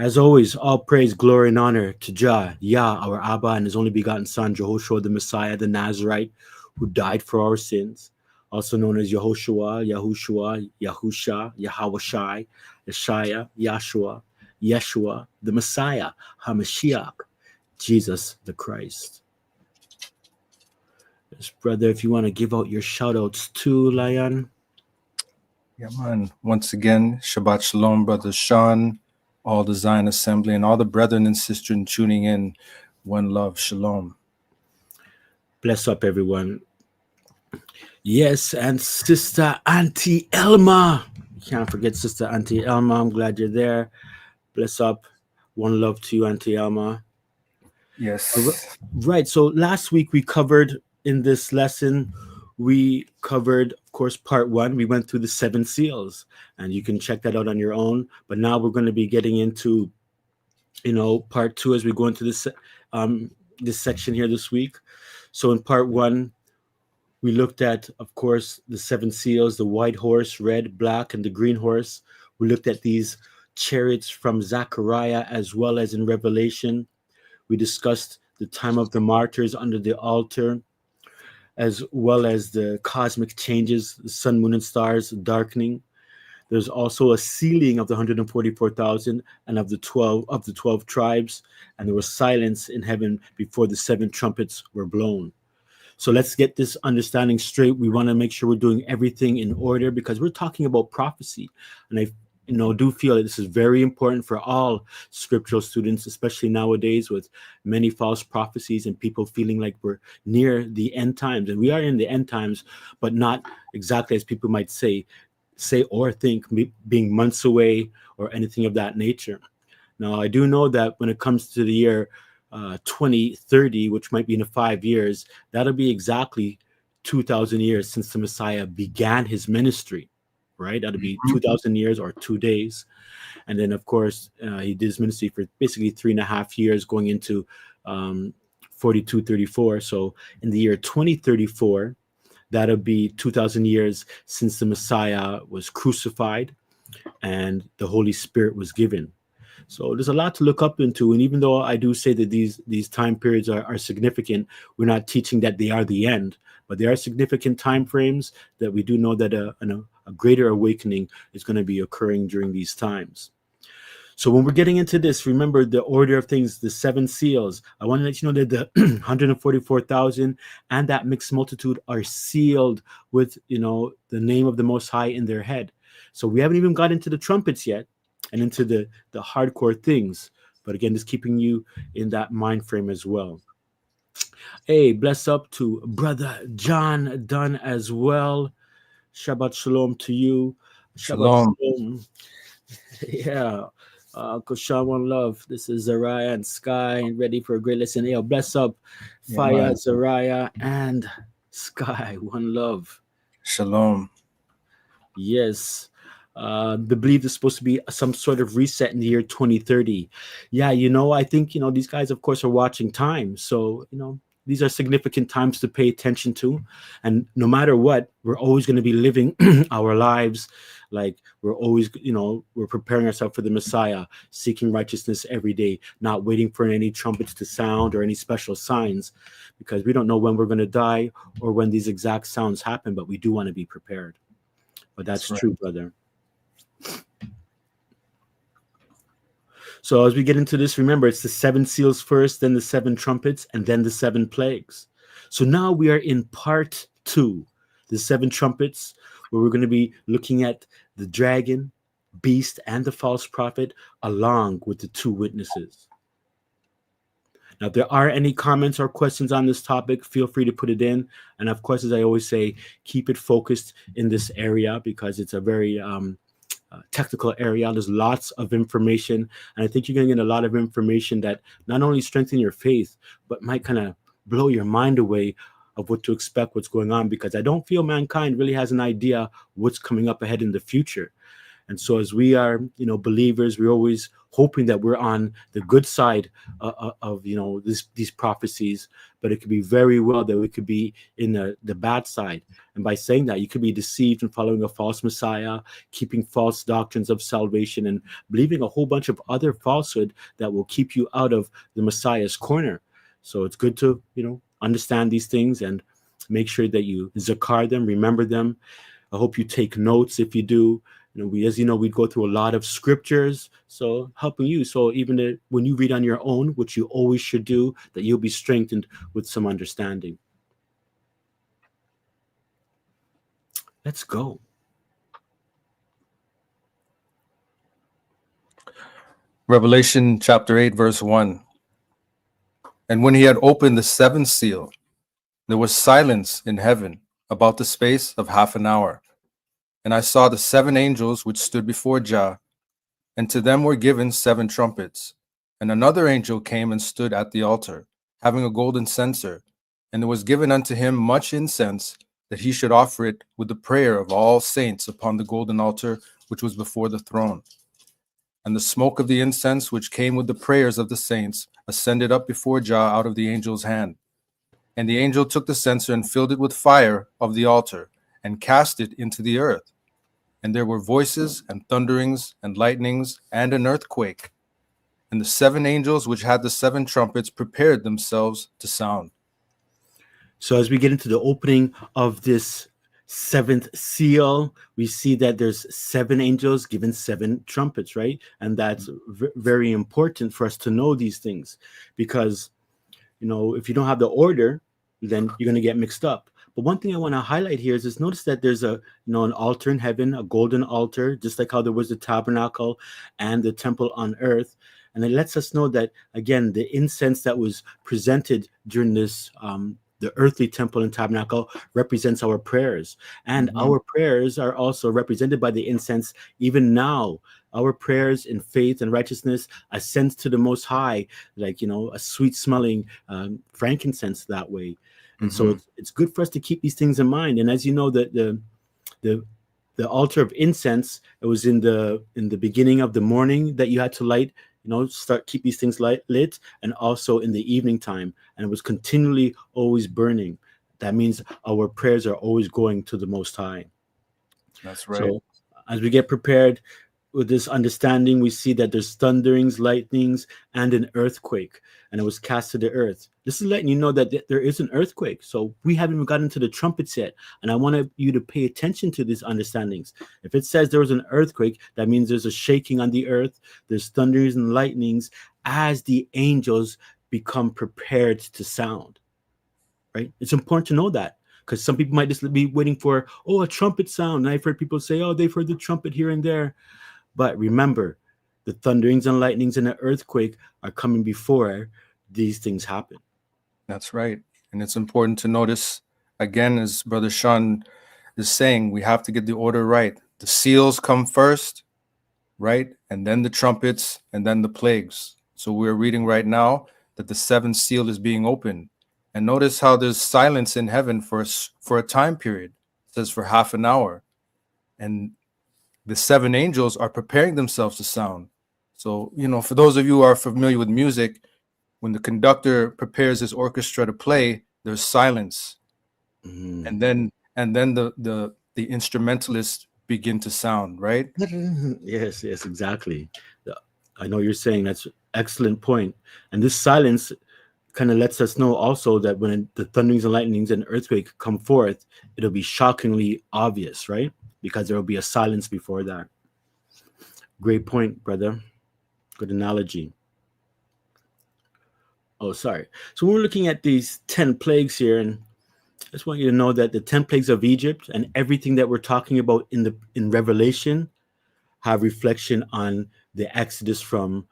As always, all praise, glory, and honor to Jah, Yah, our Abba, and his only begotten Son, Jehoshua, the Messiah, the Nazarite, who died for our sins, also known as Yehoshua, Yahushua, Yahusha, Yahawashai, Yeshaya, Yahshua, Yeshua, the Messiah, HaMashiach, Jesus the Christ. Yes, brother, if you want to give out your shout outs too, Lion. Yeah, man. Once again, Shabbat Shalom, Brother Sean, all the Zion Assembly, and all the brethren and sisters tuning in. One love, Shalom. Bless up, everyone. Yes, and Sister Auntie Elma. Can't forget Sister Auntie Elma. I'm glad you're there. Bless up. One love to you, Auntie Elma. Yes. Right. So last week we covered in this lesson, we covered, of course, part 1. We went through the 7 seals, and you can check that out on your own. But now we're going to be getting into, part 2 as we go into this section here this week. So in part 1, we looked at, of course, the 7 seals, the white horse, red, black, and the green horse. We looked at these chariots from Zechariah as well as in Revelation. We discussed the time of the martyrs under the altar, as well as the cosmic changes, the sun, moon, and stars darkening. There's also a sealing of the 144,000 and of the 12 tribes, and there was silence in heaven before the 7 trumpets were blown. So let's get this understanding straight. We want to make sure we're doing everything in order because we're talking about prophecy. And I do feel that this is very important for all scriptural students, especially nowadays with many false prophecies and people feeling like we're near the end times. And we are in the end times, but not exactly as people might say or think, being months away or anything of that nature. Now, I do know that when it comes to the year 2030, which might be in 5 years, that'll be exactly 2,000 years since the Messiah began his ministry, right? That'll be 2,000 years or 2 days. And then, of course, he did his ministry for basically 3.5 years, going into 4234. So in the year 2034, that'll be 2,000 years since the Messiah was crucified and the Holy Spirit was given. So there's a lot to look up into. And even though I do say that these time periods are significant, we're not teaching that they are the end, but they are significant time frames that we do know that a greater awakening is going to be occurring during these times. So when we're getting into this, remember the order of things, the 7 seals. I want to let you know that the 144,000 and that mixed multitude are sealed with, the name of the Most High in their head. So we haven't even got into the trumpets yet and into the hardcore things. But again, just keeping you in that mind frame as well. Hey, bless up to Brother John Dunn as well. Shabbat Shalom to you. Shalom. Shalom. Yeah. Koshan, one love. This is Zariah and Sky, and ready for a great lesson. Hey, bless up Fire, Zariah, and Sky. One love. Shalom. Yes. The belief is supposed to be some sort of reset in the year 2030. Yeah, I think, these guys, of course, are watching time. So, these are significant times to pay attention to. And no matter what, we're always going to be living our lives like we're always, we're preparing ourselves for the Messiah, seeking righteousness every day, not waiting for any trumpets to sound or any special signs, because we don't know when we're going to die or when these exact sounds happen, but we do want to be prepared. But that's true, brother. So as we get into this, remember, it's the 7 seals first, then the 7 trumpets, and then the 7 plagues. So now we are in part 2, the 7 trumpets, where we're going to be looking at the dragon, beast, and the false prophet, along with the 2 witnesses. Now, if there are any comments or questions on this topic, feel free to put it in. And of course, as I always say, keep it focused in this area because it's a very technical area. There's lots of information, and I think you're going to get a lot of information that not only strengthen your faith, but might kind of blow your mind away of what to expect, what's going on, because I don't feel mankind really has an idea what's coming up ahead in the future. And so as we are, believers, we always hoping that we're on the good side of these prophecies, but it could be very well that we could be in the bad side. And by saying that, you could be deceived and following a false Messiah, keeping false doctrines of salvation, and believing a whole bunch of other falsehood that will keep you out of the Messiah's corner. So it's good to understand these things and make sure that you zakar them, remember them. I hope you take notes. If you do, we go through a lot of scriptures, so helping you. So even when you read on your own, which you always should do, that you'll be strengthened with some understanding. Let's go. Revelation chapter 8, verse 1. And when he had opened the seventh seal, there was silence in heaven about the space of half an hour. And I saw the seven angels which stood before Jah, and to them were given seven trumpets. And another angel came and stood at the altar, having a golden censer, and there was given unto him much incense, that he should offer it with the prayer of all saints upon the golden altar which was before the throne. And the smoke of the incense which came with the prayers of the saints ascended up before Jah out of the angel's hand. And the angel took the censer and filled it with fire of the altar, and cast it into the earth. And there were voices and thunderings and lightnings and an earthquake. And the seven angels which had the seven trumpets prepared themselves to sound. So as we get into the opening of this seventh seal, we see that there's seven angels given seven trumpets, right? And that's very important for us to know these things, because if you don't have the order, then you're going to get mixed up. But one thing I want to highlight here is notice that there's an altar in heaven, a golden altar, just like how there was the tabernacle and the temple on earth. And it lets us know that, again, the incense that was presented during this the earthly temple and tabernacle represents our prayers. And our prayers are also represented by the incense. Even now, our prayers in faith and righteousness ascends to the Most High, like, a sweet smelling frankincense that way. And so it's good for us to keep these things in mind. And as you know, the altar of incense, it was in the beginning of the morning that you had to light, keep these things lit, and also in the evening time. And it was continually always burning. That means our prayers are always going to the Most High. That's right. So as we get prepared with this understanding, we see that there's thunderings, lightnings, and an earthquake, and it was cast to the earth. This is letting you know that there is an earthquake. So we haven't even gotten to the trumpets yet, and I want you to pay attention to these understandings. If it says there was an earthquake, that means there's a shaking on the earth. There's thunderings and lightnings as the angels become prepared to sound. Right? It's important to know that, because some people might just be waiting for a trumpet sound. And I've heard people say, they've heard the trumpet here and there. But remember, the thunderings and lightnings and the earthquake are coming before these things happen. That's right. And it's important to notice, again, as Brother Sean is saying, we have to get the order right. The seals come first, right? And then the trumpets, and then the plagues. So we're reading right now that the seventh seal is being opened. And notice how there's silence in heaven for a time period. It says for half an hour. And the seven angels are preparing themselves to sound. So, for those of you who are familiar with music, when the conductor prepares his orchestra to play, there's silence. And then the instrumentalists begin to sound, right? Yes, exactly. I know you're saying that's an excellent point. And this silence kind of lets us know also that when the thunderings and lightnings and earthquake come forth, it'll be shockingly obvious, right? Because there will be a silence before that. Great point, brother. Good analogy. Oh, sorry. So we're looking at these 10 plagues here, and I just want you to know that the 10 plagues of Egypt and everything that we're talking about in Revelation have reflection on the Exodus from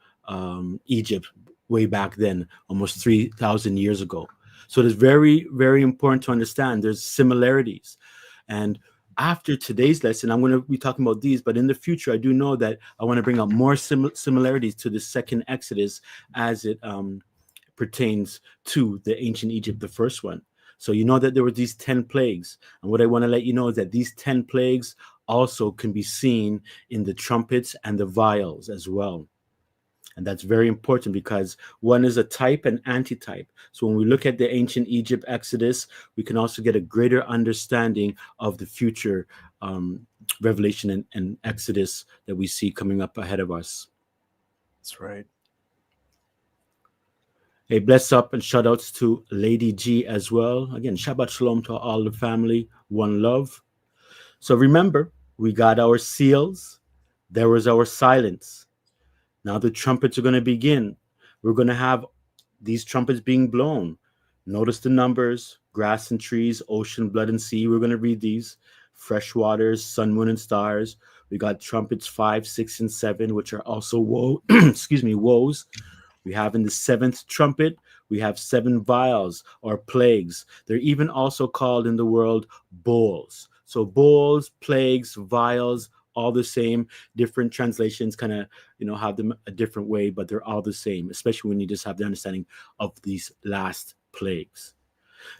Egypt way back then, almost 3,000 years ago. So it's very, very important to understand there's similarities. And after today's lesson, I'm going to be talking about these, but in the future, I do know that I want to bring up more similarities to the second Exodus as it pertains to the ancient Egypt, the first one. So you know that there were these 10 plagues. And what I want to let you know is that these 10 plagues also can be seen in the trumpets and the vials as well. And that's very important because one is a type and antitype. So when we look at the ancient Egypt Exodus, we can also get a greater understanding of the future Revelation and Exodus that we see coming up ahead of us. That's right. Hey, bless up and shout outs to Lady G as well. Again, Shabbat Shalom to all the family. One love. So remember, we got our seals. There was our silence. Now the trumpets are going to begin. We're going to have these trumpets being blown. Notice the numbers: grass and trees, ocean, blood and sea. We're going to read these. Fresh waters, sun, moon, and stars. We got trumpets 5, 6, and 7, which are also woes. We have in the seventh trumpet, we have 7 vials or plagues. They're even also called in the world bowls. So bowls, plagues, vials, all the same. Different translations kind of, have them a different way, but they're all the same, especially when you just have the understanding of these last plagues.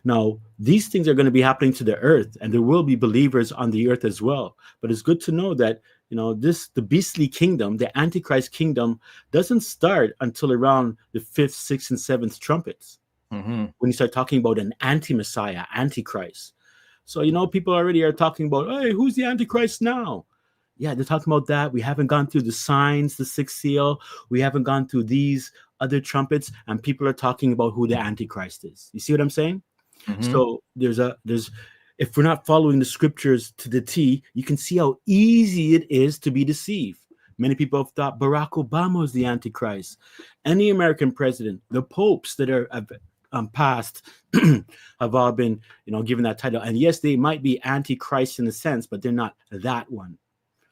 Now, these things are going to be happening to the earth, and there will be believers on the earth as well. But it's good to know that, the beastly kingdom, the Antichrist kingdom, doesn't start until around the 5th, 6th, and 7th trumpets. Mm-hmm. When you start talking about an anti-Messiah, Antichrist. So, people already are talking about, hey, who's the Antichrist now? Yeah, they're talking about that. We haven't gone through the signs, the 6th seal. We haven't gone through these other trumpets, and people are talking about who the Antichrist is. You see what I'm saying? Mm-hmm. So there's if we're not following the scriptures to the T, you can see how easy it is to be deceived. Many people have thought Barack Obama is the Antichrist. Any American president, the popes that have passed have all been, given that title. And yes, they might be Antichrist in a sense, but they're not that one.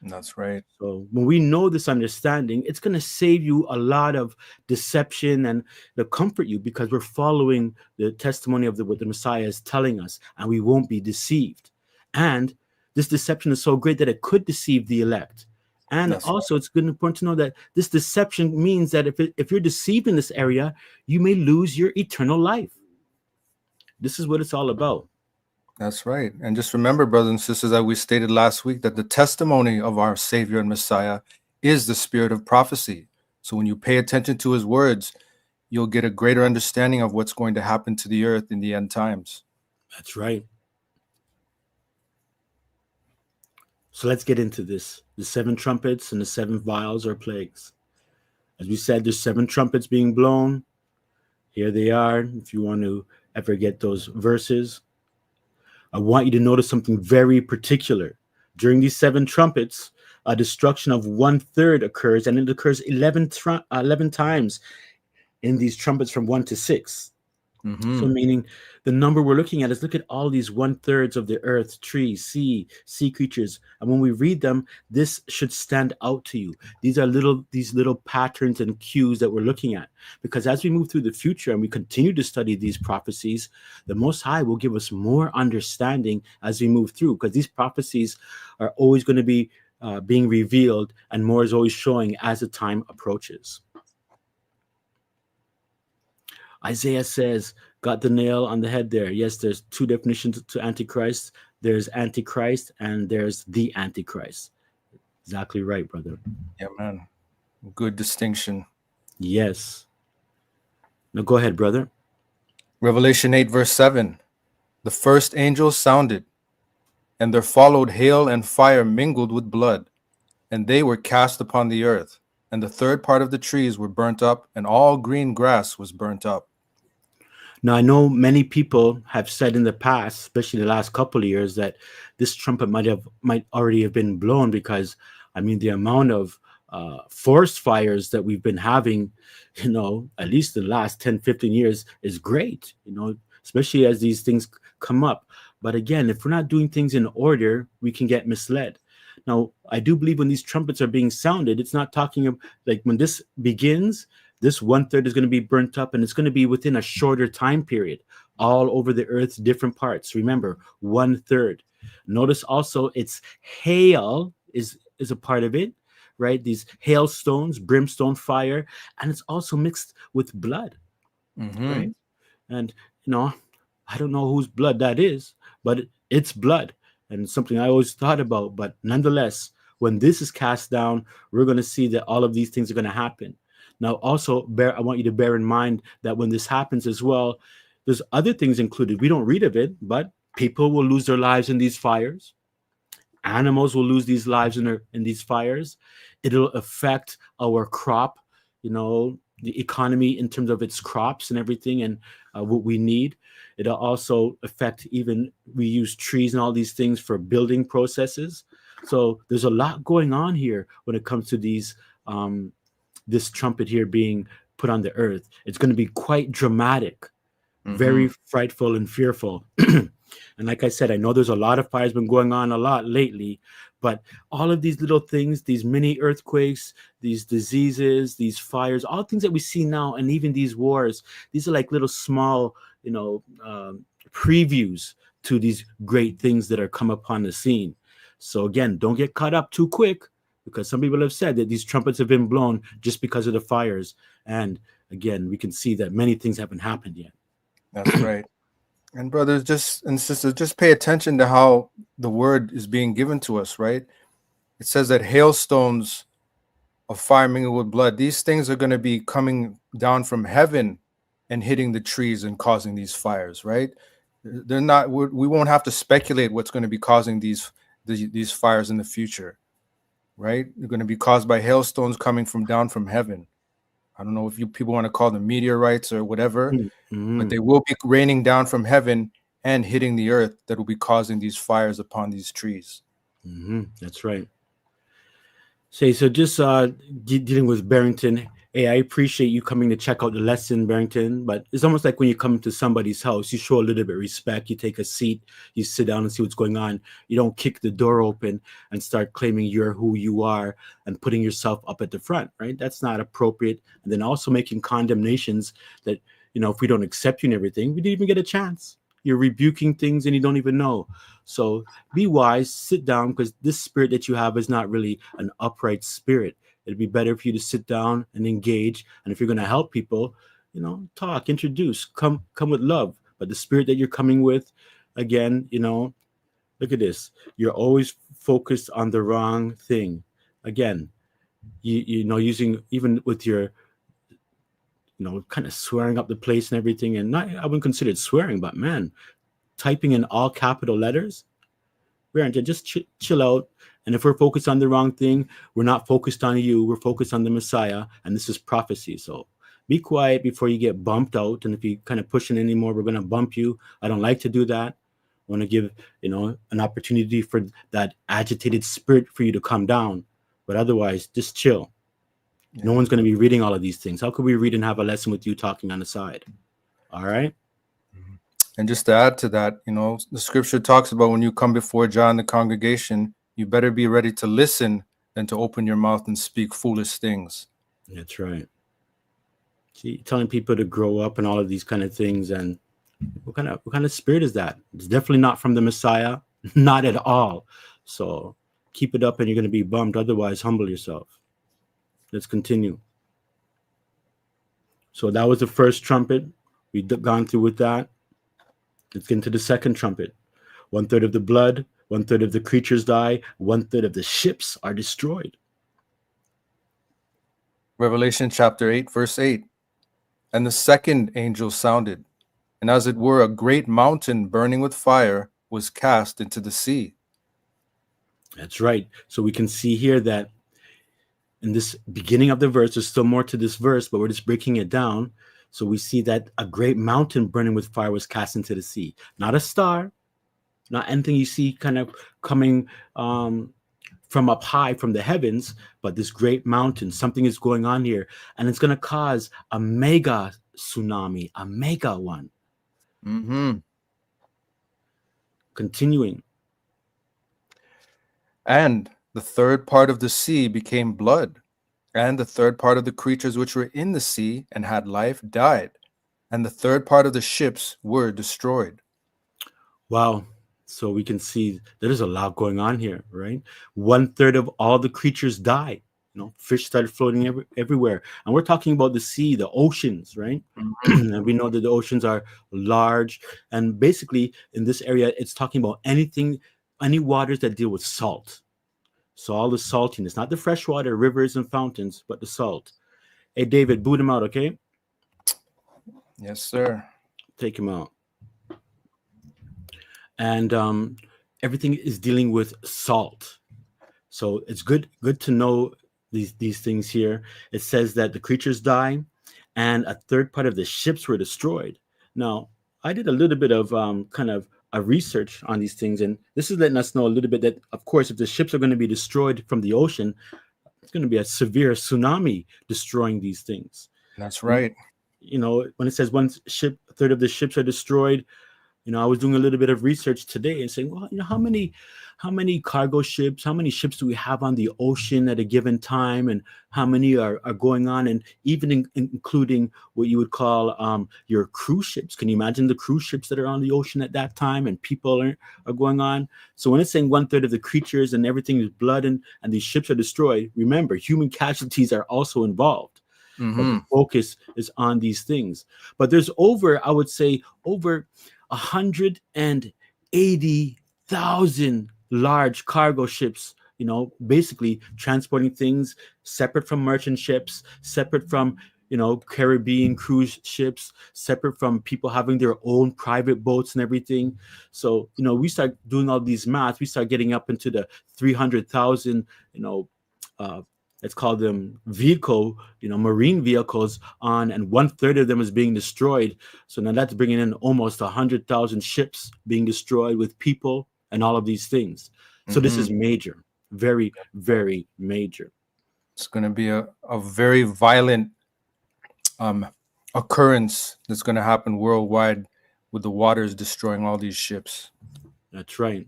That's right. So when we know this understanding, it's going to save you a lot of deception and to comfort you, because we're following the testimony of what the Messiah is telling us, and we won't be deceived. And this deception is so great that it could deceive the elect. And That's also, it's good and important to know that this deception means that if you're deceived in this area, you may lose your eternal life. This is what it's all about. That's right. And just remember, brothers and sisters, that we stated last week that the testimony of our Savior and Messiah is the spirit of prophecy. So when you pay attention to his words, you'll get a greater understanding of what's going to happen to the earth in the end times. That's right. So let's get into this. The 7 trumpets and the 7 vials or plagues. As we said, there's 7 trumpets being blown. Here they are. If you want to ever get those verses, I want you to notice something very particular. During these 7 trumpets, a destruction of 1/3 occurs, and it occurs 11 times in these trumpets from 1 to 6. Mm-hmm. So meaning the number we're looking at is, look at all these 1/3 of the earth, trees, sea creatures. And when we read them, this should stand out to you. These are these little patterns and cues that we're looking at. Because as we move through the future and we continue to study these prophecies, the Most High will give us more understanding as we move through, because these prophecies are always going to be being revealed, and more is always showing as the time approaches. Isaiah says, got the nail on the head there. Yes, there's 2 definitions to Antichrist. There's Antichrist and there's the Antichrist. Exactly right, brother. Yeah, man. Good distinction. Yes. Now go ahead, brother. Revelation 8, verse 7. The first angel sounded, and there followed hail and fire mingled with blood, and they were cast upon the earth. And the 3rd part of the trees were burnt up, and all green grass was burnt up. Now, I know many people have said in the past, especially the last couple of years, that this trumpet might already have been blown, because, I mean, the amount of forest fires that we've been having, at least the last 10, 15 years is great, especially as these things come up. But again, if we're not doing things in order, we can get misled. Now, I do believe when these trumpets are being sounded, it's not talking of, like, when this begins, this 1/3 is going to be burnt up, and it's going to be within a shorter time period, all over the earth, different parts. Remember, 1/3. Notice also it's hail is a part of it, right? These hailstones, brimstone fire, and it's also mixed with blood, Mm-hmm. right? And, I don't know whose blood that is, but it's blood. And it's something I always thought about. But nonetheless, when this is cast down, we're going to see that all of these things are going to happen. Now, also, I want you to bear in mind that when this happens as well, there's other things included. We don't read of it, but people will lose their lives in these fires. Animals will lose these lives in these fires. It'll affect our crop, the economy in terms of its crops and everything, and what we need. It'll also affect, even we use trees and all these things for building processes. So there's a lot going on here when it comes to these this trumpet here being put on the earth. It's going to be quite dramatic, Mm-hmm. very frightful and fearful. And like I said, I know there's a lot of fires been going on a lot lately, but all of these little things, these mini earthquakes, these diseases, these fires, all things that we see now, and even these wars, these are like little small, previews to these great things that are come upon the scene. So again, don't get caught up too quick, because some people have said that these trumpets have been blown just because of the fires. And again, we can see that many things haven't happened yet. That's right. And brothers, and sisters, just pay attention to how the word is being given to us, right? It says that hailstones of fire mingled with blood, these things are going to be coming down from heaven and hitting the trees and causing these fires, right? They're not, we won't have to speculate what's going to be causing these fires in the future, right? They're going to be caused by hailstones coming down from heaven. I don't know if you people want to call them meteorites or whatever, Mm-hmm. but they will be raining down from heaven and hitting the earth that will be causing these fires upon these trees. Mm-hmm. That's right. So just dealing with Barrington. Hey, I appreciate you coming to check out the lesson, Barrington. But it's almost like when you come to somebody's house, you show a little bit of respect. You take a seat, you sit down and see what's going on. You don't kick the door open and start claiming you're who you are and putting yourself up at the front, right? That's not appropriate. And then also making condemnations that, if we don't accept you and everything, we didn't even get a chance. You're rebuking things and you don't even know. So be wise, sit down, because this spirit that you have is not really an upright spirit. It'd be better for you to sit down and engage. And if you're going to help people, talk, introduce, come with love. But the spirit that you're coming with, again, look at this. You're always focused on the wrong thing. Again, using, even with your, kind of swearing up the place and everything. And not, I wouldn't consider it swearing, but man, typing in all capital letters. Just chill out. And if we're focused on the wrong thing, we're not focused on you. We're focused on the Messiah. And this is prophecy. So be quiet before you get bumped out. And if you kind of pushing anymore, we're going to bump you. I don't like to do that. I want to give, an opportunity for that agitated spirit for you to come down. But otherwise, just chill. Yeah. No one's going to be reading all of these things. How could we read and have a lesson with you talking on the side? All right. And just to add to that, the scripture talks about when you come before John, the congregation, you better be ready to listen than to open your mouth and speak foolish things. That's right. See, telling people to grow up and all of these kind of things. And what kind of spirit is that? It's definitely not from the Messiah, not at all. So keep it up and you're going to be bummed. Otherwise, humble yourself. Let's continue. So that was the first trumpet. We've gone through with that. Let's get into the second trumpet. 1/3 of the blood, 1/3 of the creatures die, 1/3 of the ships are destroyed. Revelation chapter 8, verse 8. And the second angel sounded, and as it were, a great mountain burning with fire was cast into the sea. That's right. So we can see here that in this beginning of the verse, there's still more to this verse, but we're just breaking it down. So we see that a great mountain burning with fire was cast into the sea. Not a star, not anything you see kind of coming from up high from the heavens, but this great mountain. Something is going on here, and it's going to cause a mega tsunami, a mega one. Mm-hmm. Continuing. And the third part of the sea became blood, and the third part of the creatures which were in the sea and had life died, and the third part of the ships were destroyed. Wow. So we can see there's a lot going on here, right? 1/3 of all the creatures died. Fish started floating everywhere. And we're talking about the sea, the oceans, right? Mm-hmm. And we know that the oceans are large. And basically, in this area, it's talking about any waters that deal with salt. So all the saltiness, not the fresh water, rivers and fountains, but the salt. Hey, David, boot him out, okay? Yes, sir. Take him out. And everything is dealing with salt. So it's good to know these things here. It says that the creatures die, and a third part of the ships were destroyed. Now, I did a little bit of kind of a research on these things, and this is letting us know a little bit that, of course, if the ships are going to be destroyed from the ocean, it's going to be a severe tsunami destroying these things. That's right. You know, when it says one ship, a third of the ships are destroyed, you know, I was doing a little bit of research today and saying, well, you know, how many cargo ships, how many ships do we have on the ocean at a given time, and how many are going on, and even including what you would call your cruise ships. Can you imagine the cruise ships that are on the ocean at that time and people are going on? So when it's saying one third of the creatures and everything is blood and these ships are destroyed, remember, human casualties are also involved. But the focus is on these things. But there's I would say, over 180,000 large cargo ships, you know, basically transporting things separate from merchant ships, separate from, you know, Caribbean cruise ships, separate from people having their own private boats and everything. So, you know, we start doing all these math, we start getting up into the 300,000, you know, let's call them marine vehicles on, and one third of them is being destroyed. So now that's bringing in almost 100,000 ships being destroyed with people and all of these things. So this is major, very, very major. It's going to be a very violent occurrence that's going to happen worldwide, with the waters destroying all these ships. That's right.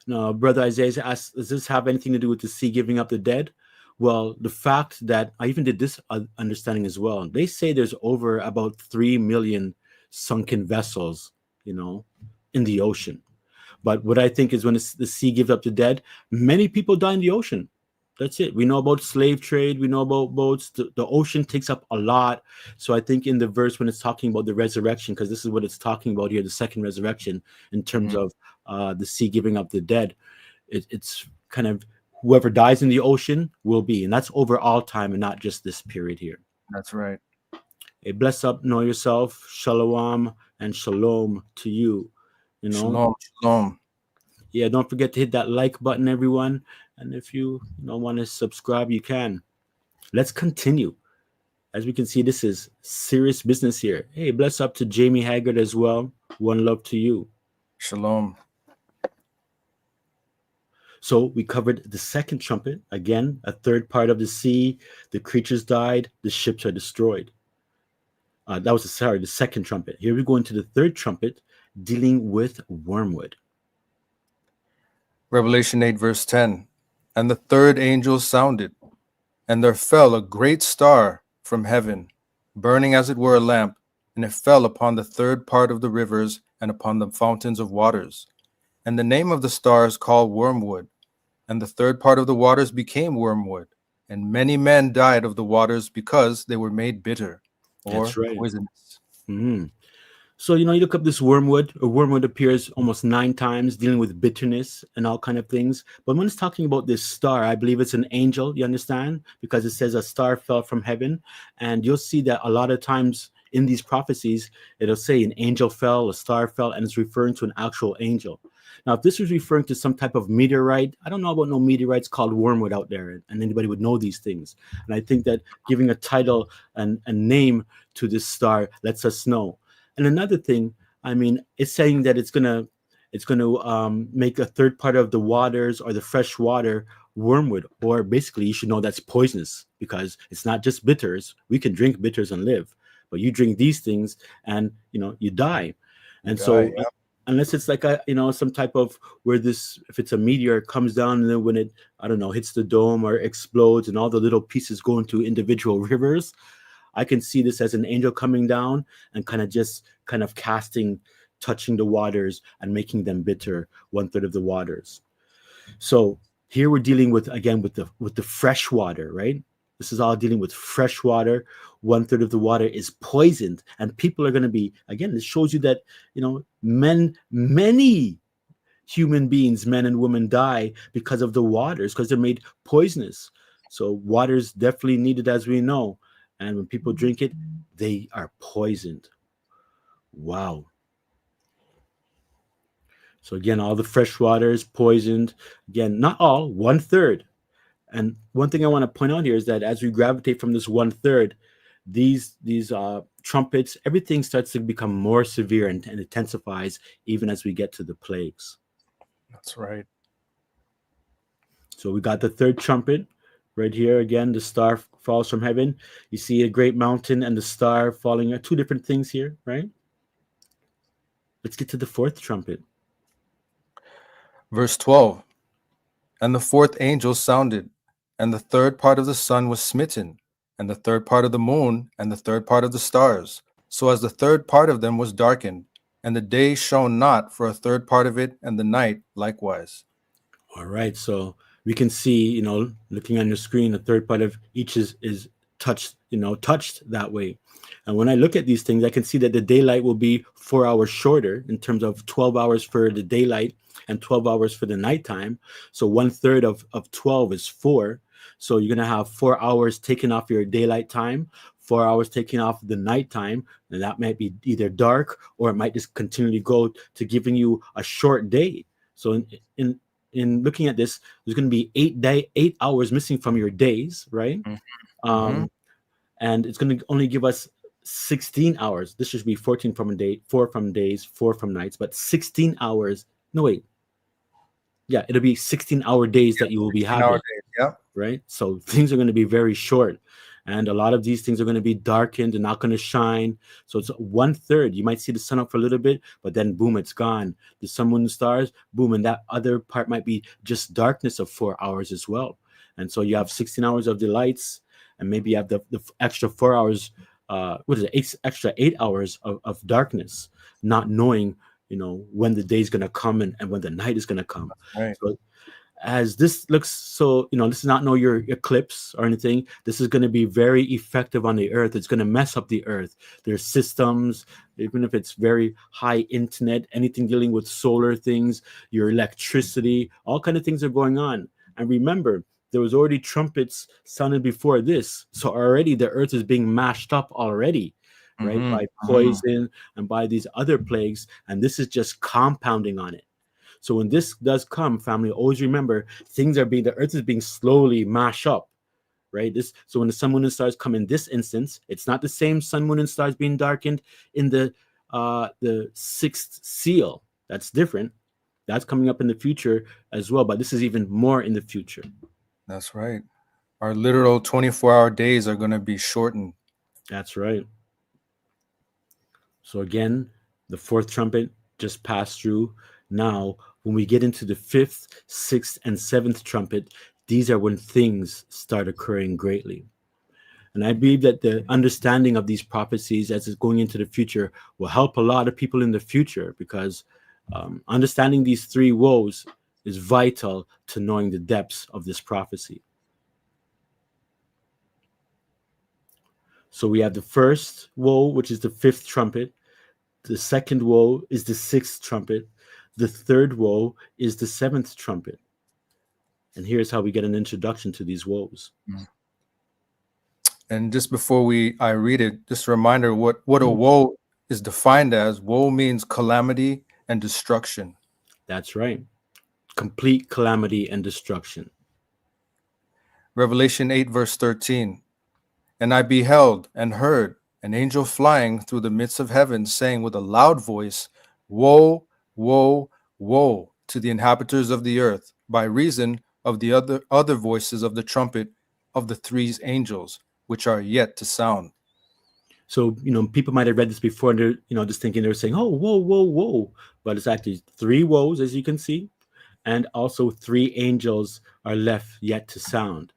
Now, Brother Isaiah asked, does this have anything to do with the sea giving up the dead? Well, the fact that I even did this understanding as well. They say there's over about 3 million sunken vessels, you know, in the ocean. But what I think is when the sea gives up the dead, many people die in the ocean. That's it. We know about slave trade. We know about boats. The ocean takes up a lot. So I think in the verse when it's talking about the resurrection, because this is what it's talking about here, the second resurrection, in terms of the sea giving up the dead, it's kind of whoever dies in the ocean will be. And that's over all time and not just this period here. That's right. Hey, bless up, know yourself, shalom, and shalom to you. You know, Shalom, shalom. Yeah, don't forget to hit that like button, everyone. And if you want to subscribe, you can. Let's continue. As we can see, this is serious business here. Hey, bless up to Jamie Haggard as well. One love to you. Shalom. So we covered the second trumpet. Again, a third part of the sea. The creatures died. The ships are destroyed. That was the second trumpet. Here we go into the third trumpet, dealing with wormwood. Revelation 8, verse 10. And the third angel sounded, and there fell a great star from heaven, burning as it were a lamp, and it fell upon the third part of the rivers and upon the fountains of waters. And the name of the star is called Wormwood. And the third part of the waters became wormwood, and many men died of the waters because they were made bitter, or That's right. poisonous. Mm-hmm. So, you look up this wormwood. A wormwood appears almost 9 times, dealing with bitterness and all kind of things. But when it's talking about this star, I believe it's an angel, you understand? Because it says a star fell from heaven. And you'll see that a lot of times in these prophecies, it'll say an angel fell, a star fell, and it's referring to an actual angel. Now, if this was referring to some type of meteorite, I don't know about no meteorites called wormwood out there, and anybody would know these things. And I think that giving a title and a name to this star lets us know. And another thing, I mean, it's saying that it's gonna make a third part of the waters or the fresh water wormwood, or basically you should know that's poisonous, because it's not just bitters. We can drink bitters and live, but you drink these things and you die. And so unless it's like some type of where this, if it's a meteor, comes down and then when it, I don't know, hits the dome or explodes and all the little pieces go into individual rivers, I can see this as an angel coming down and kind of casting, touching the waters and making them bitter, 1/3 of the waters. So here we're dealing with, again, with the fresh water, right? This is all dealing with fresh water. 1/3 of the water is poisoned, and people are going to be, again, this shows you that, many human beings, men and women, die because of the waters, because they're made poisonous. So water is definitely needed, as we know. And when people drink it, they are poisoned. Wow. So again, all the fresh water is poisoned. Again, not all, 1/3. And one thing I want to point out here is that as we gravitate from this 1/3, these trumpets, everything starts to become more severe and intensifies even as we get to the plagues. That's right. So we got the third trumpet right here. Again, the star falls from heaven. You see a great mountain and the star falling. Two different things here, right? Let's get to the fourth trumpet. Verse 12. And the fourth angel sounded, and the third part of the sun was smitten, and the third part of the moon, and the third part of the stars, so as the third part of them was darkened, and the day shone not for a third part of it, and the night likewise. All right, so we can see, looking on your screen, a third part of each is touched, touched that way. And when I look at these things, I can see that the daylight will be 4 hours shorter in terms of 12 hours for the daylight and 12 hours for the nighttime. So 1/3 of 12 is 4. So you're going to have 4 hours taken off your daylight time, 4 hours taken off the nighttime, and that might be either dark or it might just continually go to giving you a short day. So in looking at this, there's going to be 8 hours missing from your days, right? Mm-hmm. And it's going to only give us 16 hours. This should be 14 from a day, 4 from days, 4 from nights, but 16 hours. No, wait. Yeah, it'll be 16-hour days that you will be having. Yeah. Right? So things are going to be very short. And a lot of these things are going to be darkened and not going to shine. So it's 1/3. You might see the sun up for a little bit, but then boom, it's gone. The sun, moon, and stars, boom, and that other part might be just darkness of 4 hours as well. And so you have 16 hours of the lights, and maybe you have the extra 4 hours. What is it? Extra 8 hours of darkness, not knowing, when the day is going to come and when the night is going to come. Right. So as this looks, so this is not your eclipse or anything. This is going to be very effective on the earth. It's going to mess up the earth. There's systems, even if it's very high internet, anything dealing with solar things, your electricity, all kind of things are going on. And remember, there was already trumpets sounded before this, so already the earth is being mashed up already, right? Mm-hmm. By poison and by these other plagues, and this is just compounding on it. So when this does come, family, always remember the earth is being slowly mashed up, right? So when the sun, moon, and stars come in this instance, it's not the same sun, moon, and stars being darkened in the sixth seal. That's different. That's coming up in the future as well, but this is even more in the future. That's right. Our literal 24-hour days are going to be shortened. That's right. So again, the fourth trumpet just passed through. Now, when we get into the fifth, sixth, and seventh trumpet, these are when things start occurring greatly. And I believe that the understanding of these prophecies as it's going into the future will help a lot of people in the future, because understanding these three woes is vital to knowing the depths of this prophecy. So we have the first woe, which is the fifth trumpet. The second woe is the sixth trumpet. The third woe is the seventh trumpet. And here's how we get an introduction to these woes. And just before I read it, just a reminder what a woe is defined as. Woe means calamity and destruction. That's right. Complete calamity and destruction. Revelation 8, verse 13. And I beheld and heard an angel flying through the midst of heaven, saying with a loud voice, Woe, woe, woe to the inhabitants of the earth, by reason of the other voices of the trumpet of the three angels, which are yet to sound. So, people might have read this before and they're, just thinking they're saying, oh, whoa, whoa, whoa. But it's actually three woes, as you can see. And also 3 angels are left yet to sound.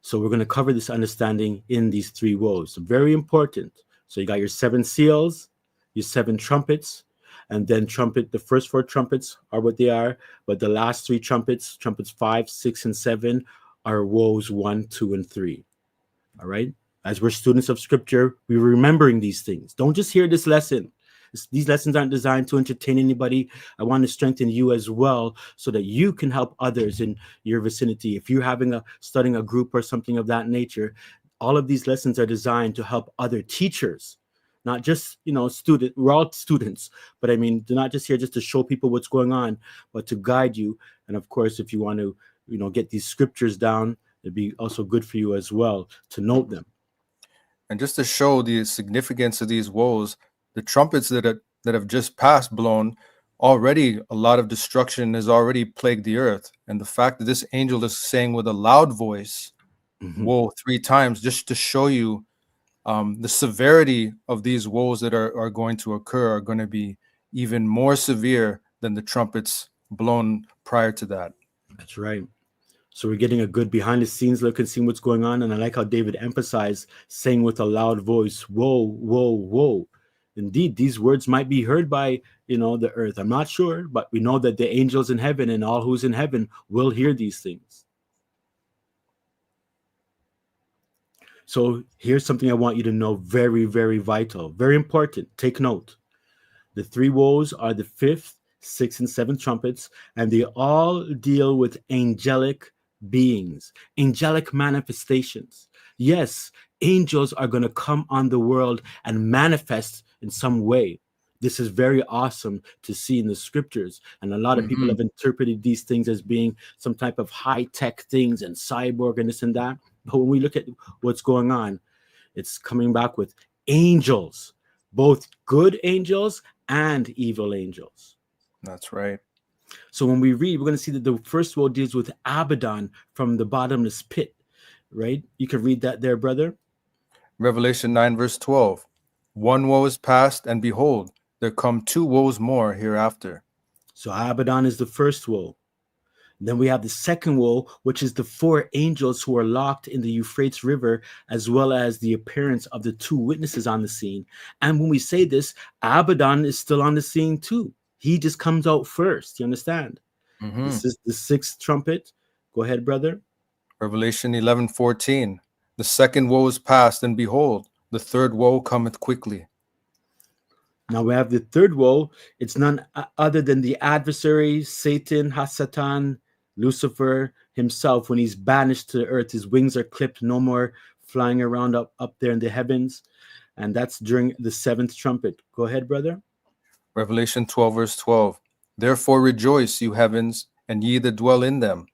So we're going to cover this understanding in these 3 woes. So very important. So you got your 7 seals, your 7 trumpets, and then the first 4 trumpets are what they are. But the last 3 trumpets 5, 6, and 7, are woes 1, 2, and 3. All right. As we're students of scripture, we're remembering these things. Don't just hear this lesson. These lessons aren't designed to entertain anybody. I want to strengthen you as well so that you can help others in your vicinity. If you're studying a group or something of that nature, All of these lessons are designed to help other teachers, not just, student. We're all students, but I mean, they're not just here just to show people what's going on, but to guide you. And of course, if you want to, get these scriptures down, it'd be also good for you as well to note them. And just to show the significance of these woes, the trumpets that have just passed blown, already a lot of destruction has already plagued the earth. And the fact that this angel is saying with a loud voice, woe 3 times, just to show you the severity of these woes that are going to occur are going to be even more severe than the trumpets blown prior to that. That's right. So we're getting a good behind the scenes look and seeing what's going on. And I like how David emphasized saying with a loud voice, whoa, whoa, whoa. Indeed, these words might be heard by, the earth. I'm not sure, but we know that the angels in heaven and all who's in heaven will hear these things. So here's something I want you to know, very, very vital, very important. Take note. The 3 woes are the 5th, 6th, and 7th trumpets, and they all deal with angelic beings, angelic manifestations. Yes, angels are going to come on the world and manifest in some way. This is very awesome to see in the scriptures. And a lot of people have interpreted these things as being some type of high-tech things and cyborg and this and that. But when we look at what's going on, it's coming back with angels, both good angels and evil angels. That's right. So when we read, we're going to see that the first woe deals with Abaddon from the bottomless pit, right? You can read that there, brother. Revelation 9 verse 12. 1 woe is past, and behold, there come 2 woes more hereafter. So Abaddon is the first woe. Then we have the second woe, which is the 4 angels who are locked in the Euphrates River, as well as the appearance of the 2 witnesses on the scene. And when we say this, Abaddon is still on the scene too. He just comes out first. You understand? This is the 6th trumpet. Go ahead, brother. Revelation 11:14. The second woe is past, and behold, the third woe cometh quickly. Now we have the third woe. It's none other than the adversary, Satan, Hasatan, Lucifer himself. When he's banished to the earth, his wings are clipped, no more flying around up there in the heavens. And that's during the 7th trumpet. Go ahead, brother. Revelation 12 verse 12. Therefore rejoice, you heavens, and ye that dwell in them.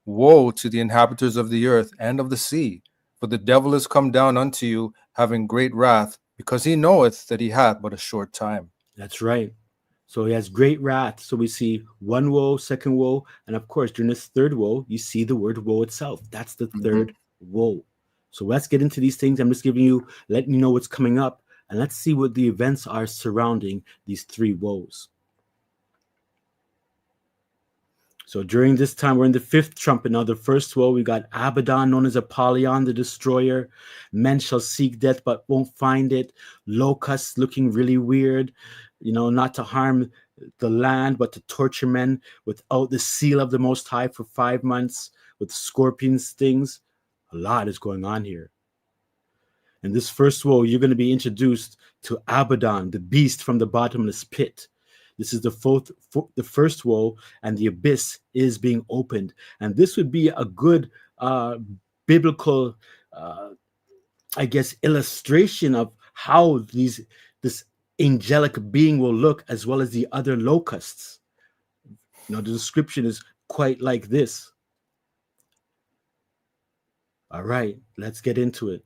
Woe to the inhabitants of the earth and of the sea, for the devil is come down unto you, having great wrath, because he knoweth that he hath but a short time. That's right. So he has great wrath. So we see 1 woe, 2nd woe, and of course, during this 3rd woe, you see the word woe itself. That's the 3rd woe. So let's get into these things. I'm just letting you know what's coming up, and let's see what the events are surrounding these 3 woes. So during this time, we're in the 5th trumpet. Now, the first woe, we got Abaddon, known as Apollyon, the destroyer. Men shall seek death, but won't find it. Locusts looking really weird, not to harm the land, but to torture men without the seal of the Most High for 5 months, with scorpion stings. A lot is going on here. In this first woe, you're going to be introduced to Abaddon, the beast from the bottomless pit. This is the first woe, and the abyss is being opened. And this would be a good biblical, illustration of how this angelic being will look, as well as the other locusts. The description is quite like this. All right, let's get into it.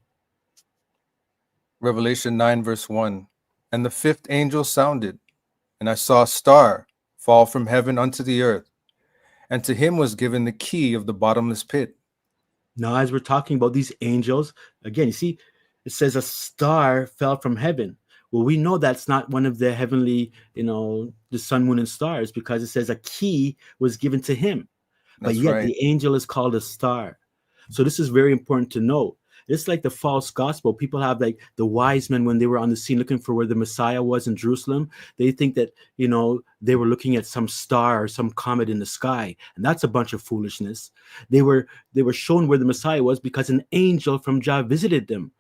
Revelation 9 verse 1. And the 5th angel sounded, and I saw a star fall from heaven unto the earth, and to him was given the key of the bottomless pit. Now, as we're talking about these angels, again, you see, it says a star fell from heaven. Well, we know that's not one of the heavenly, the sun, moon, and stars, because it says a key was given to him. But yet right. The angel is called a star. So this is very important to note. It's like the false gospel. People have like the wise men when they were on the scene looking for where the Messiah was in Jerusalem. They think that, they were looking at some star or some comet in the sky. And that's a bunch of foolishness. They were shown where the Messiah was because an angel from Jah visited them.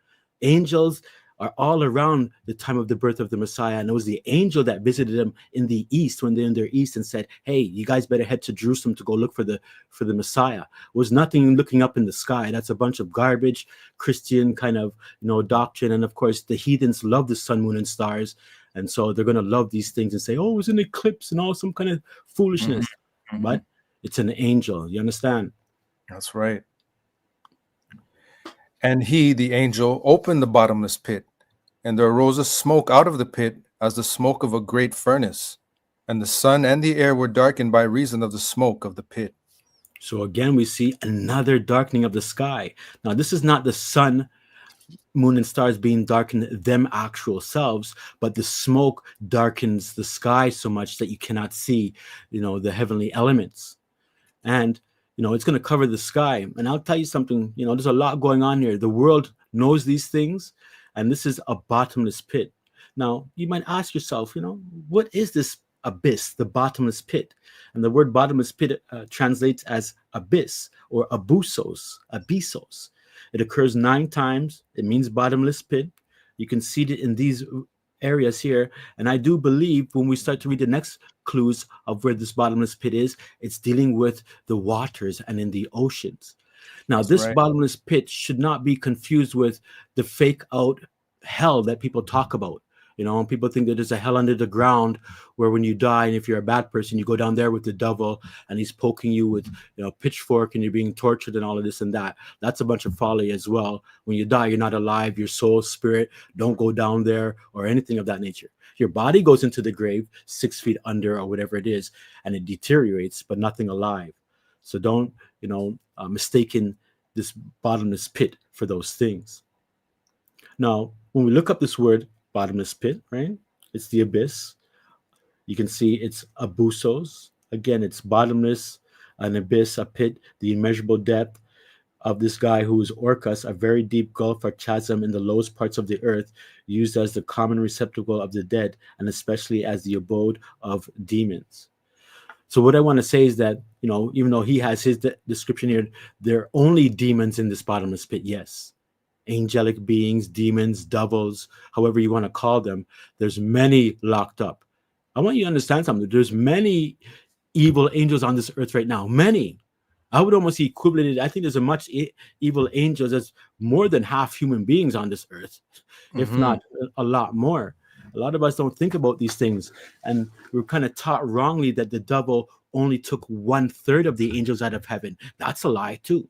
Angels are all around the time of the birth of the Messiah. And it was the angel that visited them in the east when they're in their east and said, hey, you guys better head to Jerusalem to go look for the Messiah. It was nothing looking up in the sky. That's a bunch of garbage Christian kind of doctrine. And of course, the heathens love the sun, moon, and stars. And so they're going to love these things and say, oh, it was an eclipse and all some kind of foolishness. Mhm. But it's an angel. You understand? That's right. And he, the angel, opened the bottomless pit, and there arose a smoke out of the pit as the smoke of a great furnace. And the sun and the air were darkened by reason of the smoke of the pit. So again, we see another darkening of the sky. Now, this is not the sun, moon, and stars being darkened them actual selves, but the smoke darkens the sky so much that you cannot see, the heavenly elements. And it's going to cover the sky. And I'll tell you something, there's a lot going on here. The world knows these things, and this is a bottomless pit. Now, you might ask yourself, what is this abyss, the bottomless pit? And the word bottomless pit translates as abyss or abyssos. It occurs 9 times. It means bottomless pit. You can see it in these areas here. And I do believe when we start to read the next clues of where this bottomless pit is, it's dealing with the waters and in the oceans. Now, That's this right. bottomless pit should not be confused with the fake out hell that people talk about. People think that there's a hell under the ground where when you die, and if you're a bad person, you go down there with the devil and he's poking you with pitchfork and you're being tortured and all of this and that. That's a bunch of folly as well. When you die, you're not alive. Your soul, spirit, don't go down there or anything of that nature. Your body goes into the grave 6 feet under or whatever it is, and it deteriorates, but nothing alive. So don't, mistaken this bottomless pit for those things. Now, when we look up this word, bottomless pit, right? It's the abyss. You can see it's abyssos. Again, it's bottomless, an abyss, a pit, the immeasurable depth of this guy who is Orcus, a very deep gulf or chasm in the lowest parts of the earth, used as the common receptacle of the dead, and especially as the abode of demons. So what I want to say is that, even though he has his description here, there are only demons in this bottomless pit, yes. Angelic beings, demons, devils, however you want to call them. There's many locked up. I want you to understand something. There's many evil angels on this earth right now. Many. I would almost equivalent it. I think there's as much evil angels as more than half human beings on this earth, if not a lot more. A lot of us don't think about these things, and we're kind of taught wrongly that the devil only took 1/3 of the angels out of heaven. That's a lie too.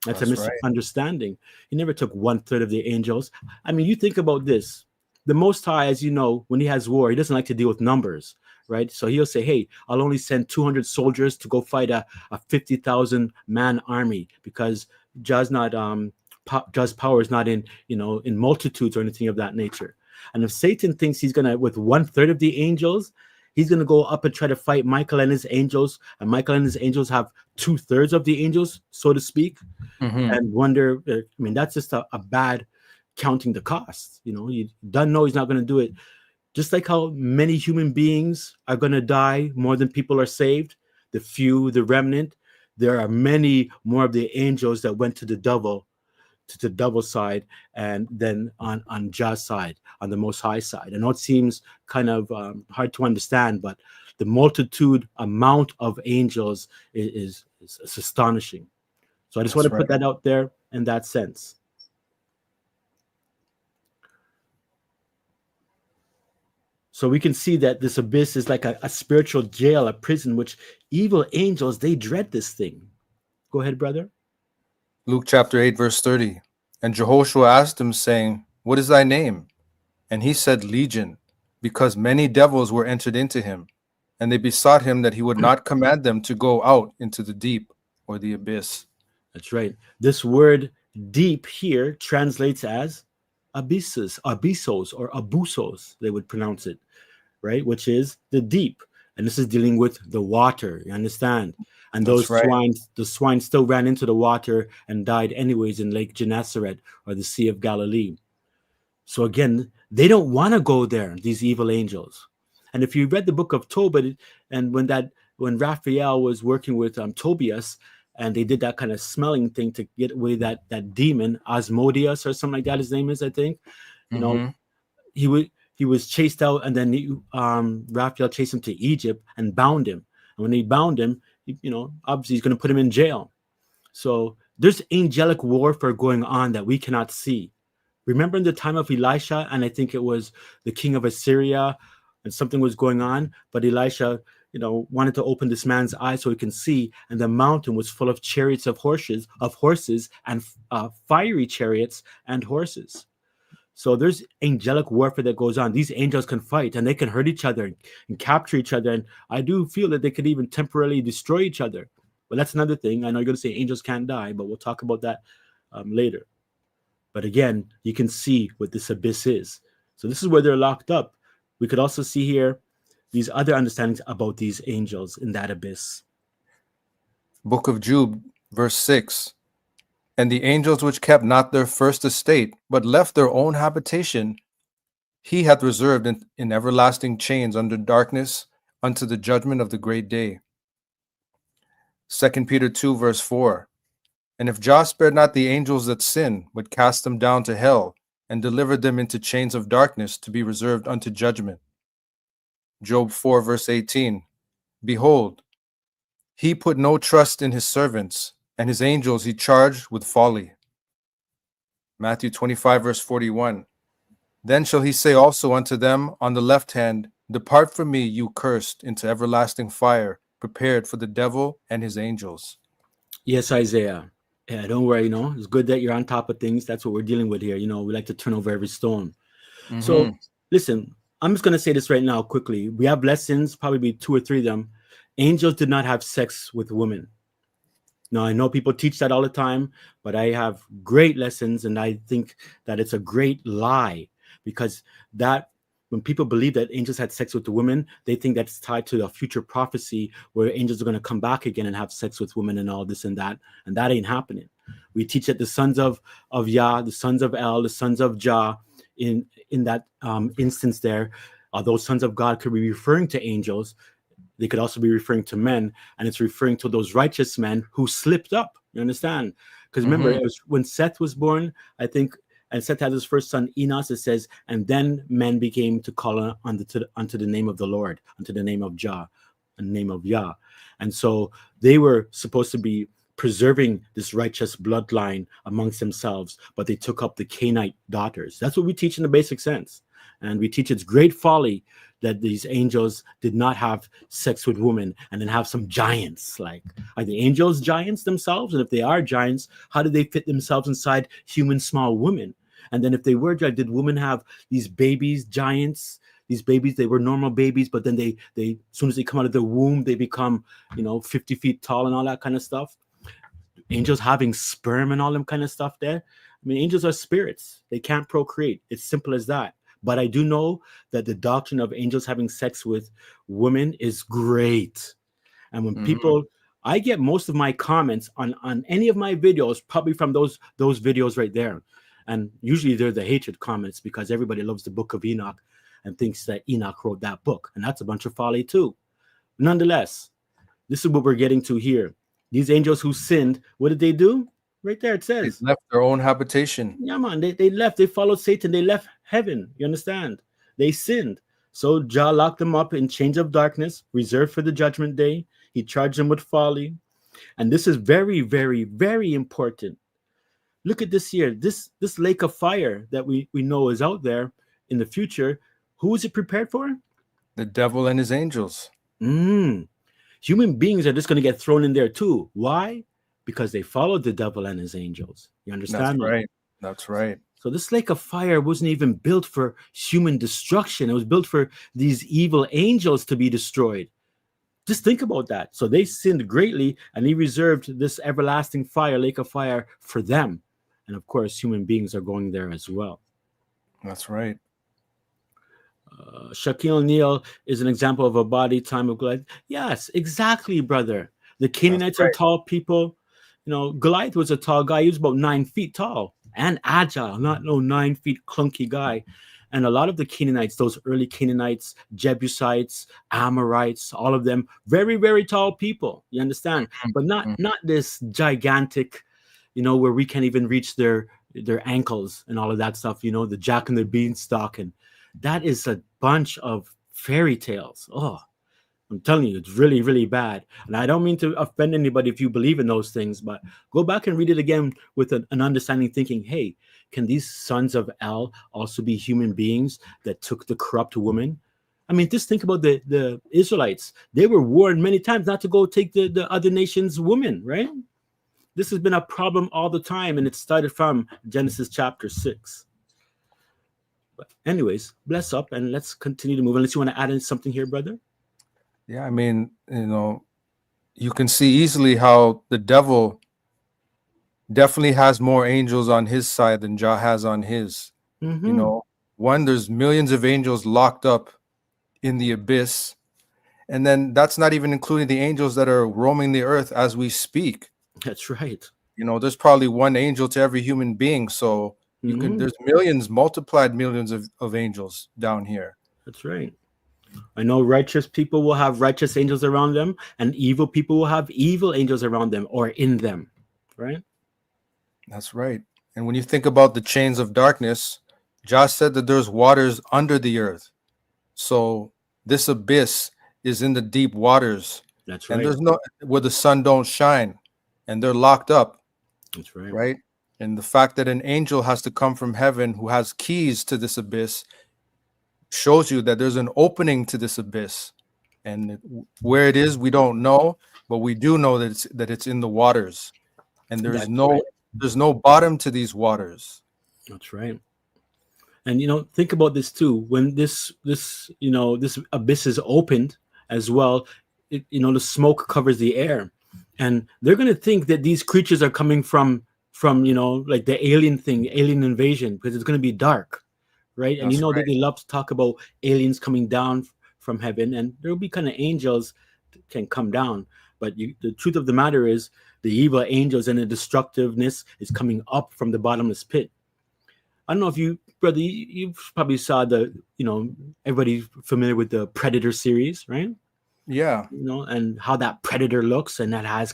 That's a misunderstanding. He never took 1/3 of the angels. I mean, you think about this. The Most High, as you know, when he has war, he doesn't like to deal with numbers, right? So he'll say, hey, I'll only send 200 soldiers to go fight a 50,000 man army because Jah's power is not in, in multitudes or anything of that nature. And if Satan thinks he's going to, with 1/3 of the angels, he's going to go up and try to fight Michael and his angels, and Michael and his angels have 2/3 of the angels, so to speak, and wonder, I mean, that's just a bad counting the cost. You don't know he's not going to do it. Just like how many human beings are going to die more than people are saved, the few, the remnant, there are many more of the angels that went to the devil side, and then on Jah's side, on the Most High side. I know it seems kind of hard to understand, but the amount of angels is astonishing. So I just want to put that out there in that sense. So we can see that this abyss is like a spiritual jail, a prison, which evil angels, they dread this thing. Go ahead, brother. Luke chapter 8, verse 30. And Jehoshua asked him, saying, what is thy name? And he said, Legion, because many devils were entered into him. And they besought him that he would not command them to go out into the deep or the abyss. That's right. This word deep here translates as abyssos, or abussos, they would pronounce it, right? Which is the deep. And this is dealing with the water, you understand? And those the swine still ran into the water and died anyways in Lake Gennesaret or the Sea of Galilee. So again, they don't want to go there, these evil angels. And if you read the book of Tobit, and when Raphael was working with Tobias, and they did that kind of smelling thing to get away that demon, Asmodeus or something like that, his name is, I think. You know, Mm-hmm. he would he was chased out, and then Raphael chased him to Egypt and bound him. And when he bound him, obviously he's going to put him in jail. So there's angelic warfare going on that we cannot see. Remember in the time of Elisha, and I think it was the king of Assyria, and something was going on, but Elisha, wanted to open this man's eyes so he can see, and the mountain was full of chariots of horses, and fiery chariots and horses. So there's angelic warfare that goes on. These angels can fight and they can hurt each other and capture each other. And I do feel that they could even temporarily destroy each other. But that's another thing. I know you're going to say angels can't die, but we'll talk about that later. But again, you can see what this abyss is. So this is where they're locked up. We could also see here these other understandings about these angels in that abyss. Book of Job, verse 6. And the angels which kept not their first estate, but left their own habitation, he hath reserved in everlasting chains under darkness unto the judgment of the great day. 2 Peter 2, verse 4. And if Jah spared not the angels that sinned, but cast them down to hell, and delivered them into chains of darkness to be reserved unto judgment. Job 4, verse 18. Behold, he put no trust in his servants, and his angels he charged with folly. Matthew 25, verse 41. Then shall he say also unto them on the left hand, Depart from me, you cursed, into everlasting fire, prepared for the devil and his angels. Yes, Isaiah. Yeah, don't worry, it's good that you're on top of things. That's what we're dealing with here. We like to turn over every stone. Mm-hmm. So listen, I'm just going to say this right now quickly. We have lessons, probably 2 or 3 of them. Angels did not have sex with women. Now, I know people teach that all the time, but I have great lessons, and I think that it's a great lie, because that when people believe that angels had sex with the women, they think that's tied to a future prophecy where angels are going to come back again and have sex with women and all this and that ain't happening. We teach that the sons of Yah, the sons of El, the sons of Jah, in that instance there, those sons of God could be referring to angels. They could also be referring to men, and it's referring to those righteous men who slipped up. You understand? Because remember, it was when Seth was born, I think, and Seth had his first son Enos. It says, and then men became to call unto the name of the Lord, unto the name of Jah, and the name of Yah. And so they were supposed to be preserving this righteous bloodline amongst themselves, but they took up the Canaanite daughters. That's what we teach in the basic sense. And we teach it's great folly that these angels did not have sex with women and then have some giants. Like, are the angels giants themselves? And if they are giants, how did they fit themselves inside human small women? And then if they were giants, did women have these babies, giants? These babies, they were normal babies, but then they as soon as they come out of their womb, they become, 50 feet tall and all that kind of stuff. Angels having sperm and all them kind of stuff there. I mean, angels are spirits. They can't procreate. It's simple as that. But I do know that the doctrine of angels having sex with women is great. And when people, I get most of my comments on any of my videos, probably from those videos right there. And usually they're the hatred comments, because everybody loves the book of Enoch and thinks that Enoch wrote that book. And that's a bunch of folly too. Nonetheless, this is what we're getting to here. These angels who sinned, what did they do? Right there it says. They left their own habitation. Yeah, man. They left. They followed Satan. They left heaven. You understand? They sinned. So Jah locked them up in chains of darkness, reserved for the judgment day. He charged them with folly. And this is very, very, very important. Look at this here. This lake of fire that we know is out there in the future. Who is it prepared for? The devil and his angels. Human beings are just going to get thrown in there too. Why? Because they followed the devil and his angels. You understand? That's right. That's right. So this lake of fire wasn't even built for human destruction. It was built for these evil angels to be destroyed. Just think about that. So they sinned greatly, and he reserved this everlasting fire, lake of fire, for them. And of course, human beings are going there as well. That's right. Shaquille O'Neal is an example of a body time of Goliath. Yes, exactly, brother. The Canaanites are tall people. Goliath was a tall guy. He was about 9 feet tall and agile, not no 9 feet clunky guy. And a lot of the Canaanites, those early Canaanites, Jebusites, Amorites, all of them, very, very tall people. You understand? But not this gigantic, where we can't even reach their their ankles and all of that stuff, the Jack and the Beanstalk. And that is a bunch of fairy tales. Oh, I'm telling you, it's really, really bad. And I don't mean to offend anybody if you believe in those things, but go back and read it again with an understanding, thinking, hey, can these sons of El also be human beings that took the corrupt woman? I mean, just think about the Israelites. They were warned many times not to go take the other nation's women, right? This has been a problem all the time, and it started from Genesis chapter 6. But anyways, bless up, and let's continue to move. Unless you want to add in something here, brother? Yeah, I mean, you can see easily how the devil definitely has more angels on his side than Jah has on his. One, there's millions of angels locked up in the abyss. And then that's not even including the angels that are roaming the earth as we speak. That's right. There's probably one angel to every human being. So there's millions, multiplied millions of angels down here. That's right. I know righteous people will have righteous angels around them, and evil people will have evil angels around them or in them, right? That's right. And when you think about the chains of darkness, Josh said that there's waters under the earth. So this abyss is in the deep waters. That's right. And there's no where the sun don't shine, and they're locked up. That's right. Right. And the fact that an angel has to come from heaven who has keys to this abyss shows you that there's an opening to this abyss. And where it is, we don't know, but we do know that it's in the waters. And there's no bottom to these waters. That's right. And think about this too. When this abyss is opened as well, the smoke covers the air, and they're going to think that these creatures are coming from like the alien invasion, because it's going to be dark, right? And that they love to talk about aliens coming down from heaven, and there'll be kind of angels that can come down. But the truth of the matter is, the evil angels and the destructiveness is coming up from the bottomless pit. I don't know if you, brother, you probably saw everybody's familiar with the Predator series, right? Yeah. And how that Predator looks, and that has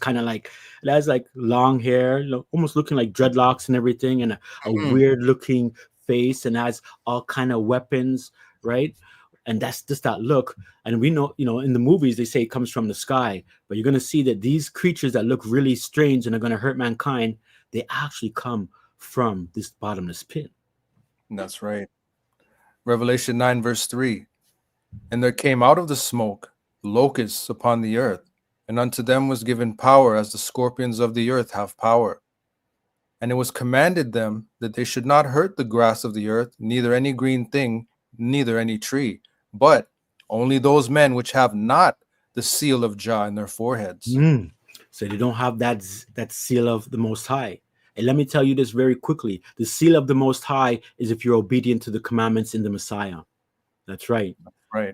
long hair, almost looking like dreadlocks and everything, and a weird looking face, and has all kind of weapons, right? And that's just that look. And we know, in the movies, they say it comes from the sky, but you're going to see that these creatures that look really strange and are going to hurt mankind, they actually come from this bottomless pit. That's right. Revelation 9, verse 3. And there came out of the smoke locusts upon the earth, and unto them was given power as the scorpions of the earth have power. And it was commanded them that they should not hurt the grass of the earth, neither any green thing, neither any tree, but only those men which have not the seal of Jah in their foreheads. So they don't have that seal of the Most High. And let me tell you this very quickly. The seal of the Most High is if you're obedient to the commandments in the Messiah. That's right. Right.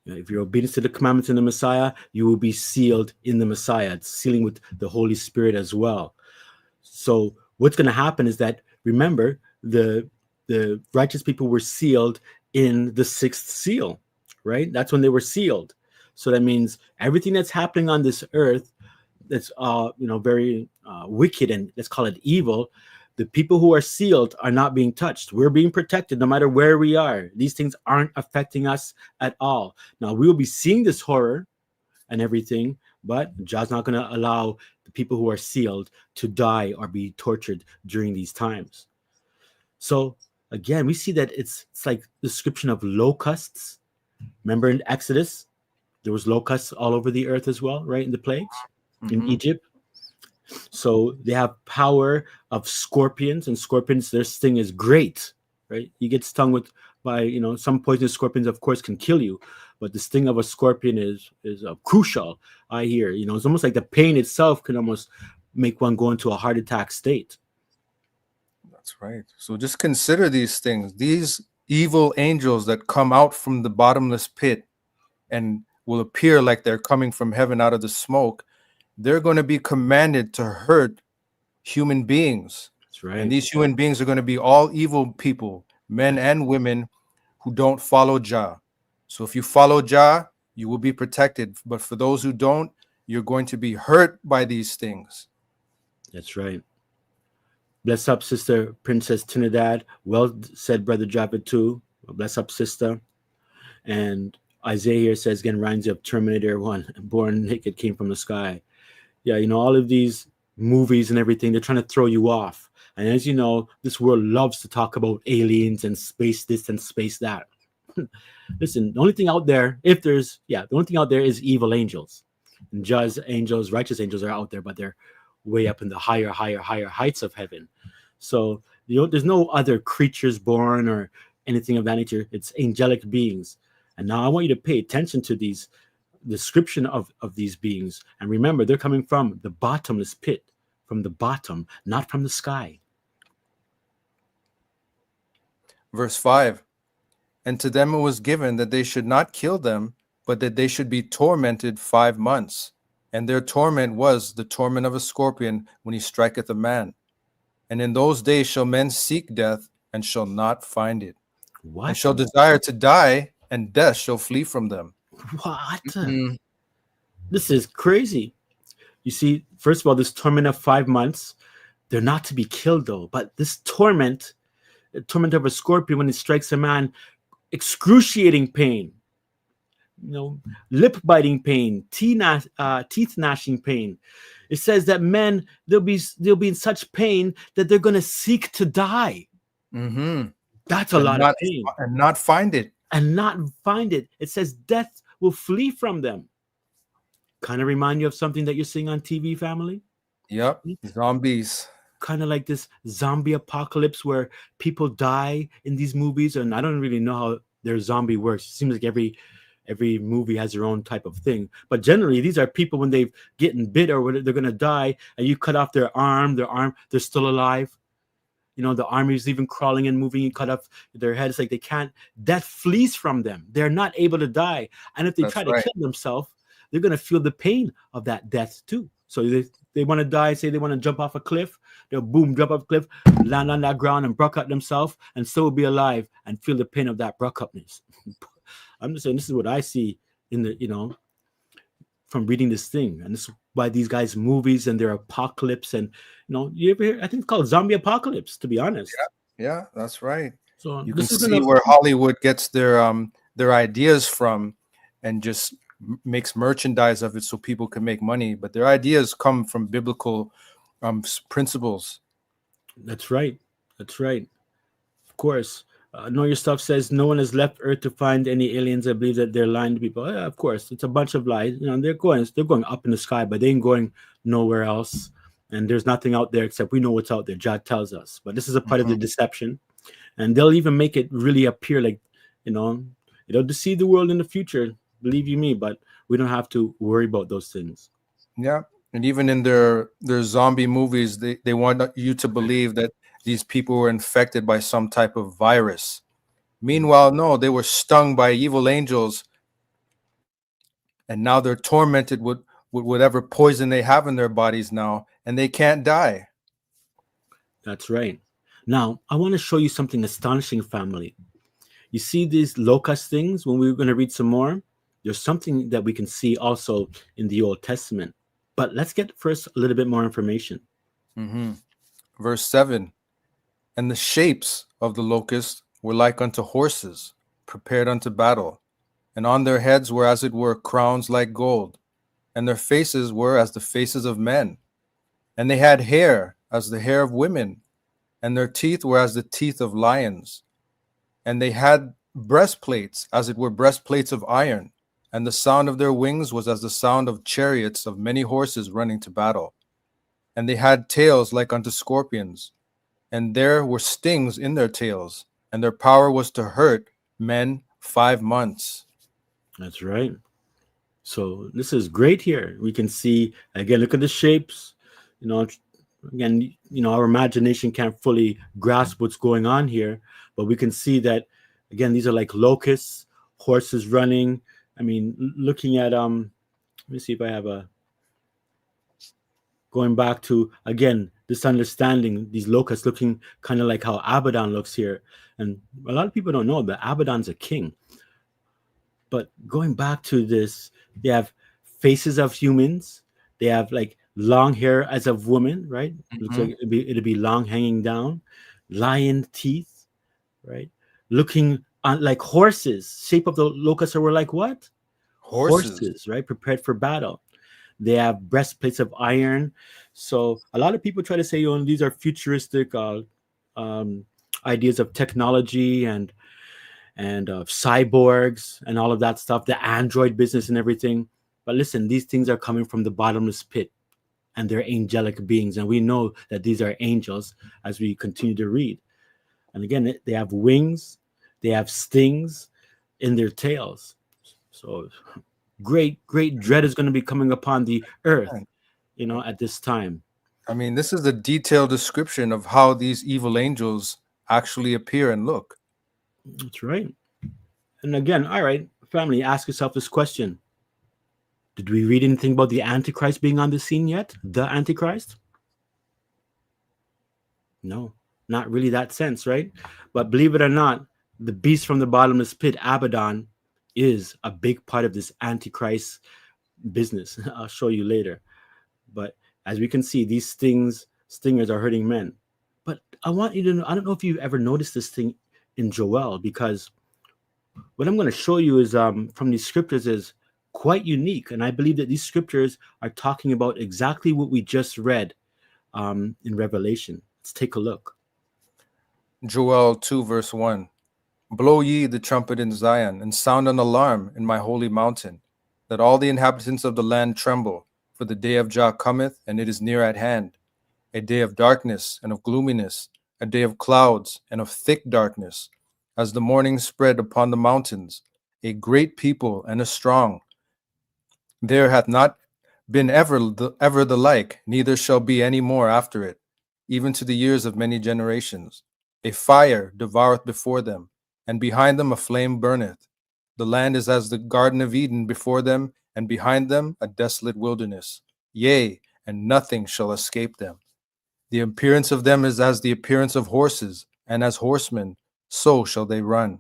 If you're obedient to the commandments in the Messiah, you will be sealed in the Messiah. It's sealing with the Holy Spirit as well. So what's going to happen is that, remember, the righteous people were sealed in the sixth seal, right? That's when they were sealed. So that means everything that's happening on this earth that's very wicked, and let's call it evil, the people who are sealed are not being touched. We're being protected no matter where we are. These things aren't affecting us at all. Now, we will be seeing this horror and everything, but God's not going to allow the people who are sealed to die or be tortured during these times. So again, we see that it's like the description of locusts. Remember in Exodus, there was locusts all over the earth as well, right? In the plagues in Egypt. So they have power of scorpions, and scorpions, their sting is great, right? You get stung by some poisonous scorpions, of course, can kill you, but the sting of a scorpion is crucial. I hear, it's almost like the pain itself can almost make one go into a heart attack state. That's right. So just consider these things. These evil angels that come out from the bottomless pit and will appear like they're coming from heaven out of the smoke. They're going to be commanded to hurt human beings. That's right. And these human beings are going to be all evil people, men and women who don't follow Jah. So if you follow Jah, you will be protected. But for those who don't, you're going to be hurt by these things. That's right. Bless up, Sister Princess Trinidad. Well said, Brother Japhet too. Bless up, sister. And Isaiah here says, again, reminds you of Terminator 1, born naked, came from the sky. Yeah, all of these movies and everything, they're trying to throw you off. And as you know, this world loves to talk about aliens and space this and space that. Listen, the only thing out there, the only thing out there is evil angels. And just angels, righteous angels are out there, but they're way up in the higher heights of heaven. So, there's no other creatures born or anything of that nature. It's angelic beings. And now I want you to pay attention to these description of these beings. And remember, they're coming from the bottomless pit, from the bottom, not from the sky. Verse 5. And to them it was given that they should not kill them, but that they should be tormented 5 months. And their torment was the torment of a scorpion when he striketh a man. And in those days shall men seek death, and shall not find it. What? And shall desire to die, and death shall flee from them. What? This is crazy. You see, first of all, this torment of 5 months, they're not to be killed though. But this torment of a scorpion when it strikes a man, excruciating pain, lip biting pain, teeth gnashing pain. It says that men, they'll be in such pain that they're going to seek to die. Mm-hmm. That's a lot of pain. And not find it. It says death will flee from them. Kind of remind you of something that you're seeing on TV, family? Yep, zombies. Kind of like this zombie apocalypse where people die in these movies, and I don't really know how their zombie works. It seems like every movie has their own type of thing, but generally these are people when they've gotten bit or they're going to die, and you cut off their arm, they're still alive. The arm is even crawling and moving. You cut off their head. It's like they can't. Death flees from them. They're not able to die, and if they try to kill themselves, they're going to feel the pain of that death too. So they want to die. Say they want to jump off a cliff. They'll jump off a cliff, land on that ground, and broke up themselves, and still be alive and feel the pain of that broke upness. I'm just saying, this is what I see in the from reading this thing, and this is why these guys' movies and their apocalypse, and you ever hear? I think it's called zombie apocalypse. To be honest. Yeah, that's right. So you can see where Hollywood gets their ideas from, and just makes merchandise of it so people can make money. But their ideas come from biblical principles. That's right. Of course. Know Your Stuff says no one has left Earth to find any aliens. I believe that they're lying to people. Yeah, of course, it's a bunch of lies. They're going up in the sky, but they ain't going nowhere else. And there's nothing out there except we know what's out there. God tells us. But this is a part of the deception, and they'll even make it really appear like it'll deceive the world in the future. Believe you me, but we don't have to worry about those things. Yeah, and even in their zombie movies, they want you to believe that these people were infected by some type of virus. Meanwhile, no, they were stung by evil angels, and now they're tormented with whatever poison they have in their bodies now, and they can't die. That's right. Now, I want to show you something astonishing, family. You see these locust things when we're going to read some more? There's something that we can see also in the Old Testament. But let's get first a little bit more information. Mm-hmm. Verse 7. And the shapes of the locusts were like unto horses, prepared unto battle. And on their heads were as it were crowns like gold. And their faces were as the faces of men. And they had hair as the hair of women. And their teeth were as the teeth of lions. And they had breastplates as it were breastplates of iron. And the sound of their wings was as the sound of chariots of many horses running to battle. And they had tails like unto scorpions. And there were stings in their tails. And their power was to hurt men 5 months. That's right. So this is great here. We can see, again, look at the shapes. Again, our imagination can't fully grasp what's going on here. But we can see that, again, these are like locusts, horses running. I mean, looking at, let me see if I have going back to, again, this understanding, these locusts looking kind of like how Abaddon looks here. And a lot of people don't know that Abaddon's a king. But going back to this, they have faces of humans. They have like long hair as of woman, right? Looks Mhm. like it'd be long, hanging down, lion teeth, right? Looking like horses. Shape of the locusts were like what? Horses. Horses, right? Prepared for battle. They have breastplates of iron. So a lot of people try to say, these are futuristic um, ideas of technology and cyborgs and all of that stuff, the android business and everything. But listen, these things are coming from the bottomless pit, and they're angelic beings, and we know that these are angels as we continue to read. And again, they have wings, they have stings in their tails. So great dread is going to be coming upon the earth, at this time. I mean, this is a detailed description of how these evil angels actually appear and look. That's right. And again, all right, family, ask yourself this question: did we read anything about the Antichrist being on the scene yet? The Antichrist? No, not really that sense, right? But believe it or not, the beast from the bottomless pit, Abaddon, is a big part of this Antichrist business. I'll show you later. But as we can see, these stingers are hurting men. But I want you to know, I don't know if you've ever noticed this thing in Joel, because what I'm going to show you is from these scriptures is quite unique. And I believe that these scriptures are talking about exactly what we just read in Revelation. Let's take a look. Joel 2, verse 1. Blow ye the trumpet in Zion, and sound an alarm in my holy mountain, that all the inhabitants of the land tremble, for the day of Jah cometh, and it is near at hand, a day of darkness and of gloominess, a day of clouds and of thick darkness, as the morning spread upon the mountains, a great people and a strong. There hath not been ever the like, neither shall be any more after it, even to the years of many generations. A fire devoureth before them, and behind them a flame burneth. The land is as the Garden of Eden before them, and behind them a desolate wilderness. Yea, and nothing shall escape them. The appearance of them is as the appearance of horses, and as horsemen, so shall they run.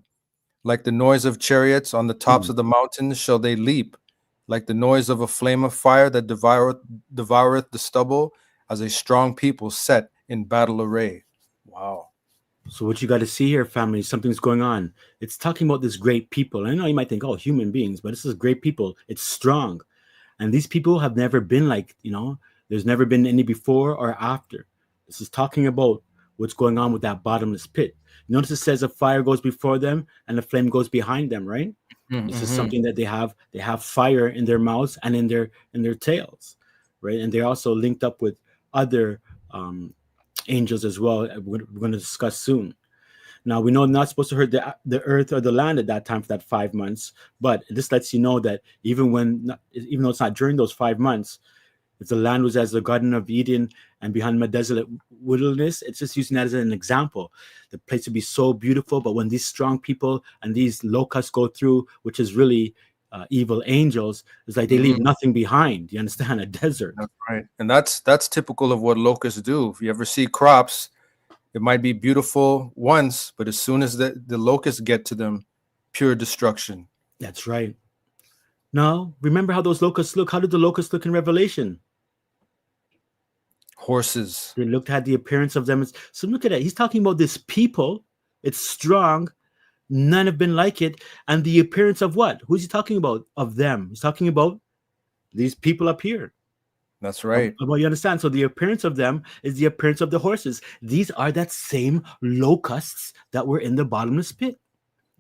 Like the noise of chariots on the tops Hmm. of the mountains shall they leap, like the noise of a flame of fire that devoureth the stubble, as a strong people set in battle array. Wow. So what you got to see here, family, something's going on. It's talking about this great people. I know you might think, oh, human beings, but this is great people. It's strong. And these people have never been like, there's never been any before or after. This is talking about what's going on with that bottomless pit. Notice it says a fire goes before them and a flame goes behind them, right? This is Mm-hmm. something that they have fire in their mouths and in their tails, right? And they're also linked up with other angels as well. We're going to discuss soon. Now we know not supposed to hurt the earth or the land at that time for that 5 months, but this lets you know that even though it's not during those 5 months, if the land was as the Garden of Eden and behind a desolate wilderness, it's just using that as an example. The place would be so beautiful, but when these strong people and these locusts go through, which is really evil angels, it's like they leave Mm-hmm. nothing behind. You understand? A desert. That's right. And that's typical of what locusts do. If you ever see crops, it might be beautiful once, but as soon as the locusts get to them, pure destruction. That's right. Now, remember how those locusts look? How did the locusts look in Revelation? Horses. They looked at the appearance of them. So look at it. He's talking about this people. It's strong. None have been like it. And the appearance of what? Who's he talking about? Of them. He's talking about these people up here. That's right. Well, you understand? So the appearance of them is the appearance of the horses. These are that same locusts that were in the bottomless pit.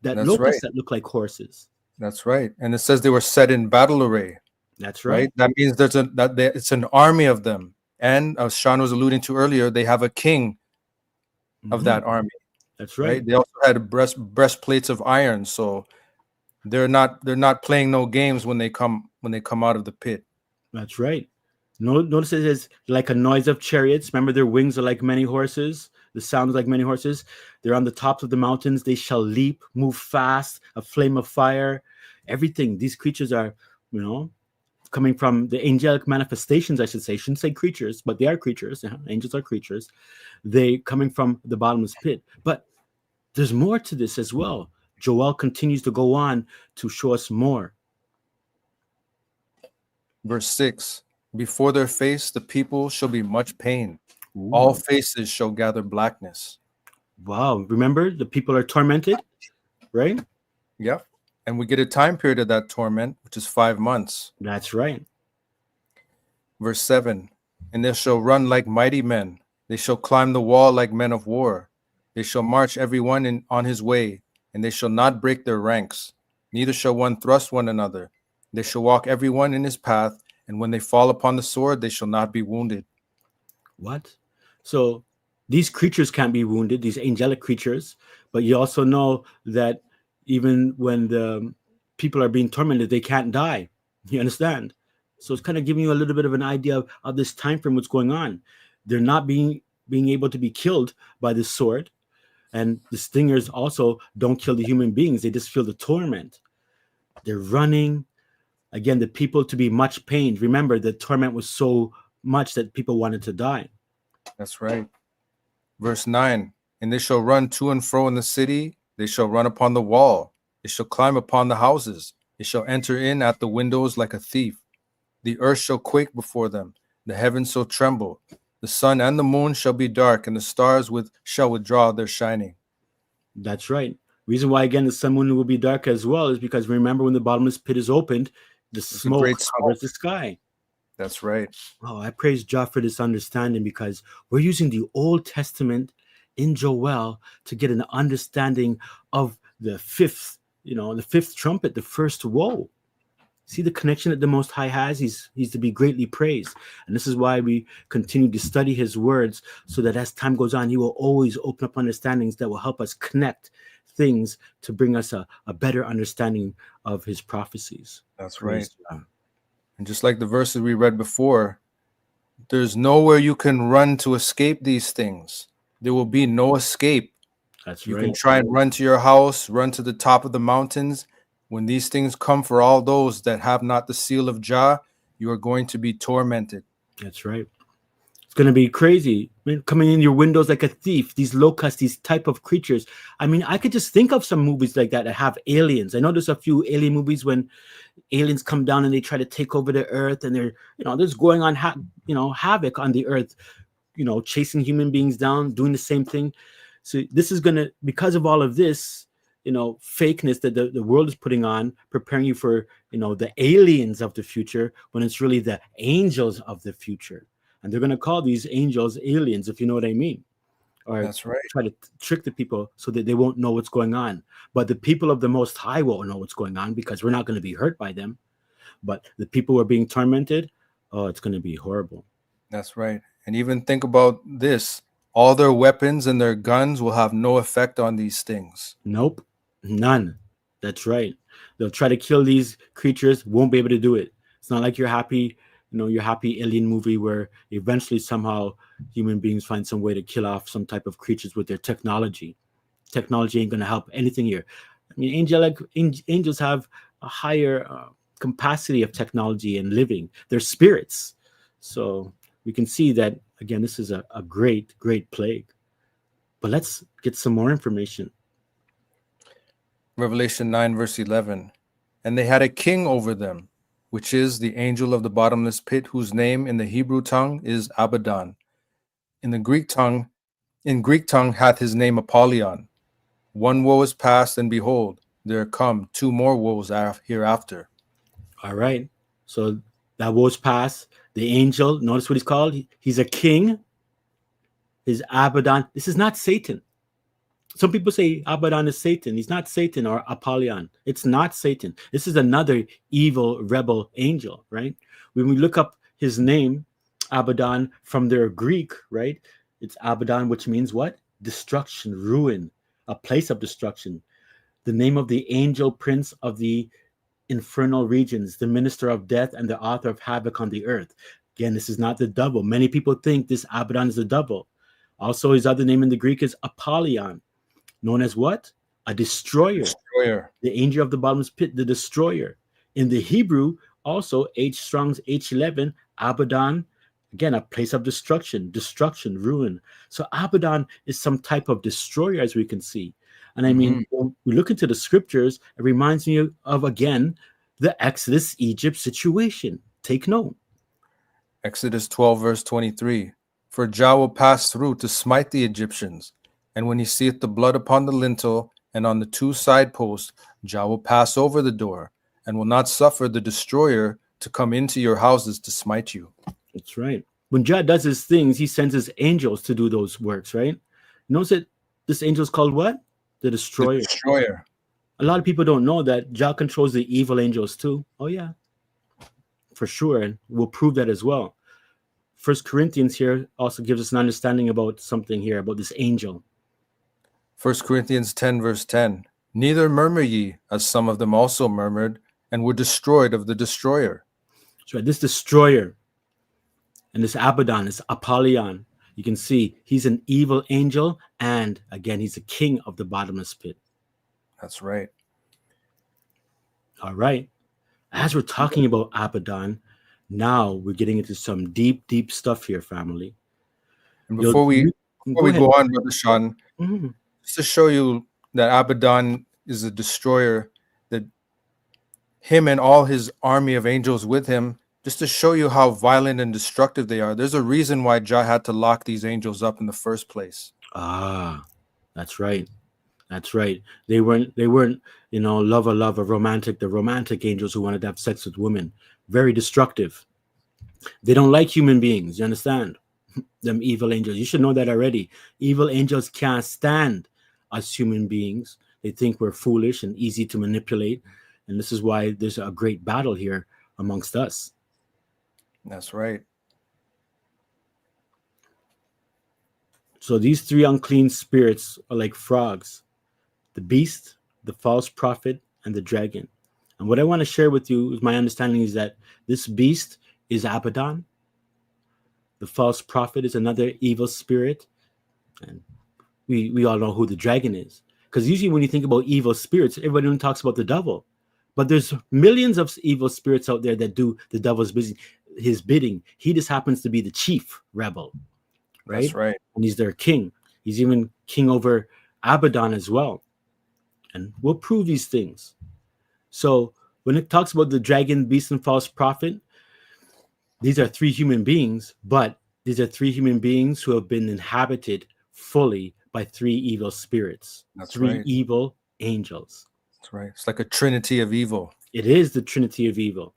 That That's right. locusts that look like horses. That's right. And it says they were set in battle array. That's Right? right. That means it's an army of them. And as Sean was alluding to earlier, they have a king of Mhm. that army, That's right. right? They also had breastplates of iron, so they're not playing no games when they come out of the pit. That's right. Notice it is like a noise of chariots. Remember, their wings are like many horses. The sound is like many horses. They're on the tops of the mountains. They shall leap, move fast, a flame of fire. Everything. These creatures are, coming from the angelic manifestations, I should say. Shouldn't say creatures, but they are creatures. Angels are creatures. They coming from the bottomless pit. But there's more to this as well. Joel continues to go on to show us more. Verse 6. Before their face, the people shall be much pain. All Ooh. faces shall gather blackness. Wow. Remember, the people are tormented, right? Yep. And we get a time period of that torment, which is 5 months. That's right. Verse 7, and they shall run like mighty men. They shall climb the wall like men of war. They shall march every one on his way, and they shall not break their ranks. Neither shall one thrust one another. They shall walk every one in his path, and when they fall upon the sword, they shall not be wounded. What? So these creatures can't be wounded, these angelic creatures, but you also know that even when the people are being tormented, they can't die. You understand? So it's kind of giving you a little bit of an idea of this time frame, what's going on. They're not being able to be killed by the sword, and the stingers also don't kill the human beings. They just feel the torment. They're running. Again, the people to be much pained. Remember, the torment was so much that people wanted to die. That's right. Verse 9, and they shall run to and fro in the city. They shall run upon the wall. They shall climb upon the houses. They shall enter in at the windows like a thief. The earth shall quake before them. The heavens shall tremble. The sun and the moon shall be dark, and the stars shall withdraw their shining. That's right. Reason why, again, the sun moon will be dark as well is because remember when the bottomless pit is opened, the It's a smoke great covers smoke. the sky. That's right. Oh, I praise Jah for this understanding because we're using the Old Testament in Joel to get an understanding of the fifth trumpet, the first woe. See the connection that the Most High has? He's to be greatly praised. And this is why we continue to study his words so that as time goes on, he will always open up understandings that will help us connect things to bring us a better understanding of his prophecies. That's right. Praise God. And just like the verses we read before, there's nowhere you can run to escape these things. There will be no escape. That's You can right. try and run to your house, run to the top of the mountains. When these things come for all those that have not the seal of Jah, you are going to be tormented. That's right. It's going to be crazy. I mean, coming in your windows like a thief, these locusts, these type of creatures. I mean, I could just think of some movies like that have aliens. I know there's a few alien movies when aliens come down and they try to take over the earth and they're just going on havoc on the earth, chasing human beings down, doing the same thing. So this is going to, because of all of this, fakeness that the world is putting on, preparing you for, the aliens of the future, when it's really the angels of the future. And they're going to call these angels aliens, if you know what I mean, or That's right. try to trick the people so that they won't know what's going on. But the people of the Most High won't know what's going on because we're not going to be hurt by them. But the people who are being tormented, oh, it's going to be horrible. That's right. And even think about this. All their weapons and their guns will have no effect on these things. Nope, none. That's right. They'll try to kill these creatures, won't be able to do it. It's not like your happy alien movie where eventually somehow human beings find some way to kill off some type of creatures with their technology. Technology ain't going to help anything here. I mean, angels have a higher capacity of technology and living. They're spirits. So we can see that, again, this is a great, great plague. But let's get some more information. Revelation 9, verse 11. And they had a king over them, which is the angel of the bottomless pit, whose name in the Hebrew tongue is Abaddon. In Greek tongue hath his name Apollyon. One woe is past, and behold, there come two more woes hereafter. All right. So that was past. The angel, notice what he's called. He's a king. His Abaddon. This is not Satan. Some people say Abaddon is Satan. He's not Satan or Apollyon. It's not Satan. This is another evil rebel angel, right? When we look up his name, Abaddon, from their Greek, right? It's Abaddon, which means what? Destruction, ruin, a place of destruction. The name of the angel prince of the infernal regions, the minister of death and the author of havoc on the earth. Again, this is not the double. Many people think this Abaddon is the double. Also, his other name in the Greek is Apollyon, known as what? A destroyer. Destroyer. The angel of the bottomless pit, the destroyer. In the Hebrew, also Strong's H11, Abaddon, again, a place of destruction, ruin. So Abaddon is some type of destroyer, as we can see. And I mean, when we look into the scriptures, it reminds me of, again, the Exodus Egypt situation. Take note. Exodus 12, verse 23. For Jah will pass through to smite the Egyptians, and when he seeth the blood upon the lintel and on the two side posts, Jah will pass over the door, and will not suffer the destroyer to come into your houses to smite you. That's right. When Jah does his things, he sends his angels to do those works, right? Notice that this angel is called what? The destroyer. The destroyer. A lot of people don't know that Jah controls the evil angels too. Oh yeah, for sure, and we'll prove that as well. First Corinthians here also gives us an understanding about something here about this angel. 1 Corinthians 10, verse 10. Neither murmur ye, as some of them also murmured, and were destroyed of the destroyer. So this destroyer and this Abaddon, this Apollyon, you can see he's an evil angel, and again, he's the king of the bottomless pit. That's right. All right. As we're talking about Abaddon, now we're getting into some deep, deep stuff here, family. And before we go on, Brother Sean, Mhm. just to show you that Abaddon is a destroyer, that him and all his army of angels with him, just to show you how violent and destructive they are. There's a reason why Jah had to lock these angels up in the first place. Ah, that's right. That's right. They weren't, you know, lover, romantic, the romantic angels who wanted to have sex with women. Very destructive. They don't like human beings. You understand? Them evil angels. You should know that already. Evil angels can't stand us human beings. They think we're foolish and easy to manipulate. And this is why there's a great battle here amongst us. That's right. So these three unclean spirits are like frogs: the beast, the false prophet, and the dragon. And what I want to share with you is my understanding is that this beast is Abaddon. The false prophet is another evil spirit. And we all know who the dragon is. Because usually when you think about evil spirits, everybody only talks about the devil. But there's millions of evil spirits out there that do the devil's his bidding. He just happens to be the chief rebel. Right? That's right. And he's their king. He's even king over Abaddon as well. And we'll prove these things. So when it talks about the dragon, beast, and false prophet, these are three human beings, but these are three human beings who have been inhabited fully by three evil spirits. That's three right. evil angels. That's right. It's like a trinity of evil. It is the trinity of evil.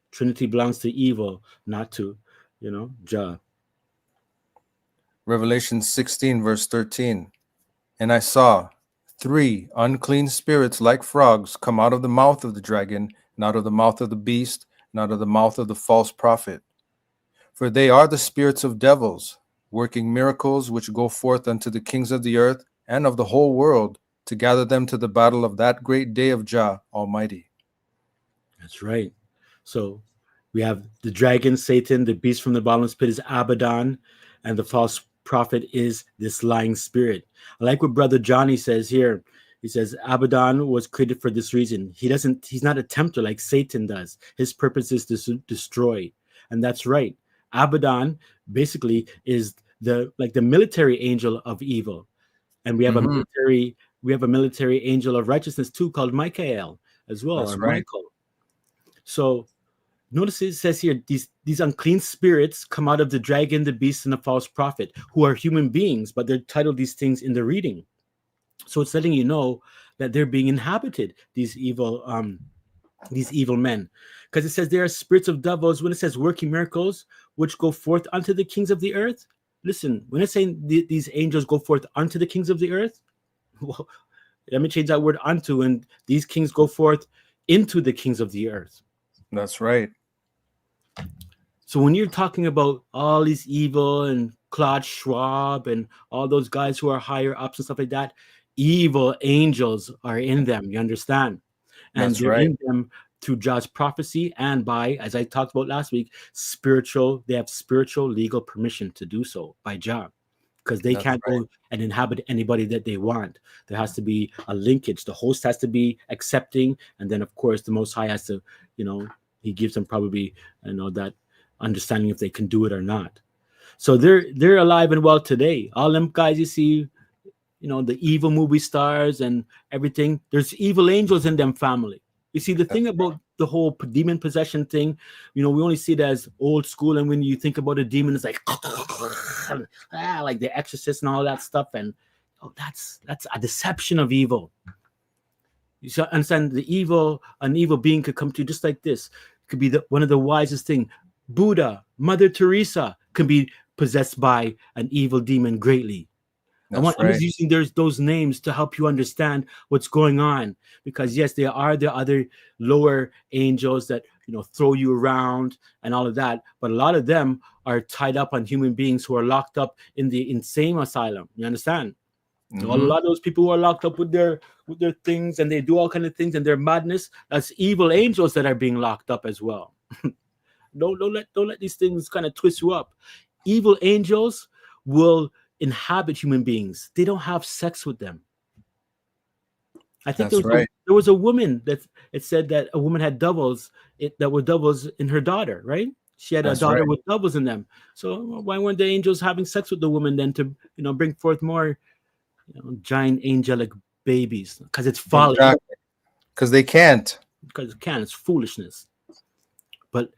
Trinity belongs to evil, not to, Jah. Revelation 16, verse 13. And I saw 3 unclean spirits like frogs come out of the mouth of the dragon, and out of the mouth of the beast, and out of the mouth of the false prophet. For they are the spirits of devils, working miracles which go forth unto the kings of the earth and of the whole world, to gather them to the battle of that great day of Jah Almighty. That's right. So we have the dragon, Satan, the beast from the bottomless pit is Abaddon, and the false prophet is this lying spirit. I like what Brother Johnny says here. He says Abaddon was created for this reason. He's not a tempter like Satan does. His purpose is to destroy. And that's right. Abaddon basically is the military angel of evil. And we have a military angel of righteousness too called Michael as well. That's right. Michael. So notice it says here, these unclean spirits come out of the dragon, the beast, and the false prophet, who are human beings, but they're titled these things in the reading. So it's letting you know that they're being inhabited, these evil men. Because it says there are spirits of devils, when it says working miracles, which go forth unto the kings of the earth. Listen, when it's saying these angels go forth unto the kings of the earth, well, let me change that word unto, and these kings go forth into the kings of the earth. That's right. So when you're talking about all these evil and Claude Schwab and all those guys who are higher ups and stuff like that, evil angels are in them. You understand? And that's they're right. in them through God's prophecy and by, as I talked about last week, they have spiritual legal permission to do so by Jah. Because they can't go and inhabit anybody that they want. There has to be a linkage. The host has to be accepting. And then, of course, the Most High has to, he gives them probably, that understanding if they can do it or not. So they're alive and well today. All them guys you see, the evil movie stars and everything, there's evil angels in them family. You see, the thing about the whole demon possession thing, we only see it as old school. And when you think about a demon, it's like like the Exorcist and all that stuff. And that's a deception of evil. You should understand an evil being could come to you just like this. It could be one of the wisest thing. Buddha, Mother Teresa can be possessed by an evil demon greatly. I'm just using those names to help you understand what's going on, because yes, there are the other lower angels that throw you around and all of that, but a lot of them are tied up on human beings who are locked up in the insane asylum. You understand? So a lot of those people who are locked up with their things, and they do all kind of things, and their madness, that's evil angels that are being locked up as well. Don't let these things kind of twist you up. Evil angels will inhabit human beings. They don't have sex with them. I think there was a woman that it said that a woman had doubles that were doubles in her daughter, right? She had a daughter with doubles in them. So why weren't the angels having sex with the woman then to bring forth more giant angelic babies? Because it's folly. Exactly. Because they can't. Because it can. It's foolishness. But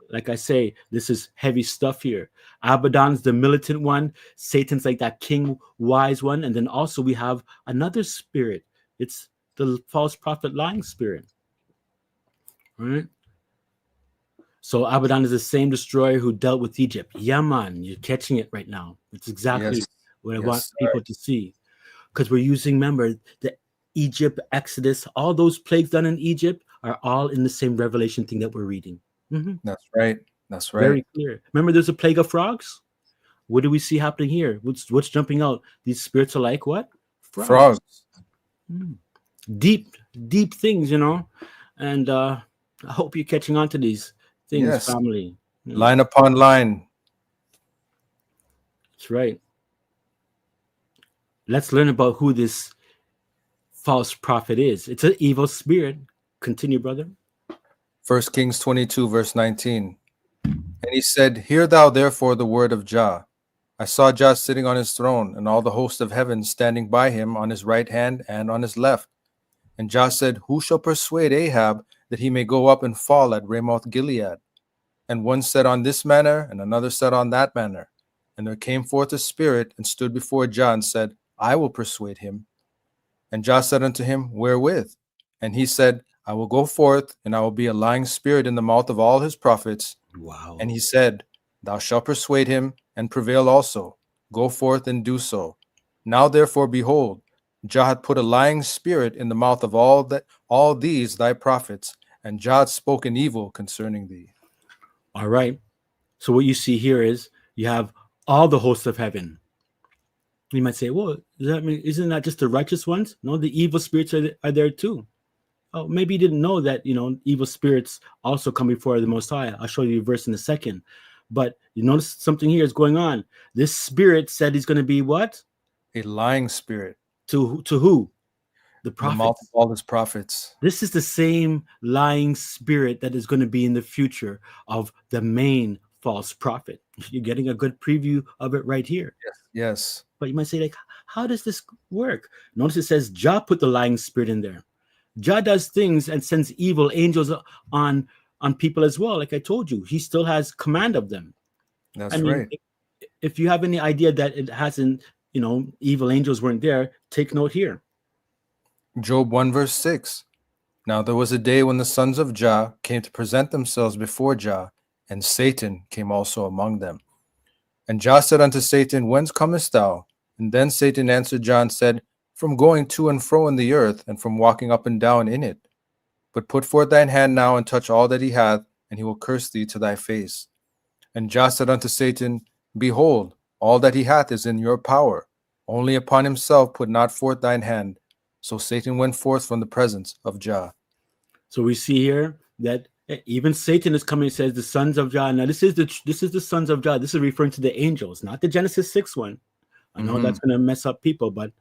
like I say, this is heavy stuff here. Abaddon's the militant one. Satan's like that king wise one. And then also we have another spirit. It's the false prophet lying spirit. All right. So Abaddon is the same destroyer who dealt with Egypt. Yeah, man, you're catching it right now. It's exactly what I want people to see. Because we're using, remember, the Egypt, Exodus, all those plagues done in Egypt are all in the same Revelation thing that we're reading. Mm-hmm. That's right. That's right. Very clear. Remember, there's a plague of frogs. What do we see happening here? What's jumping out? These spirits are like what? Frogs. Deep things, And I hope you're catching on to these things, family. Line upon line. That's right. Let's learn about who this false prophet is. It's an evil spirit. Continue, brother. 1 Kings 22, verse 19. And he said, Hear thou therefore the word of Jah. I saw Jah sitting on his throne, and all the host of heaven standing by him on his right hand and on his left. And Jah said, Who shall persuade Ahab that he may go up and fall at Ramoth Gilead? And one said on this manner, and another said on that manner. And there came forth a spirit, and stood before Jah, and said, I will persuade him. And Jah said unto him, Wherewith? And he said, I will go forth, and I will be a lying spirit in the mouth of all his prophets. Wow. And he said, Thou shalt persuade him, and prevail also. Go forth and do so. Now therefore, behold, Jah hath put a lying spirit in the mouth of all these thy prophets, and Jah hath spoken evil concerning thee. All right. So what you see here is you have all the hosts of heaven. You might say, well, does that mean, isn't that just the righteous ones? No, the evil spirits are there too. Oh, maybe you didn't know that, evil spirits also come before the Most High. I'll show you a verse in a second. But you notice something here is going on. This spirit said he's going to be what? A lying spirit. To who? The prophets. The mouth of all his prophets. This is the same lying spirit that is going to be in the future of the main false prophet. You're getting a good preview of it right here. Yes. But you might say, how does this work? Notice it says Jah put the lying spirit in there. Jah does things and sends evil angels on people as well. Like I told you, he still has command of them. That's right. If you have any idea that it hasn't, evil angels weren't there, take note here. Job 1 verse 6. Now there was a day when the sons of Jah came to present themselves before Jah, and Satan came also among them. And Jah said unto Satan, Whence comest thou? And then Satan answered Jah and said, From going to and fro in the earth, and from walking up and down in it. But put forth thine hand now, and touch all that he hath, and he will curse thee to thy face. And Jah said unto Satan, Behold, all that he hath is in your power. Only upon himself put not forth thine hand. So Satan went forth from the presence of Jah. So we see here that even Satan is coming and says the sons of Jah. Now this is the sons of Jah. This is referring to the angels, not the Genesis 6 one. I know that's going to mess up people, but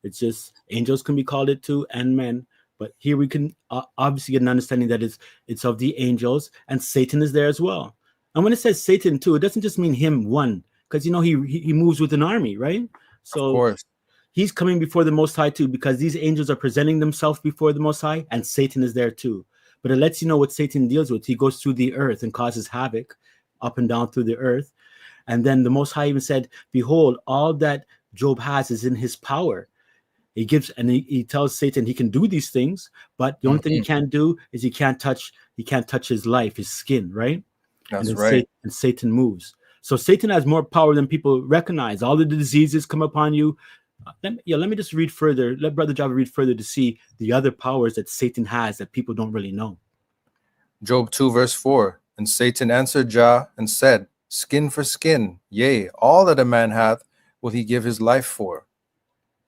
it's just angels can be called it too, and men. But here we can obviously get an understanding that it's of the angels, and Satan is there as well. And when it says Satan too, it doesn't just mean him one, because he moves with an army, right? So of course, he's coming before the Most High too, because these angels are presenting themselves before the Most High, and Satan is there too. But it lets you know what Satan deals with. He goes through the earth and causes havoc up and down through the earth. And then the Most High even said, behold, all that Job has is in his power. He gives, and he tells Satan he can do these things, but the only thing he can't do is he can't touch his life, his skin, right? That's and right. Satan moves. So Satan has more power than people recognize. All the diseases come upon you. Let me just read further. Let Brother Java read further to see the other powers that Satan has that people don't really know. Job 2 verse 4. And Satan answered Jah and said, skin for skin, yea, all that a man hath will he give his life for.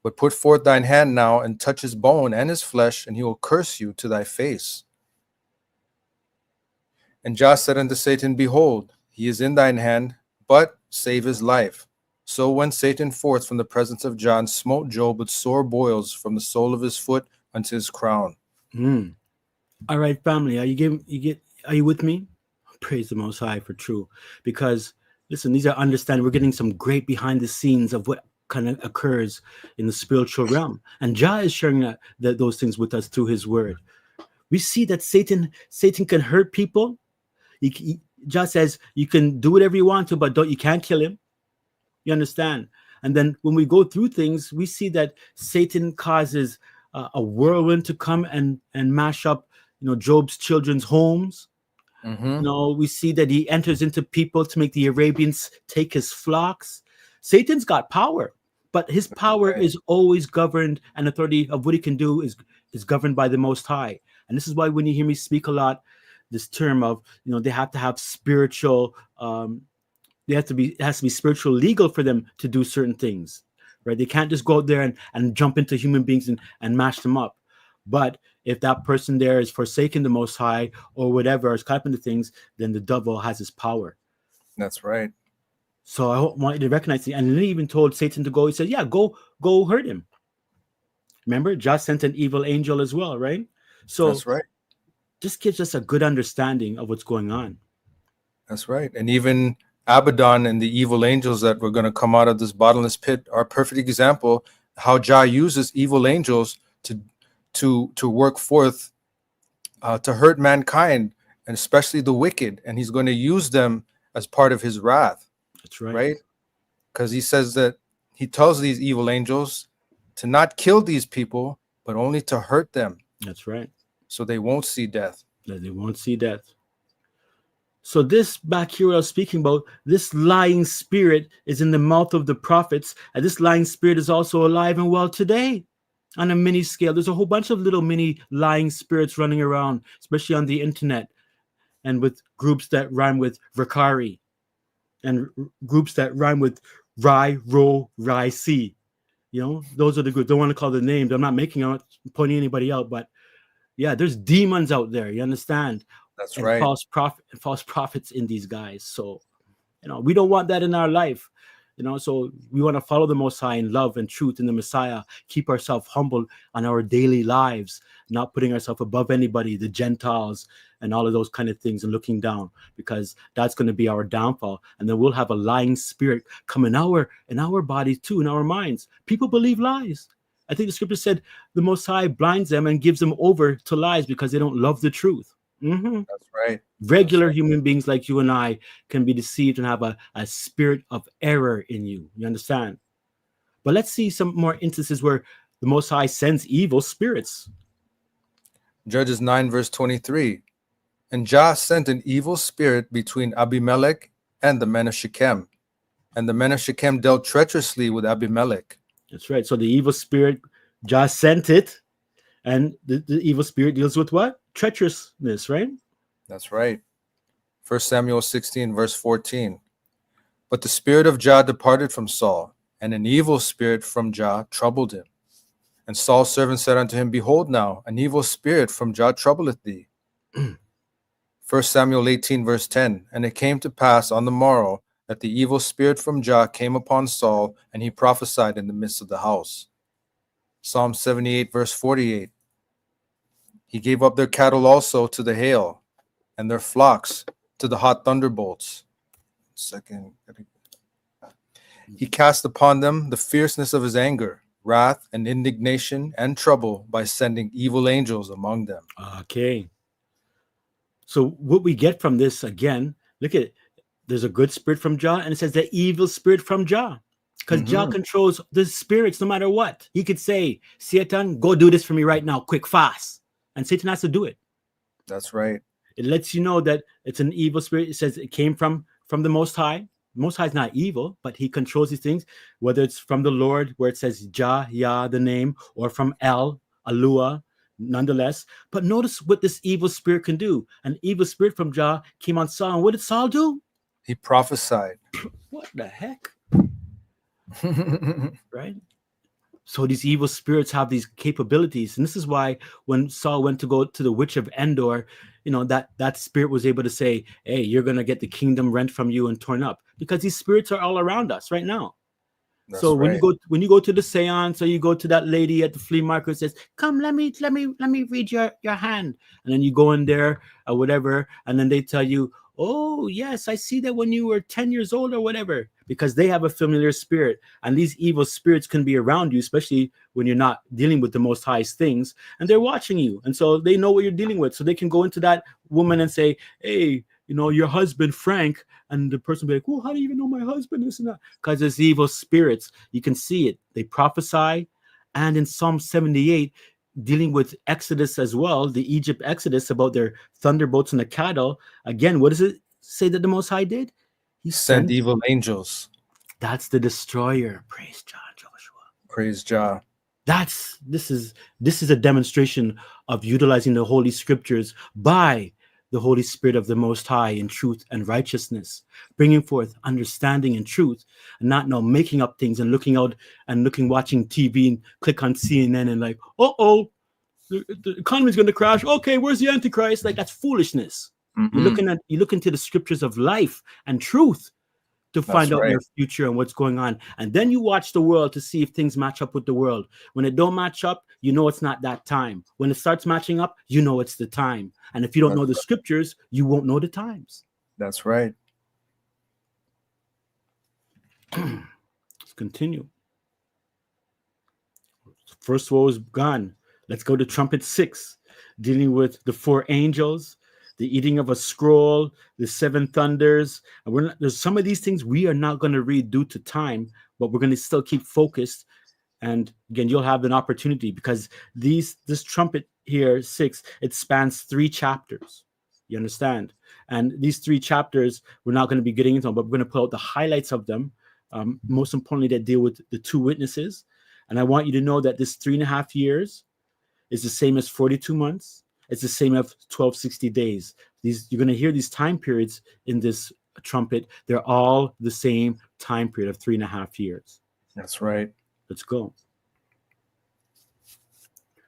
But put forth thine hand now and touch his bone and his flesh, and he will curse you to thy face. And Jah said unto Satan, behold, he is in thine hand, but save his life. So went Satan forth from the presence of Jah and smote Job with sore boils from the sole of his foot unto his crown. All right, family, are you with me? Praise the Most High for true. Because listen, these are understanding. We're getting some great behind the scenes of what kind of occurs in the spiritual realm, and Jah is sharing those things with us through His Word. We see that Satan can hurt people. Jah says you can do whatever you want to, but you can't kill him. You understand? And then when we go through things, we see that Satan causes a whirlwind to come and mash up, Job's children's homes. We see that he enters into people to make the Arabians take his flocks. Satan's got power, but his power is always governed, and authority of what he can do is governed by the Most High. And this is why when you hear me speak a lot, this term of, they have to have spiritual, it has to be spiritual legal for them to do certain things, right? They can't just go out there and jump into human beings and mash them up. But if that person there is forsaken the Most High or whatever, is caught up into things, then the devil has his power. That's right. So I want you to recognize it. And then he even told Satan to go. He said, yeah, go hurt him. Remember, Jah sent an evil angel as well, right? So that's right. Just gives us a good understanding of what's going on. That's right. And even Abaddon and the evil angels that were going to come out of this bottomless pit are a perfect example how Jah uses evil angels to work forth to hurt mankind, and especially the wicked, and he's going to use them as part of his wrath. That's right. Right? Because he says that he tells these evil angels to not kill these people, but only to hurt them. That's right. So they won't see death. They won't see death. So this back here I was speaking about, this lying spirit is in the mouth of the prophets, and this lying spirit is also alive and well today. On a mini scale, there's a whole bunch of little mini lying spirits running around, especially on the internet, and with groups that rhyme with Vakari, and groups that rhyme with Rai, Ro, Rai, Si. Those are the groups. Don't want to call the names. I'm not pointing anybody out, but yeah, there's demons out there. You understand? That's and right. False prophets in these guys. So, we don't want that in our life. So we want to follow the Most High in love and truth in the Messiah, keep ourselves humble on our daily lives, not putting ourselves above anybody, the Gentiles and all of those kind of things, and looking down, because that's going to be our downfall. And then we'll have a lying spirit come in our bodies too, in our minds. People believe lies. I think the scripture said the Most High blinds them and gives them over to lies because they don't love the truth. That's right. Regular human beings like you and I can be deceived and have a spirit of error in you. You understand? But let's see some more instances where the Most High sends evil spirits. Judges 9 verse 23. And Jah sent an evil spirit between Abimelech and the men of Shechem. And the men of Shechem dealt treacherously with Abimelech. That's right. So the evil spirit, Jah sent it. And the evil spirit deals with what? Treacherousness, right? That's right. 1 Samuel 16 verse 14. But the spirit of Jah departed from Saul, and an evil spirit from Jah troubled him. And Saul's servant said unto him, behold now, an evil spirit from Jah troubleth thee. 1 Samuel 18 verse 10. And it came to pass on the morrow that the evil spirit from Jah came upon Saul, and he prophesied in the midst of the house. Psalm 78 verse 48. He gave up their cattle also to the hail, and their flocks to the hot thunderbolts. He cast upon them the fierceness of his anger, wrath and indignation and trouble by sending evil angels among them. Okay. So what we get from this, again, look at, there's a good spirit from Jah, and it says the evil spirit from Jah. Because Jah Mhm. controls the spirits no matter what. He could say, Satan, go do this for me right now, quick, fast. And Satan has to do it. That's right. It lets you know that it's an evil spirit. It says it came from the Most High. Most High is not evil, but he controls these things, whether it's from the Lord, where it says Jah, Yah, the name, or from El, Alua, nonetheless. But notice what this evil spirit can do. An evil spirit from Jah came on Saul. And what did Saul do? He prophesied. What the heck? Right? So these evil spirits have these capabilities. And this is why when Saul went to go to the witch of Endor, that spirit was able to say, hey, you're going to get the kingdom rent from you and torn up, because these spirits are all around us right now. That's So when right. you go to the seance, or you go to that lady at the flea market who says, come, let me read your hand. And then you go in there or whatever. And then they tell you, oh yes, I see that when you were 10 years old or whatever, because they have a familiar spirit. And these evil spirits can be around you, especially when you're not dealing with the most highest things, and they're watching you. And so they know what you're dealing with. So they can go into that woman and say, hey, your husband, Frank. And the person will be like, well, how do you even know my husband? This and that. Because there's evil spirits. You can see it. They prophesy. And in Psalm 78, dealing with Exodus as well, the Egypt Exodus, about their thunderbolts and the cattle. Again, what does it say that the Most High did? He Sent sent. evil angels. That's the destroyer. Praise John Joshua. Praise Jah. This is a demonstration of utilizing the Holy Scriptures by the Holy Spirit of the Most High in truth and righteousness, bringing forth understanding and truth, and not making up things and watching TV and click on CNN and like, the economy is going to crash. Okay, where's the Antichrist? Like, that's foolishness. Mhm. You look into the scriptures of life and truth to find That's out right. your future and what's going on. And then you watch the world to see if things match up with the world. When it don't match up, you know it's not that time. When it starts matching up, you know it's the time. And if you don't know the scriptures, you won't know the times. That's right. Let's continue. First woe is gone. Let's go to trumpet 6, dealing with the 4 angels, the eating of a scroll, the 7 thunders. And there's some of these things we are not going to read due to time, but we're going to still keep focused. And again, you'll have an opportunity, because this trumpet here, 6, it spans 3 chapters. You understand? And these 3 chapters, we're not going to be getting into them, but we're going to pull out the highlights of them. Most importantly, that deal with the 2 witnesses. And I want you to know that this 3.5 years is the same as 42 months. It's the same as 1260 days. You're going to hear these time periods in this trumpet. They're all the same time period of 3.5 years. That's right. Let's go.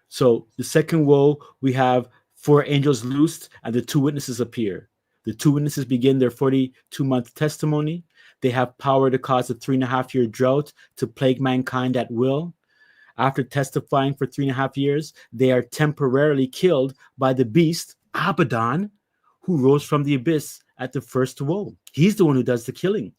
So the second woe, we have 4 angels loosed and the 2 witnesses appear. The 2 witnesses begin their 42-month testimony. They have power to cause a 3.5-year drought to plague mankind at will. After testifying for 3.5 years, they are temporarily killed by the beast, Abaddon, who rose from the abyss at the first woe. He's the one who does the killing.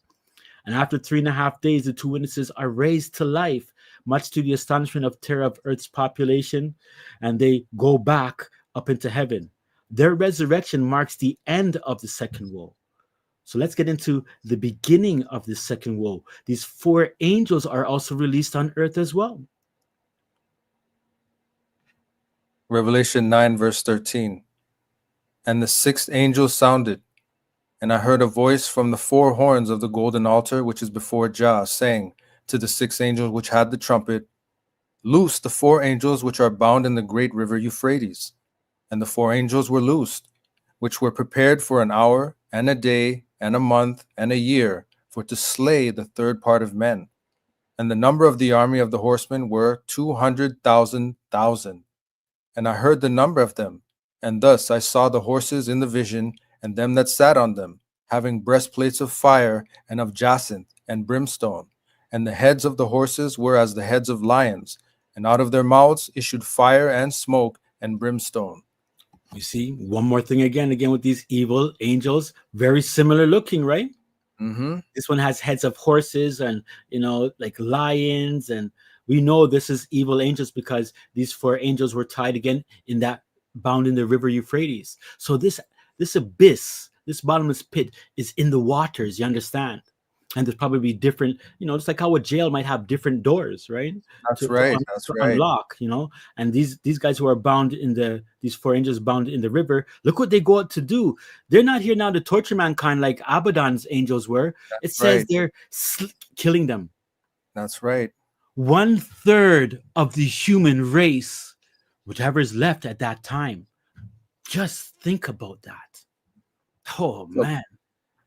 And after 3.5 days, the 2 witnesses are raised to life, much to the astonishment of terror of Earth's population, and they go back up into heaven. Their resurrection marks the end of the second woe. So let's get into the beginning of the second woe. These 4 angels are also released on earth as well. Revelation 9, verse 13. And the 6th angel sounded, and I heard a voice from the 4 horns of the golden altar which is before Jah, saying to the 6 angels which had the trumpet, Loose the 4 angels which are bound in the great river Euphrates. And the 4 angels were loosed, which were prepared for an hour, and a day, and a month, and a year, for to slay the 3rd part of men. And the number of the army of the horsemen were 200,000,000. And I heard the number of them, and thus I saw the horses in the vision, and them that sat on them, having breastplates of fire, and of jacinth, and brimstone. And the heads of the horses were as the heads of lions, and out of their mouths issued fire and smoke and brimstone. You see, one more thing again with these evil angels, very similar looking, right? Mm-hmm. This one has heads of horses and, like lions. And we know this is evil angels because these 4 angels were tied again bound in the river Euphrates. So this this abyss, this bottomless pit is in the waters, you understand? And there's probably different, it's like how a jail might have different doors, right? That's To, right. That's to right. unlock, and these guys who are bound these 4 angels bound in the river, look what they go out to do. They're not here now to torture mankind like Abaddon's angels were. It That's says right. they're killing them. That's right. 1/3 of the human race, whatever is left at that time. Just think about that. Oh So man.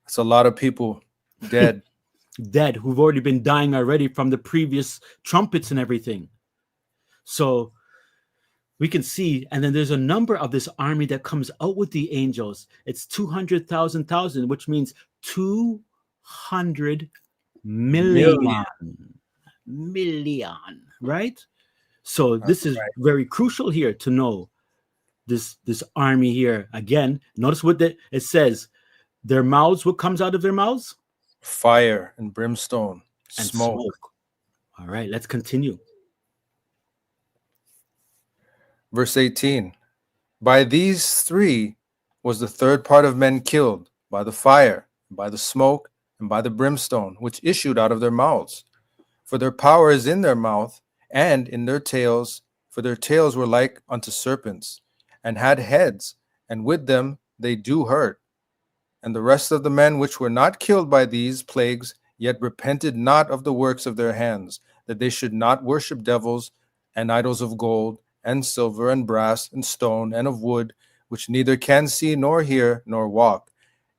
it's a lot of people dead. Dead, who've already been dying already from the previous trumpets and everything. So we can see, and then there's a number of this army that comes out with the angels. It's 200,000, which means 200 Million. million, right? So That's this is right. very crucial here to know this army here. Again, notice what it says. Their mouths, what comes out of their mouths? Fire and brimstone, And smoke. smoke. All right, let's continue. Verse 18. By these three was the third part of men killed, by the fire, by the smoke, and by the brimstone, which issued out of their mouths. For their power is in their mouth, and in their tails, for their tails were like unto serpents, and had heads, and with them they do hurt. And the rest of the men which were not killed by these plagues, yet repented not of the works of their hands, that they should not worship devils and idols of gold, and silver, and brass, and stone, and of wood, which neither can see, nor hear, nor walk.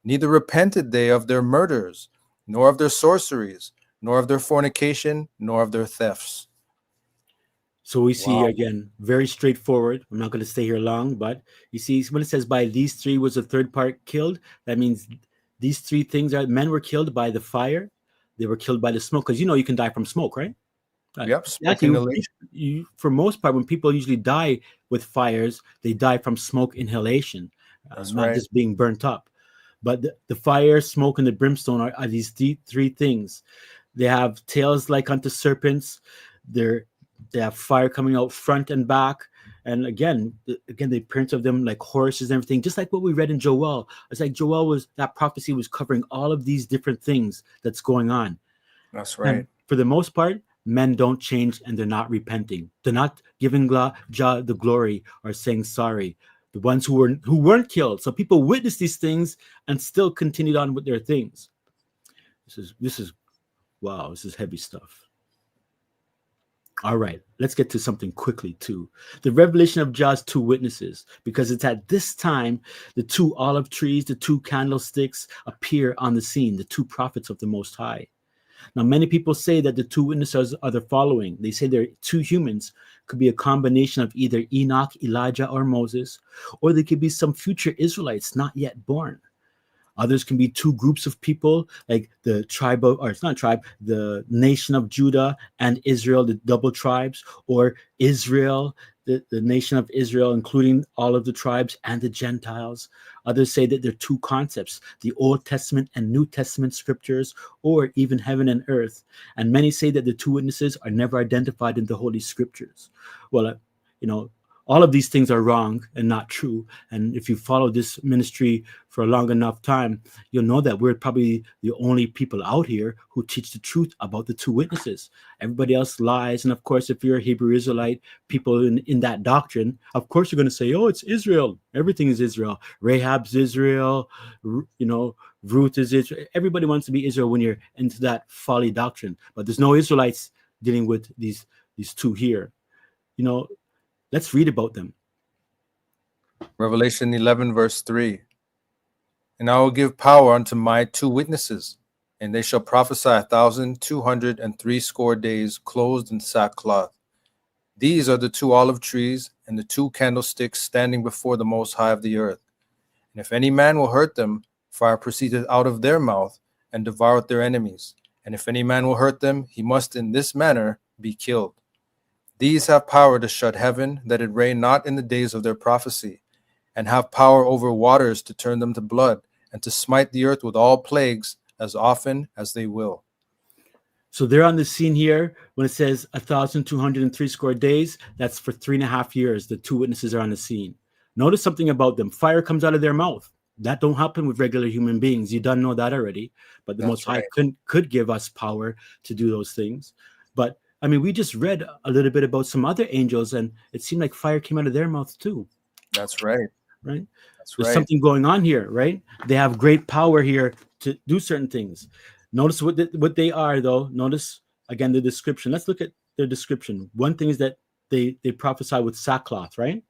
Neither repented they of their murders, nor of their sorceries, nor of their fornication, nor of their thefts. So we see Wow. here again, very straightforward. I'm not going to stay here long, but you see when it says by these three was the third part killed, that means these three things are men were killed by the fire, they were killed by the smoke, because you can die from smoke, right? Yep, smoke Actually, inhalation. for most part, when people usually die with fires, they die from smoke inhalation, That's not right. just being burnt up. But the fire, smoke, and the brimstone are these three things. They have tails like unto serpents. They have fire coming out front and back. And again, the appearance of them like horses and everything, just like what we read in Joel. It's like that prophecy was covering all of these different things that's going on. That's right. And for the most part, men don't change and they're not repenting. They're not giving Jah the glory or saying sorry. The ones who weren't killed. So people witnessed these things and still continued on with their things. This is wow, this is heavy stuff. All right, let's get to something quickly too. The revelation of Jah's two witnesses, because it's at this time the two olive trees, the two candlesticks appear on the scene, the two prophets of the Most High. Now, many people say that the two witnesses are the following. They say they're two humans, could be a combination of either Enoch, Elijah, or Moses, or they could be some future Israelites not yet born. Others can be two groups of people, like the tribe of, or it's not tribe, the nation of Judah and Israel, the double tribes, or Israel, the nation of Israel, including all of the tribes and the Gentiles. Others say that they're two concepts, the Old Testament and New Testament scriptures, or even heaven and earth. And many say that the two witnesses are never identified in the Holy Scriptures. Well, all of these things are wrong and not true. And if you follow this ministry for a long enough time, you'll know that we're probably the only people out here who teach the truth about the two witnesses. Everybody else lies. And of course, if you're a Hebrew Israelite, people in that doctrine, of course, you're going to say, oh, it's Israel. Everything is Israel. Rahab's Israel, Ruth is Israel. Everybody wants to be Israel when you're into that folly doctrine. But there's no Israelites dealing with these two here. Let's read about them. Revelation 11, verse 3. And I will give power unto my two witnesses, and they shall prophesy 1,260 days, clothed in sackcloth. These are the two olive trees and the two candlesticks standing before the Most High of the earth. And if any man will hurt them, fire proceedeth out of their mouth, and devoureth their enemies. And if any man will hurt them, he must in this manner be killed. These have power to shut heaven, that it rain not in the days of their prophecy, and have power over waters to turn them to blood, and to smite the earth with all plagues as often as they will. So they're on the scene here when it says 1,260 days. That's for 3.5 years. The two witnesses are on the scene. Notice something about them. Fire comes out of their mouth. That don't happen with regular human beings. You don't know that already. But the Most That's High right. could give us power to do those things. But I mean, we just read a little bit about some other angels, and it seemed like fire came out of their mouth too, That's right. right? That's There's right. something going on here, right? They have great power here to do certain things. Notice what they are, though. Notice again the description. Let's look at their description. One thing is that they prophesy with sackcloth, right?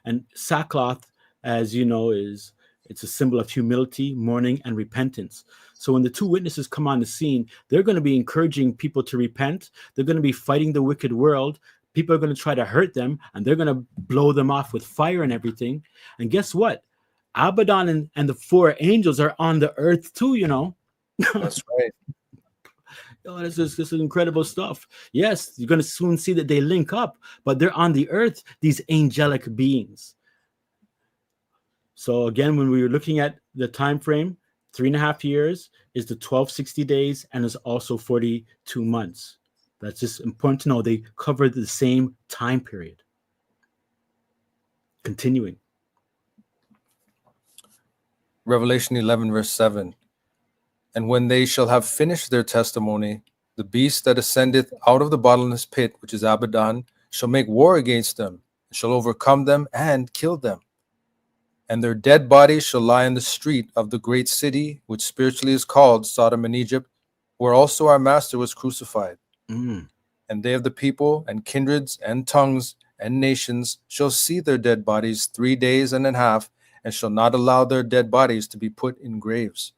And sackcloth, as you know, it's a symbol of humility, mourning, and repentance. So when the two witnesses come on the scene, they're going to be encouraging people to repent. They're going to be fighting the wicked world. People are going to try to hurt them, and they're going to blow them off with fire and everything. And guess what? Abaddon and the four angels are on the earth too, you know. That's right. Oh, this is incredible stuff. Yes, you're going to soon see that they link up, but they're on the earth, these angelic beings. So again, when we were looking at the time frame, 3.5 years is the 1260 days and is also 42 months. That's just important to know. They cover the same time period. Continuing. Revelation 11, verse 7. And when they shall have finished their testimony, the beast that ascendeth out of the bottomless pit, which is Abaddon, shall make war against them, and shall overcome them and kill them. And their dead bodies shall lie in the street of the great city, which spiritually is called Sodom and Egypt, where also our Master was crucified. Mm. And they of the people and kindreds and tongues and nations shall see their dead bodies 3 days and a half, and shall not allow their dead bodies to be put in graves.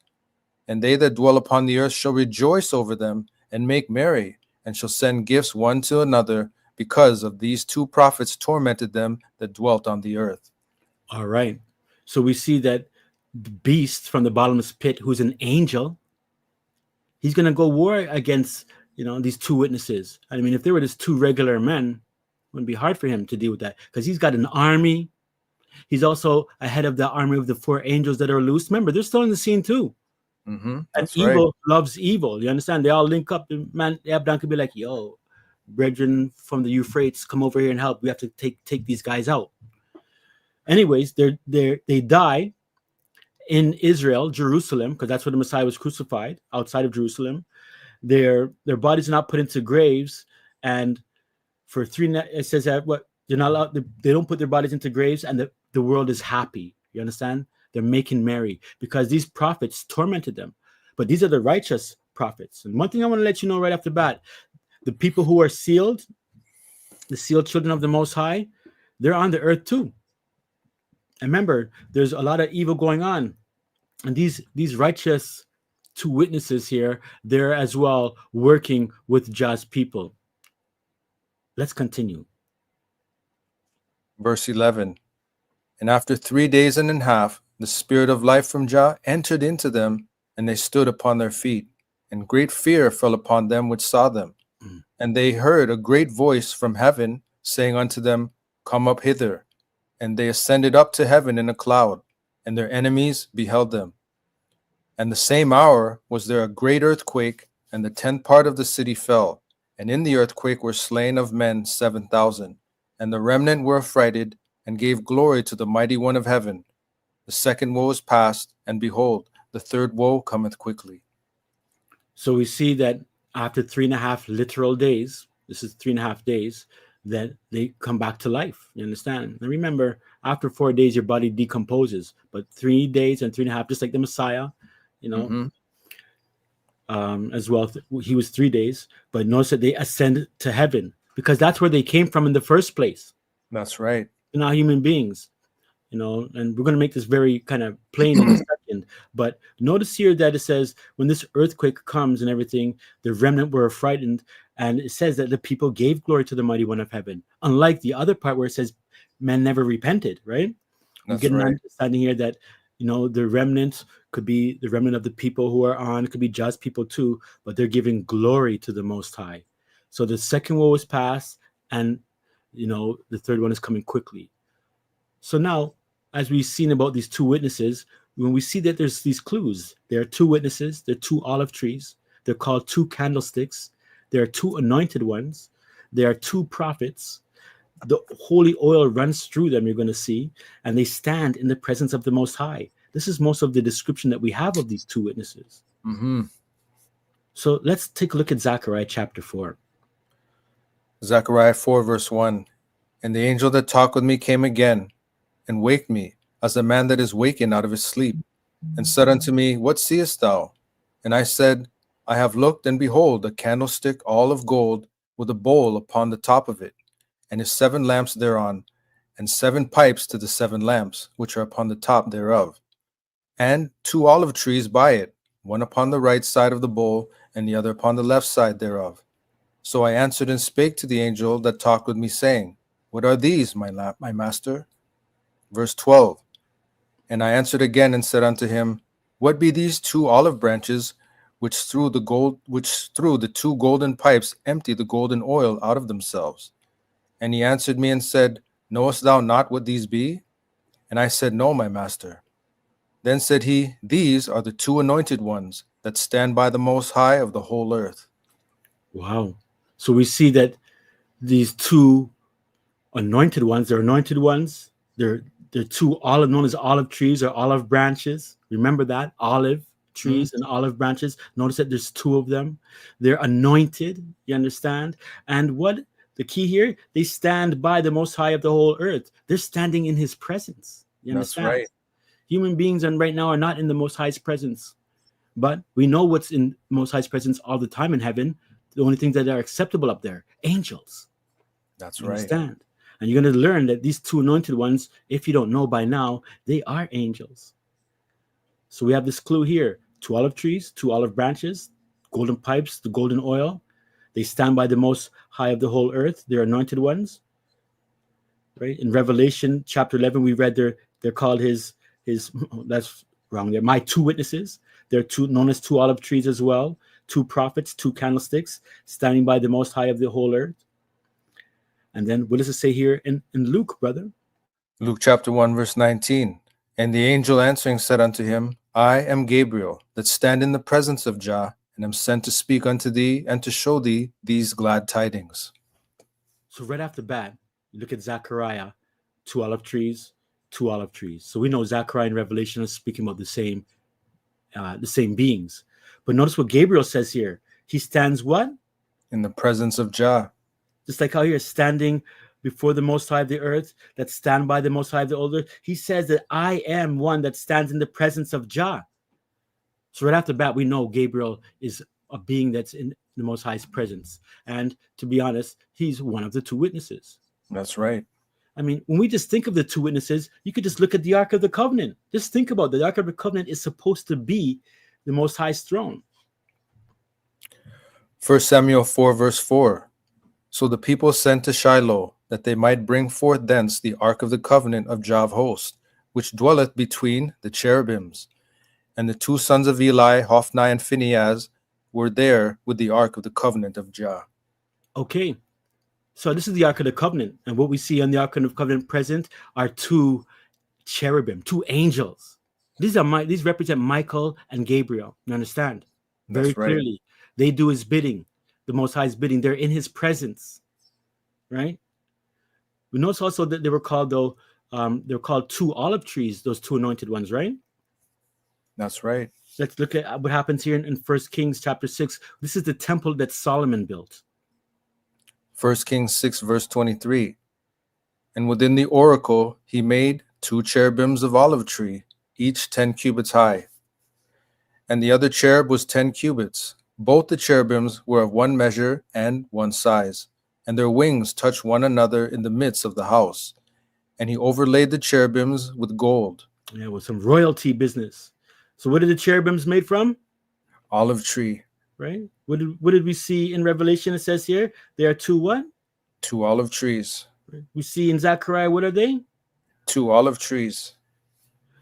And they that dwell upon the earth shall rejoice over them, and make merry, and shall send gifts one to another, because of these two prophets tormented them that dwelt on the earth. All right. So we see that the beast from the bottomless pit, who's an angel, he's going to go war against, these two witnesses. I mean, if there were just two regular men, it wouldn't be hard for him to deal with that, because he's got an army. He's also ahead of the army of the four angels that are loose. Remember, they're still in the scene too. And That's right. evil loves evil. You understand? They all link up. Man, Abaddon could be like, yo, brethren from the Euphrates, come over here and help. We have to take these guys out. Anyways, they die in Israel, Jerusalem, because that's where the Messiah was crucified, outside of Jerusalem. Their bodies are not put into graves, and for it says that they're not allowed. They don't put their bodies into graves, and the world is happy. You understand? They're making merry because these prophets tormented them, but these are the righteous prophets. And one thing I want to let you know right off the bat: the people who are sealed, the sealed children of the Most High, they're on the earth too. And remember, there's a lot of evil going on, and these righteous two witnesses here, they're as well working with Jah's people. Let's continue. Verse 11. And after 3 days and a half, the spirit of life from Jah entered into them, and they stood upon their feet. And great fear fell upon them which saw them. And they heard a great voice from heaven, saying unto them, Come up hither. And they ascended up to heaven in a cloud, and their enemies beheld them. And the same hour was there a great earthquake, and the 10th part of the city fell. And in the earthquake were slain of men 7,000. And the remnant were affrighted, and gave glory to the mighty one of heaven. The second woe is past, and behold, the third woe cometh quickly. So we see that after 3.5 literal days, this is 3.5 days, that they come back to life. You understand? And remember, after 4 days, your body decomposes, but 3 days and 3.5, just like the Messiah, as well. He was 3 days, but notice that they ascend to heaven because that's where they came from in the first place. That's right. They're not human beings, and we're going to make this very kind of plain in a second. But notice here that it says when this earthquake comes and everything, the remnant were frightened, and it says that the people gave glory to the mighty one of heaven. Unlike the other part where it says men never repented, right? We get an understanding here that the remnant could be the remnant of the people who are on, it could be just people too, but they're giving glory to the Most High. So the second woe is past, and the third one is coming quickly. So now, as we've seen about these two witnesses, when we see that there's these clues, there are two witnesses, there are two olive trees, they're called two candlesticks, there are two anointed ones, there are two prophets, the holy oil runs through them, you're going to see, and they stand in the presence of the Most High. This is most of the description that we have of these two witnesses. Mm-hmm. So let's take a look at Zechariah chapter 4. Zechariah 4, verse 1. And the angel that talked with me came again, and waked me, as a man that is wakened out of his sleep, and said unto me, What seest thou? And I said, I have looked, and behold, a candlestick all of gold, with a bowl upon the top of it, and his 7 lamps thereon, and 7 pipes to the 7 lamps, which are upon the top thereof, and 2 olive trees by it, one upon the right side of the bowl, and the other upon the left side thereof. So I answered and spake to the angel that talked with me, saying, What are these, my master? Verse 12. And I answered again and said unto him, What be these 2 olive branches, which through the 2 golden pipes empty the golden oil out of themselves? And he answered me and said, Knowest thou not what these be? And I said, No, my master. Then said he, These are the 2 anointed ones that stand by the Most High of the whole earth. Wow. So we see that these 2 anointed ones, they're anointed ones. They're 2 olive, known as olive trees or olive branches. Remember that? Olive trees and olive branches. Notice that there's 2 of them. They're anointed, you understand? And what the key here, they stand by the Most High of the whole earth. They're standing in his presence. You understand? That's right. Human beings right now are not in the Most High's presence. But we know what's in Most High's presence all the time in heaven. The only things that are acceptable up there, angels. That's You right. understand? And you're going to learn that these 2 anointed ones, if you don't know by now, they are angels. So we have this clue here: 2 olive trees, 2 olive branches, golden pipes, the golden oil. They stand by the Most High of the whole earth. They're anointed ones. Right? In Revelation chapter 11, we read they're called his that's wrong there. My 2 witnesses. They're known as 2 olive trees as well. 2 prophets, 2 candlesticks, standing by the Most High of the whole earth. And then what does it say here in Luke, brother? Luke chapter 1, verse 19. And the angel answering said unto him, I am Gabriel, that stand in the presence of Jah, and am sent to speak unto thee, and to show thee these glad tidings. So right off the bat, you look at Zechariah, 2 olive trees, 2 olive trees. So we know Zechariah and Revelation are speaking about the same beings. But notice what Gabriel says here. He stands what? In the presence of Jah. Just like how here, standing before the Most High of the earth, that stand by the Most High of the earth. He says that I am one that stands in the presence of Jah. So right off the bat, we know Gabriel is a being that's in the Most High's presence. And to be honest, he's one of the 2 witnesses. That's right. I mean, when we just think of the 2 witnesses, you could just look at the Ark of the Covenant. Just think about it. The Ark of the Covenant is supposed to be the Most High's throne. 1 Samuel 4, verse 4. So the people sent to Shiloh, that they might bring forth thence the ark of the covenant of Jah of hosts, which dwelleth between the cherubims. And the 2 sons of Eli, Hophni and Phinehas, were there with the ark of the covenant of Jah. Okay, so this is the Ark of the Covenant. And what we see on the Ark of the Covenant present are 2 cherubim, 2 angels. These represent Michael and Gabriel. You understand? Very That's right. clearly. They do his bidding, the Most High's bidding. They're in his presence, right? We notice also that they were called 2 olive trees, those 2 anointed ones, right? That's right. Let's look at what happens here in 1 Kings chapter 6. This is the temple that Solomon built. 1 Kings 6, verse 23. And within the oracle he made 2 cherubims of olive tree, each 10 cubits high. And the other cherub was 10 cubits. Both the cherubims were of one measure and one size, and their wings touched one another in the midst of the house. And he overlaid the cherubims with gold. Yeah, with some royalty business. So what are the cherubims made from? Olive tree. Right? What did we see in Revelation? It says here, there are 2 what? 2 olive trees. Right? We see in Zechariah, what are they? 2 olive trees.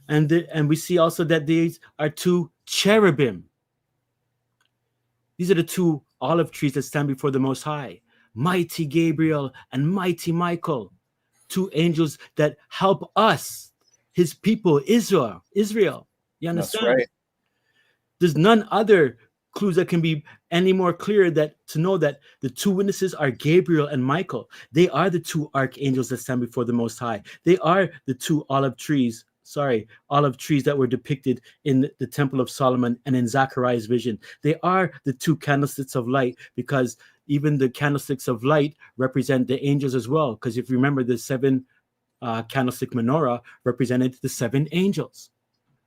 And we see also that these are 2 cherubim. These are the 2 olive trees that stand before the Most High. Mighty Gabriel and mighty Michael. 2 angels that help us, his people, Israel. You understand? That's right. There's none other clues that can be any more clear to know that the 2 witnesses are Gabriel and Michael. They are the 2 archangels that stand before the Most High. They are the 2 olive trees olive trees that were depicted in the Temple of Solomon and in Zechariah's vision. They are the two candlesticks of light, because even the candlesticks of light represent the angels as well. Because if you remember, the seven candlestick menorah represented the seven angels.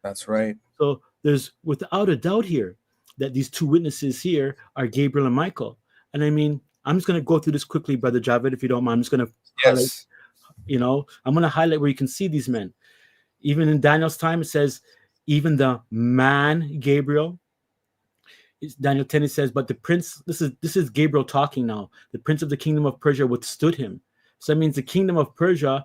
That's right. So there's without a doubt here that these two witnesses here are Gabriel and Michael. And I mean, I'm just going to go through this quickly, Brother Javed, if you don't mind. I'm just going to highlight, Yes. I'm going to highlight where you can see these men. Even in Daniel's time, it says, even the man Gabriel. Daniel 10, it says, but the prince, this is Gabriel talking now. The prince of the kingdom of Persia withstood him. So that means the kingdom of Persia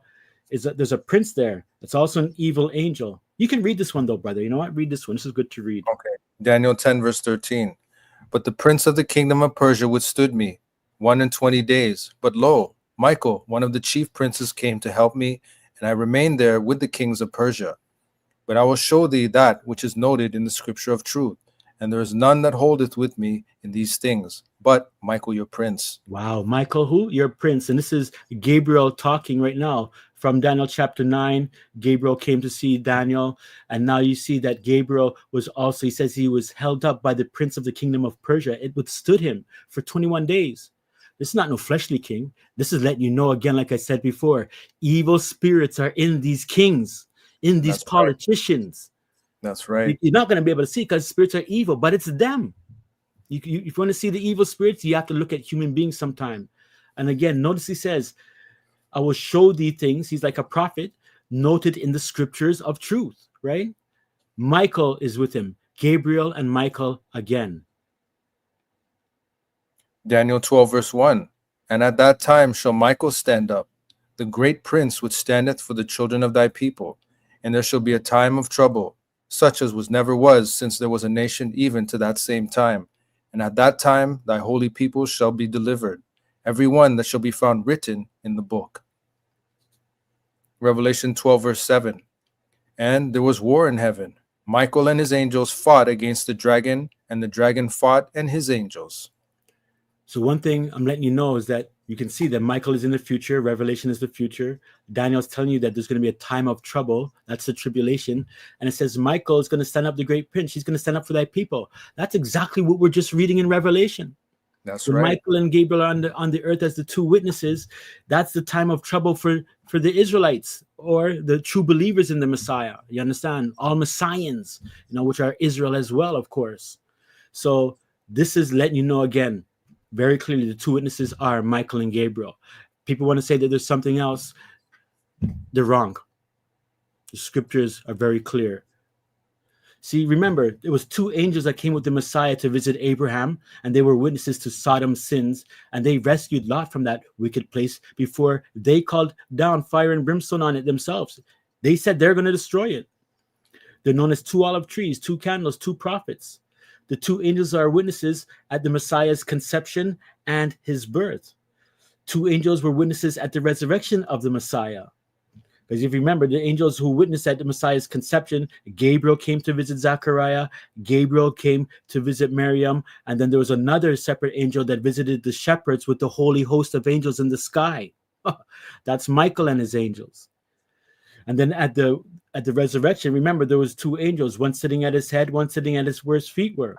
is that there's a prince there. It's also an evil angel. You can read this one though, brother. You know what? Read this one. This is good to read. Okay. Daniel 10, verse 13. But the prince of the kingdom of Persia withstood me 21 days. But lo, Michael, one of the chief princes, came to help me, and I remained there with the kings of Persia. But I will show thee that which is noted in the scripture of truth, and there is none that holdeth with me in these things, but Michael your prince. Wow, Michael, who? Your prince. And this is Gabriel talking right now. From Daniel chapter 9, Gabriel came to see Daniel. And now you see that Gabriel was also, he says he was held up by the prince of the kingdom of Persia. It withstood him for 21 days. This is not no fleshly king. This is letting you know, again, like I said before, evil spirits are in these kings, in these politicians. Right. That's right. You're not going to be able to see because spirits are evil, but it's them. If you want to see the evil spirits, you have to look at human beings sometime. And again, notice he says, I will show thee things. He's like a prophet noted in the scriptures of truth, right? Michael is with him. Gabriel and Michael again. Daniel 12, verse 1. And at that time shall Michael stand up, the great prince which standeth for the children of thy people. And there shall be a time of trouble, such as never was since there was a nation even to that same time. And at that time thy holy people shall be delivered, every one that shall be found written in the book. Revelation 12, verse 7. And there was war in heaven. Michael and his angels fought against the dragon, and the dragon fought and his angels. So one thing I'm letting you know is that you can see that Michael is in the future. Revelation is the future. Daniel's telling you that there's going to be a time of trouble. That's the tribulation. And it says Michael is going to stand up, the great prince. He's going to stand up for thy people. That's exactly what we're just reading in Revelation. That's When right. Michael and Gabriel are on the earth as the two witnesses, that's the time of trouble for the Israelites or the true believers in the Messiah. You understand? All Messians, which are Israel as well, of course. So this is letting you know again, very clearly, the two witnesses are Michael and Gabriel. People want to say that there's something else. They're wrong. The scriptures are very clear. See, remember, it was two angels that came with the Messiah to visit Abraham, and they were witnesses to Sodom's sins, and they rescued Lot from that wicked place before they called down fire and brimstone on it themselves. They said they're going to destroy it. They're known as two olive trees, two candles, two prophets. The two angels are witnesses at the Messiah's conception and his birth. Two angels were witnesses at the resurrection of the Messiah. Because if you remember, the angels who witnessed at the Messiah's conception, Gabriel came to visit Zechariah, Gabriel came to visit Miriam, and then there was another separate angel that visited the shepherds with the holy host of angels in the sky. That's Michael and his angels. And then at the resurrection, remember, there was two angels, one sitting at his head, one sitting at where his feet were.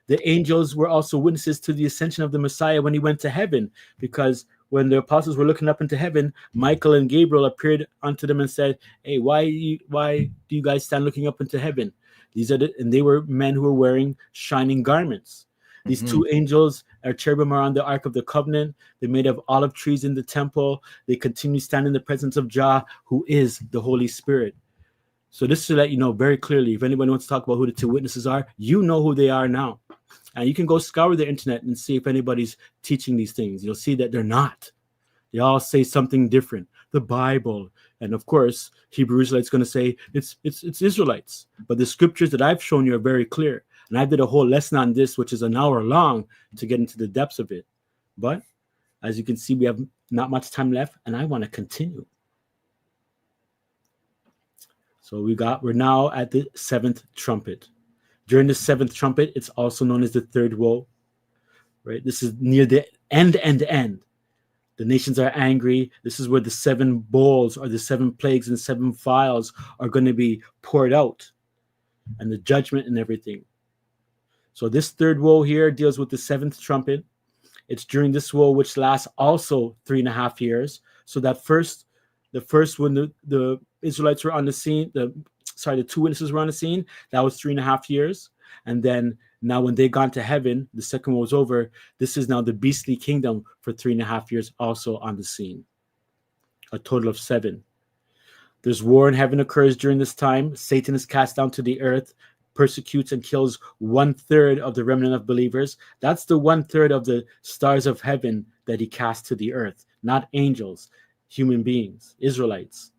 The angels were also witnesses to the ascension of the Messiah when he went to heaven, because when the apostles were looking up into heaven, Michael and Gabriel appeared unto them and said, hey, why do you guys stand looking up into heaven? And they were men who were wearing shining garments. These two angels are cherubim are on the Ark of the Covenant. They're made of olive trees in the temple. They continue standing in the presence of Jah, who is the Holy Spirit. So this is to let you know very clearly, if anyone wants to talk about who the two witnesses are, you know who they are now. And you can go scour the internet and see if anybody's teaching these things. You'll see that they're not. They all say something different. The Bible. And of course, Hebrew Israelites going to say it's Israelites. But the scriptures that I've shown you are very clear. And I did a whole lesson on this, which is an hour long, to get into the depths of it. But as you can see, we have not much time left, and I want to continue. So we're now at the seventh trumpet. During the seventh trumpet, it's also known as the third woe, right? This is near the end. The nations are angry. This is where the 7 bowls or the 7 plagues and 7 vials are going to be poured out, and the judgment and everything. So this third woe here deals with the 7th trumpet. It's during this woe, which lasts also 3.5 years. So that the first when the Israelites were on the scene, the 2 witnesses were on the scene, that was 3.5 years. And then now when they gone to heaven, the second woe was over. This is now the beastly kingdom for 3.5 years also on the scene. A total of 7. There's war in heaven occurs during this time. Satan is cast down to the earth, persecutes and kills 1/3 of the remnant of believers. That's the 1/3 of the stars of heaven that he cast to the earth, not angels, human beings, Israelites.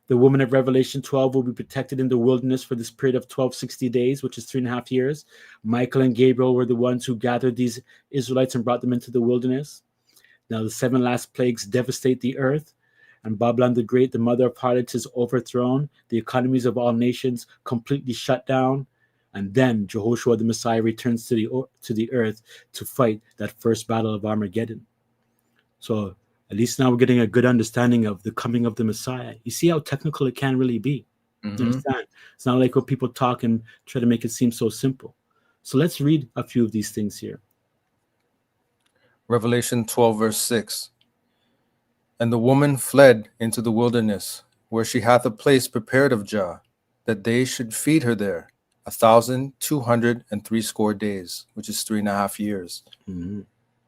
The woman of Revelation 12 will be protected in the wilderness for this period of 1260 days, which is 3.5 years. Michael and Gabriel were the ones who gathered these Israelites and brought them into the wilderness. Now the 7 last plagues devastate the earth, and Babylon the Great, the mother of harlots, is overthrown. The economies of all nations completely shut down. And then Jehoshua the Messiah returns to the earth to fight that first battle of Armageddon. So at least now we're getting a good understanding of the coming of the Messiah. You see how technical it can really be. You understand? It's not like what people talk and try to make it seem so simple. So let's read a few of these things here. Revelation 12, verse 6. And the woman fled into the wilderness, where she hath a place prepared of Jah, that they should feed her there 1,260 days, which is 3.5 years. Mm-hmm.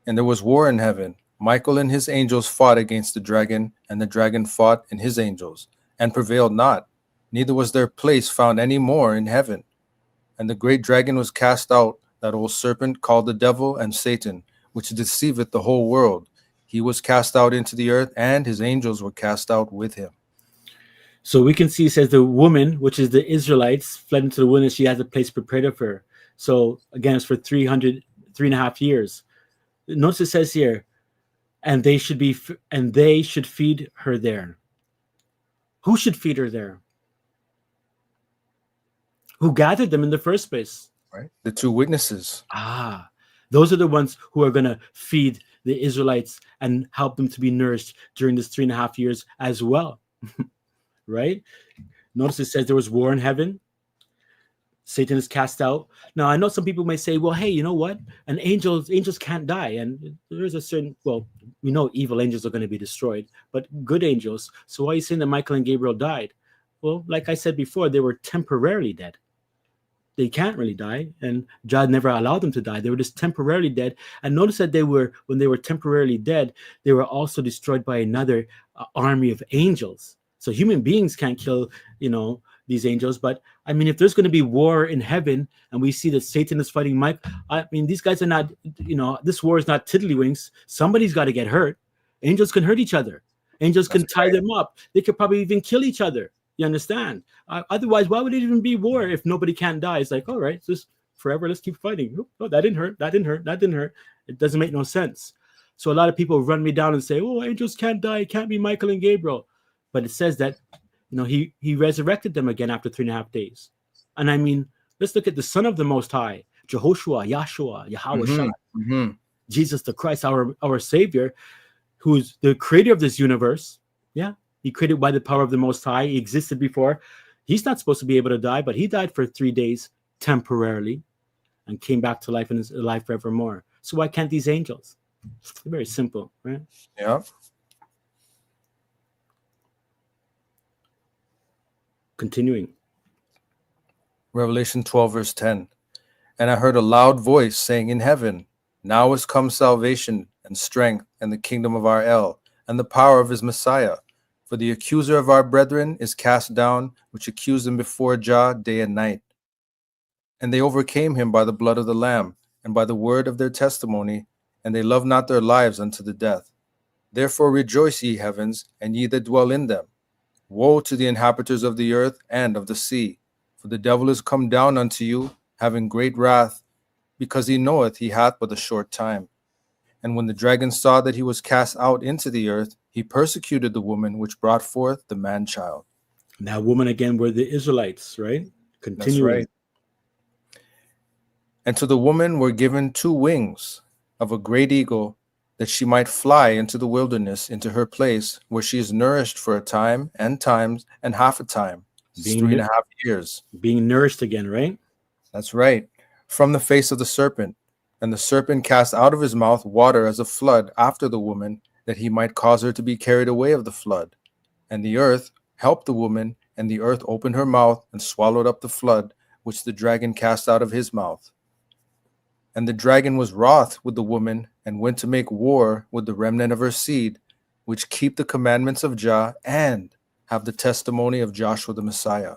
And there was war in heaven. Michael and his angels fought against the dragon, and the dragon fought and his angels, and prevailed not. Neither was their place found any more in heaven. And the great dragon was cast out, that old serpent called the devil and Satan, which deceiveth the whole world. He was cast out into the earth, and his angels were cast out with him. So we can see, it says the woman, which is the Israelites, fled into the wilderness. She has a place prepared of her. So again, it's for 3.5 years. Notice it says here, and they should feed her there. Who should feed her there? Who gathered them in the first place? Right, the 2 witnesses. Those are the ones who are going to feed the Israelites and help them to be nourished during this 3.5 years as well. Right? Notice it says there was war in heaven. Satan is cast out. Now, I know some people may say, well, hey, you know what? And angels can't die. And there's a certain, well, we know evil angels are going to be destroyed, but good angels. So why are you saying that Michael and Gabriel died? Well, like I said before, they were temporarily dead. They can't really die, and God never allowed them to die. They were just temporarily dead. And notice that when they were temporarily dead, they were also destroyed by another army of angels. So human beings can't kill, these angels. But I mean, if there's going to be war in heaven, and we see that Satan is fighting Mike, I mean, these guys are not, this war is not tiddlywinks. Somebody's got to get hurt. Angels can hurt each other. Angels can tie them up. They could probably even kill each other. You understand? Otherwise, why would it even be war if nobody can die? It's like, all right, just forever, let's keep fighting. Oh, that didn't hurt. That didn't hurt. That didn't hurt. It doesn't make no sense. So a lot of people run me down and say, oh, angels can't die. It can't be Michael and Gabriel. But it says that, he resurrected them again after 3.5 days. And I mean, let's look at the Son of the Most High, Jehoshua, Yahshua, Yahweh, Jesus the Christ, our Savior, who's the creator of this universe. Yeah. He created by the power of the Most High. He existed before. He's not supposed to be able to die, but he died for 3 days temporarily and came back to life and is alive forevermore. So why can't these angels? It's very simple, right? Yeah. Continuing. Revelation 12, verse 10. And I heard a loud voice saying in heaven, now is come salvation and strength and the kingdom of our El and the power of his Messiah. For the accuser of our brethren is cast down, which accused them before Jah day and night. And they overcame him by the blood of the Lamb, and by the word of their testimony, and they loved not their lives unto the death. Therefore rejoice, ye heavens, and ye that dwell in them. Woe to the inhabitants of the earth and of the sea, for the devil is come down unto you, having great wrath, because he knoweth he hath but a short time. And when the dragon saw that he was cast out into the earth, he persecuted the woman which brought forth the man-child. Now, woman again were the Israelites, right? Continuing. That's right. And to the woman were given 2 wings of a great eagle, that she might fly into the wilderness, into her place, where she is nourished for a time and times and half a time. It's Being 3.5 years. being nourished again, right? That's right. From the face of the serpent. And the serpent cast out of his mouth water as a flood after the woman, that he might cause her to be carried away of the flood. And the earth helped the woman, and the earth opened her mouth and swallowed up the flood, which the dragon cast out of his mouth. And the dragon was wroth with the woman, and went to make war with the remnant of her seed, which keep the commandments of Jah, and have the testimony of Joshua the Messiah.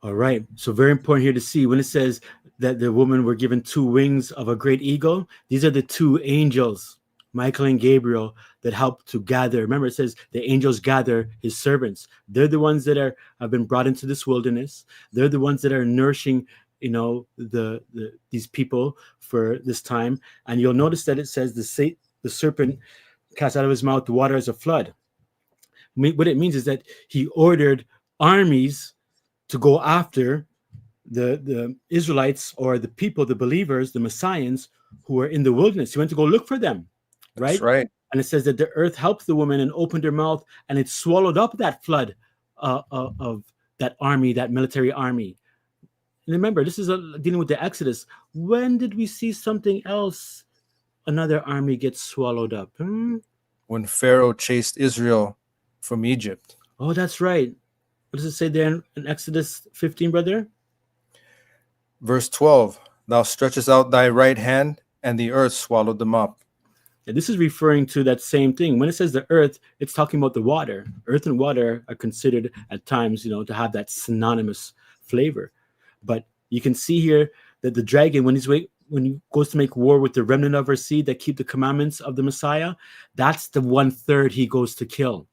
All right. So very important here to see when it says that the women were given 2 wings of a great eagle. These are the 2 angels, Michael and Gabriel, that help to gather. Remember, it says the angels gather his servants. They're the ones that have been brought into this wilderness. They're the ones that are nourishing, these people for this time. And you'll notice that it says the serpent cast out of his mouth the water as a flood. What it means is that he ordered armies to go after the Israelites, or the people, the believers, the Messians who are in the wilderness. He went to go look for them, right? That's right. And it says that the earth helped the woman and opened her mouth, and it swallowed up that flood of that army, that military army. And remember, this is dealing with the Exodus. When did we see something else? Another army gets swallowed up. When Pharaoh chased Israel from Egypt. Oh, that's right. What does it say there in Exodus 15, brother? Verse 12, thou stretchest out thy right hand, and the earth swallowed them up. And this is referring to that same thing. When it says the earth, it's talking about the water. Earth and water are considered at times, to have that synonymous flavor. But you can see here that the dragon, when he goes to make war with the remnant of her seed that keep the commandments of the Messiah, that's the 1/3 he goes to kill.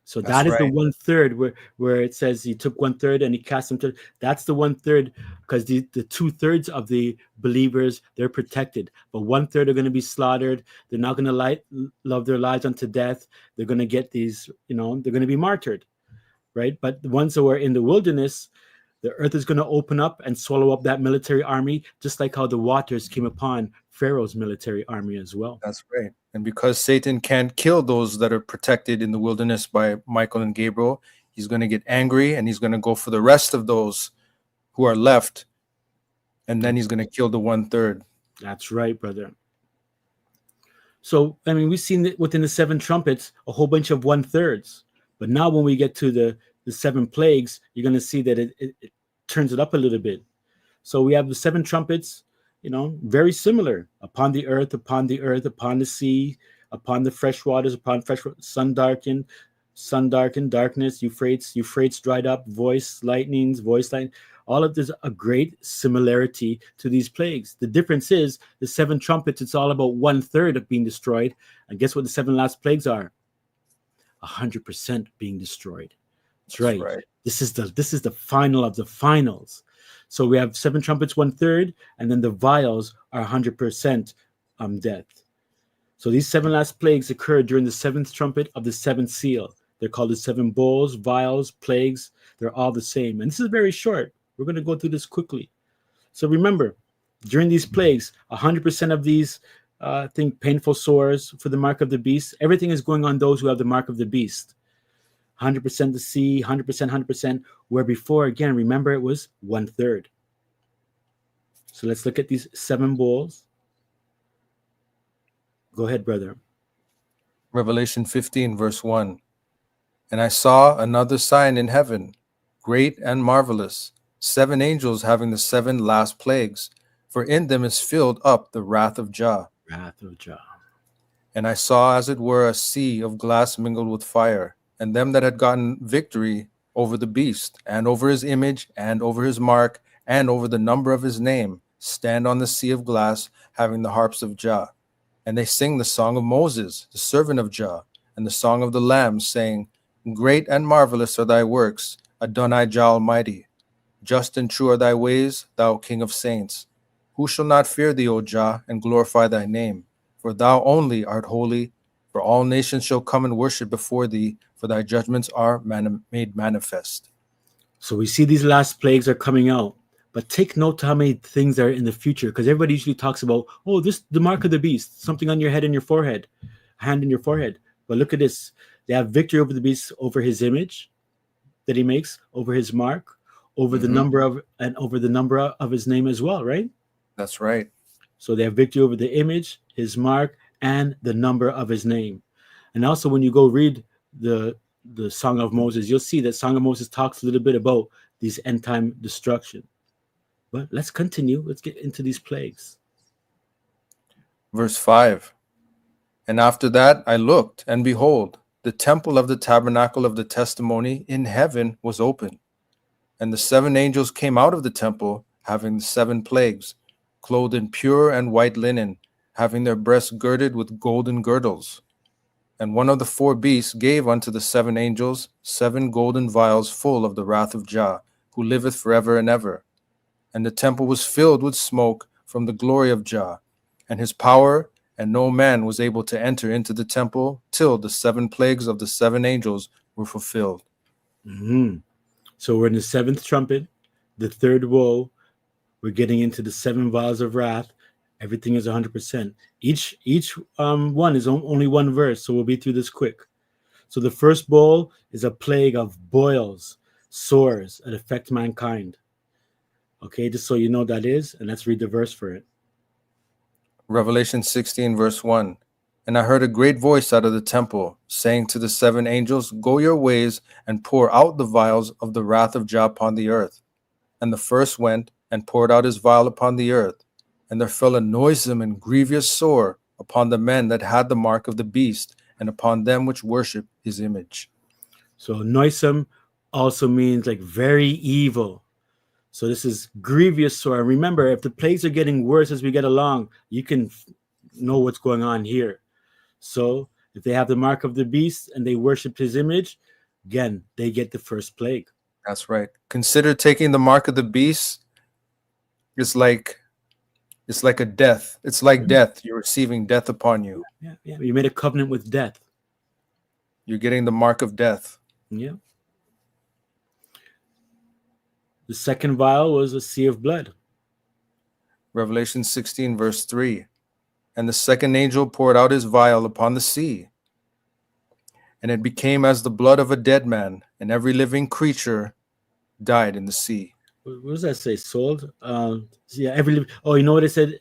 So that is right. the 1/3 where it says he took 1/3 and he cast them to. That's the 1/3, because the 2/3 of the believers, they're protected, but 1/3 are going to be slaughtered. They're not going to love their lives unto death. They're going to get these, they're going to be martyred, right? But the ones who are in the wilderness, the earth is going to open up and swallow up that military army, just like how the waters came upon Pharaoh's military army as well. That's right. And because Satan can't kill those that are protected in the wilderness by Michael and Gabriel, he's going to get angry, and he's going to go for the rest of those who are left, and then he's going to kill the 1/3. That's right, brother. So, we've seen that within the 7 trumpets, a whole bunch of 1/3s. But now when we get to the 7 plagues, you're going to see that it turns it up a little bit. So we have the 7 trumpets, very similar. Upon the earth, upon the sea, upon the fresh waters, upon fresh sun darkened, darkness, Euphrates dried up, voice lightning. All of this a great similarity to these plagues. The difference is the 7 trumpets, it's all about 1/3 of being destroyed. And guess what the 7 last plagues are? 100% being destroyed. That's right. This is the final of the finals. So we have 7 trumpets, 1/3, and then the vials are 100% death. So these 7 last plagues occurred during the 7th trumpet of the 7th seal. They're called the 7 bowls, vials, plagues. They're all the same. And this is very short. We're going to go through this quickly. So remember, during these plagues, 100% of these painful sores for the mark of the beast, everything is going on those who have the mark of the beast. 100% the sea, 100%, where before, again, remember, it was 1/3. So let's look at these 7 bowls. Go ahead, brother. Revelation 15, verse 1. And I saw another sign in heaven, great and marvelous, 7 angels having the 7 last plagues, for in them is filled up the wrath of Jah. And I saw, as it were, a sea of glass mingled with fire, and them that had gotten victory over the beast, and over his image, and over his mark, and over the number of his name, stand on the sea of glass, having the harps of Jah. And they sing the song of Moses, the servant of Jah, and the song of the Lamb, saying, Great and marvelous are thy works, Adonai Jah Almighty. Just and true are thy ways, thou King of saints. Who shall not fear thee, O Jah, and glorify thy name? For thou only art holy, for all nations shall come and worship before thee, for thy judgments are made manifest. So we see these last plagues are coming out. But take note how many things are in the future, because everybody usually talks about, oh, this the mark of the beast, something on your head and your forehead, hand in your forehead. But look at this. They have victory over the beast, over his image that he makes, over his mark, over the number of, and over the number of his name as well, right? That's right. So they have victory over the image, his mark, and the number of his name. And also when you go read the Song of Moses, you'll see that Song of Moses talks a little bit about these end time destruction. But let's continue. Let's get into these plagues. Verse 5. And after that I looked, and behold, the temple of the tabernacle of the testimony in heaven was open. And the 7 angels came out of the temple, having the 7 plagues, clothed in pure and white linen, having their breasts girded with golden girdles. And one of the 4 beasts gave unto the 7 angels 7 golden vials full of the wrath of Jah, who liveth forever and ever. And the temple was filled with smoke from the glory of Jah, and his power, and no man was able to enter into the temple till the 7 plagues of the 7 angels were fulfilled. Mm-hmm. So we're in the 7th trumpet, the 3rd woe. We're getting into the 7 vials of wrath. Everything is 100%. Each one is only one verse, so we'll be through this quick. So the first bowl is a plague of boils, sores that affect mankind. Okay, just so you know what that is, and let's read the verse for it. Revelation 16, verse 1. And I heard a great voice out of the temple, saying to the 7 angels, Go your ways, and pour out the vials of the wrath of Jah upon the earth. And the first went, and poured out his vial upon the earth. And there fell a noisome and grievous sore upon the men that had the mark of the beast, and upon them which worship his image. So noisome also means like very evil. So this is grievous sore. Remember, if the plagues are getting worse as we get along, you can know what's going on here. So if they have the mark of the beast and they worship his image, again, they get the first plague. That's right. Consider taking the mark of the beast. It's like a death. It's like death. You're receiving death upon you. Yeah. You made a covenant with death. You're getting the mark of death. Yeah. The second vial was a sea of blood. Revelation 16, verse 3. And the second angel poured out his vial upon the sea, and it became as the blood of a dead man, and every living creature died in the sea. What does that say? Sold? Yeah, every. Oh, you know what it said?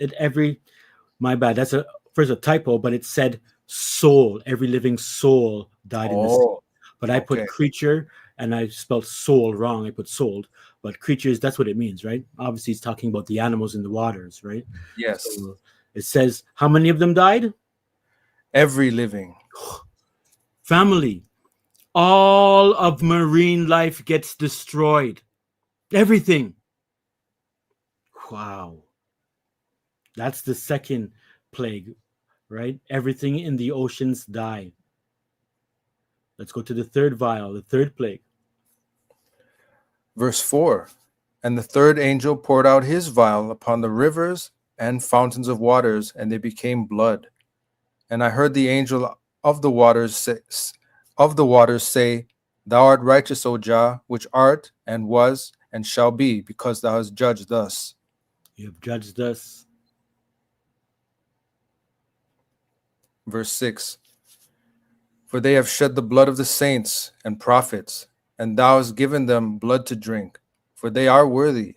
My bad. That's first a typo, but it said soul. Every living soul died in the sea. But I put creature, and I spelled soul wrong. I put sold. But creatures, that's what it means, right? Obviously, it's talking about the animals in the waters, right? Yes. So it says, how many of them died? Every living. Family. All of marine life gets destroyed. Everything. Wow. That's the second plague, right? Everything in the oceans die. Let's go to the third vial, the third plague. Verse 4. And the third angel poured out his vial upon the rivers and fountains of waters, and they became blood. And I heard the angel of the waters say, Thou art righteous, O Jah, which art and was and shall be, because thou hast judged thus. You have judged us. Verse 6. For they have shed the blood of the saints and prophets, and thou hast given them blood to drink, for they are worthy.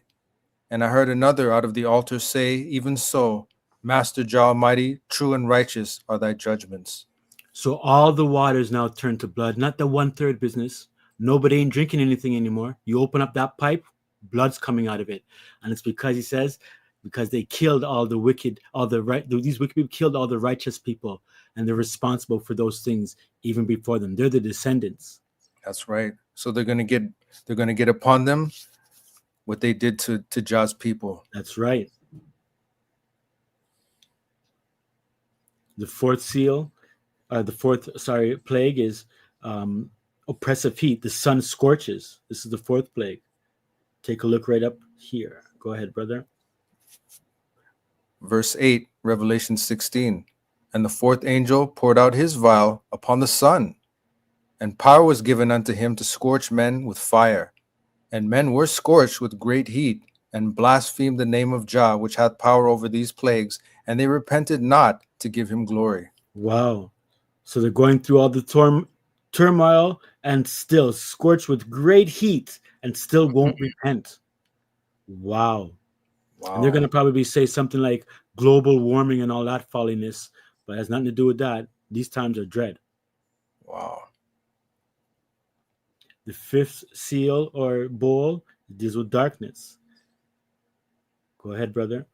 And I heard another out of the altar say, Even so, Master Jah Almighty, true and righteous are thy judgments. So all the waters now turn to blood, not the 1/3 business. Nobody ain't drinking anything anymore. You open up that pipe, blood's coming out of it. And it's because he says, because they killed all the wicked, these wicked people killed all the righteous people, and they're responsible for those things even before them. They're the descendants. That's right. So they're gonna get upon them what they did to Jah's people. That's right. The fourth plague is oppressive heat. The sun scorches. This is the fourth plague. Take a look right up here. Go ahead, brother. Verse 8, Revelation 16. And the fourth angel poured out his vial upon the sun, and power was given unto him to scorch men with fire. And men were scorched with great heat, and blasphemed the name of Jah, which hath power over these plagues, and they repented not to give him glory. Wow. So they're going through all the turmoil and still scorched with great heat and still won't repent. Wow. And they're Wow. going to probably say something like global warming and all that folliness, but it has nothing to do with that. These times are dread. Wow. The fifth seal or bowl deals with darkness. Go ahead, brother.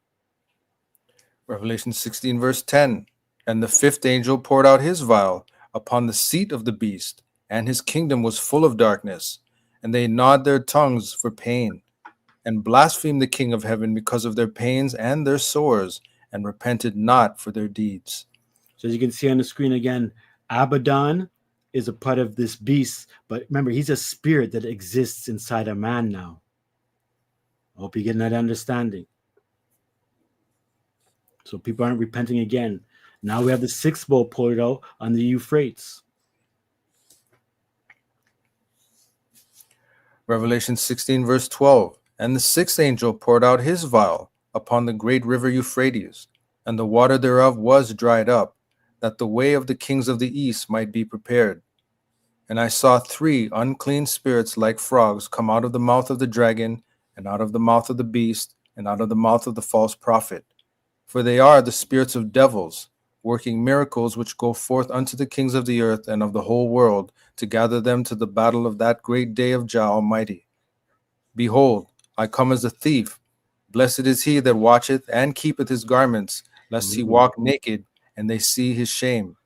Revelation 16, verse 10. And the fifth angel poured out his vial upon the seat of the beast, and his kingdom was full of darkness. And they gnawed their tongues for pain, and blasphemed the King of heaven because of their pains and their sores, and repented not for their deeds. So as you can see on the screen again, Abaddon is a part of this beast, but remember, he's a spirit that exists inside a man now. I hope you're getting that understanding. So people aren't repenting again. Now we have the sixth bowl poured out on the Euphrates. Revelation 16, verse 12. And the sixth angel poured out his vial upon the great river Euphrates, and the water thereof was dried up, that the way of the kings of the east might be prepared. And I saw three unclean spirits like frogs come out of the mouth of the dragon, and out of the mouth of the beast, and out of the mouth of the false prophet. For they are the spirits of devils, working miracles which go forth unto the kings of the earth and of the whole world, to gather them to the battle of that great day of Jah Almighty. Behold, I come as a thief. Blessed is he that watcheth and keepeth his garments, lest he walk naked, and they see his shame.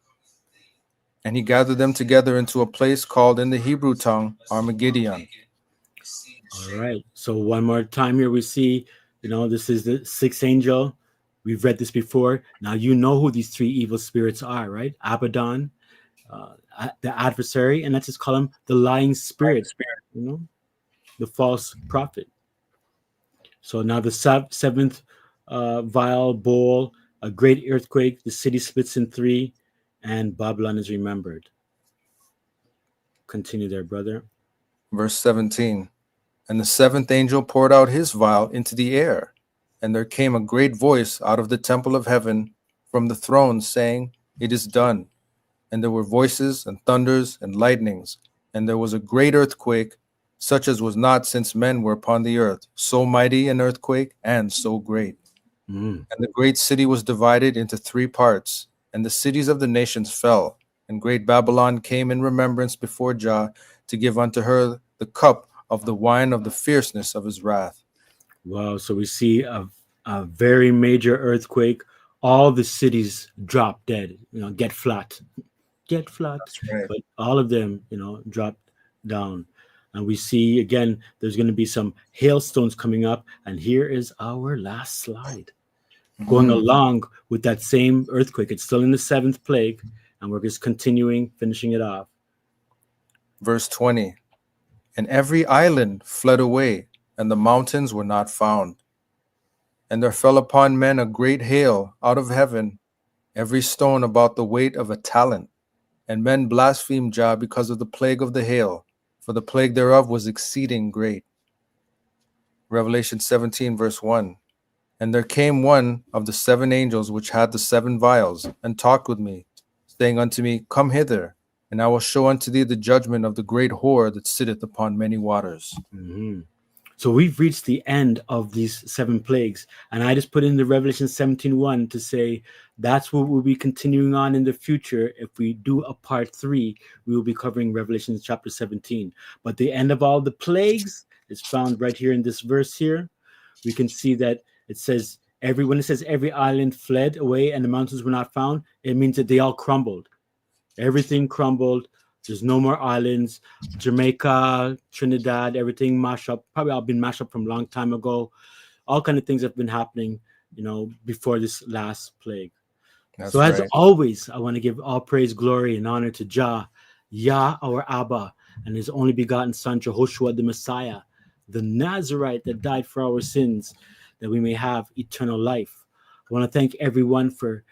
And he gathered them together into a place called in the Hebrew tongue Armageddon. All right. So one more time here we see, this is the sixth angel. We've read this before. Now you know who these three evil spirits are, right? Abaddon, the adversary, and let's just call him the lying spirit, the false prophet. So now the seventh vial bowl, a great earthquake, the city splits in three, and Babylon is remembered. Continue there, brother. Verse 17. And the seventh angel poured out his vial into the air, and there came a great voice out of the temple of heaven from the throne, saying, It is done. And there were voices and thunders and lightnings, and there was a great earthquake, such as was not since men were upon the earth, so mighty an earthquake and so great. And the great city was divided into three parts, and the cities of the nations fell. And great Babylon came in remembrance before Jah, to give unto her the cup of the wine of the fierceness of his wrath. Wow. So we see a very major earthquake. All the cities drop dead, get flat. That's right. But all of them, dropped down. And we see again, there's going to be some hailstones coming up. And here is our last slide. Going along with that same earthquake. It's still in the seventh plague, and we're just finishing it off. Verse 20. And every island fled away, and the mountains were not found. And there fell upon men a great hail out of heaven, every stone about the weight of a talent. And men blasphemed Jah because of the plague of the hail, for the plague thereof was exceeding great. Revelation 17, verse 1. And there came one of the seven angels which had the seven vials, and talked with me, saying unto me, Come hither, and I will show unto thee the judgment of the great whore that sitteth upon many waters. So we've reached the end of these seven plagues, and I just put in the Revelation 17:1 to say that's what we'll be continuing on in the future. If we do a part 3, we will be covering Revelation chapter 17. But the end of all the plagues is found right here in this verse here. We can see that it says when it says every island fled away and the mountains were not found, it means that they all crumbled. Everything crumbled. There's no more islands. Jamaica, Trinidad, everything mashed up. Probably all been mashed up from a long time ago. All kind of things have been happening, before this last plague. That's so as right. always, I want to give all praise, glory, and honor to Jah, Yah, our Abba, and his only begotten son, Jehoshua the Messiah, the Nazarite that died for our sins, that we may have eternal life. I want to thank everyone for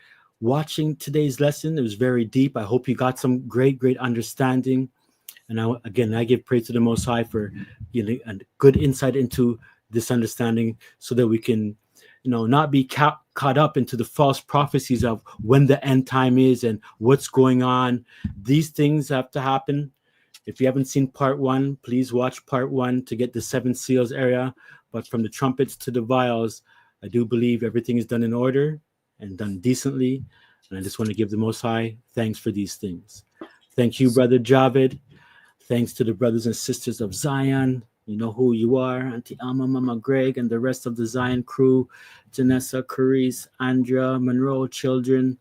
watching today's lesson. It was very deep. I hope you got some great understanding. And I give praise to the Most High for a good insight into this understanding so that we can, not be caught up into the false prophecies of when the end time is and what's going on. These things have to happen. If you haven't seen part 1, please watch part 1 to get the 7 seals area. But from the trumpets to the vials, I do believe everything is done in order and done decently. And I just want to give the Most High thanks for these things. Thank you, Brother Javid. Thanks to the brothers and sisters of Zion. You know who you are. Auntie Alma, Mama Greg, and the rest of the Zion crew. Janessa, Carice, Andrea, Monroe, children,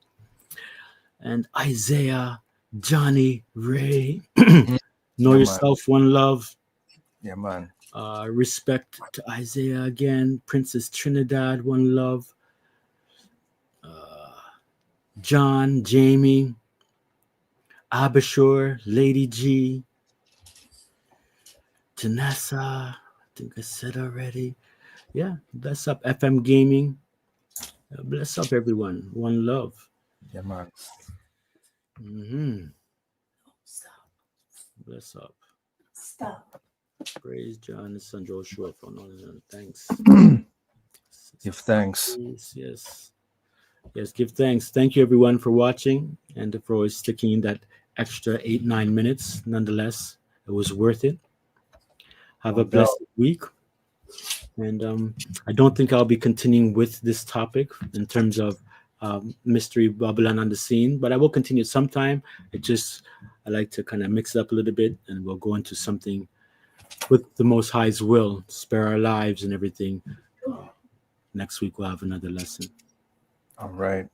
and Isaiah, Johnny, Ray. Know Yeah, yourself, one love. Yeah, man. Respect to Isaiah again. Princess Trinidad, one love. John, Jamie, Abishur, Lady G, Janessa. I think I said already. Yeah, bless up FM Gaming. Bless up everyone. One love. Yeah, man. Bless up. Stop. Praise John and Son Joshua for all of thanks. Give thanks. Yes. Yes, give thanks. Thank you everyone for watching and for always sticking in that extra 8-9 minutes. Nonetheless, it was worth it. Have a blessed week. And I don't think I'll be continuing with this topic in terms of mystery Babylon on the scene, but I will continue sometime. I like to kind of mix it up a little bit, and we'll go into something with the Most High's will, spare our lives and everything. Next week we'll have another lesson. All right.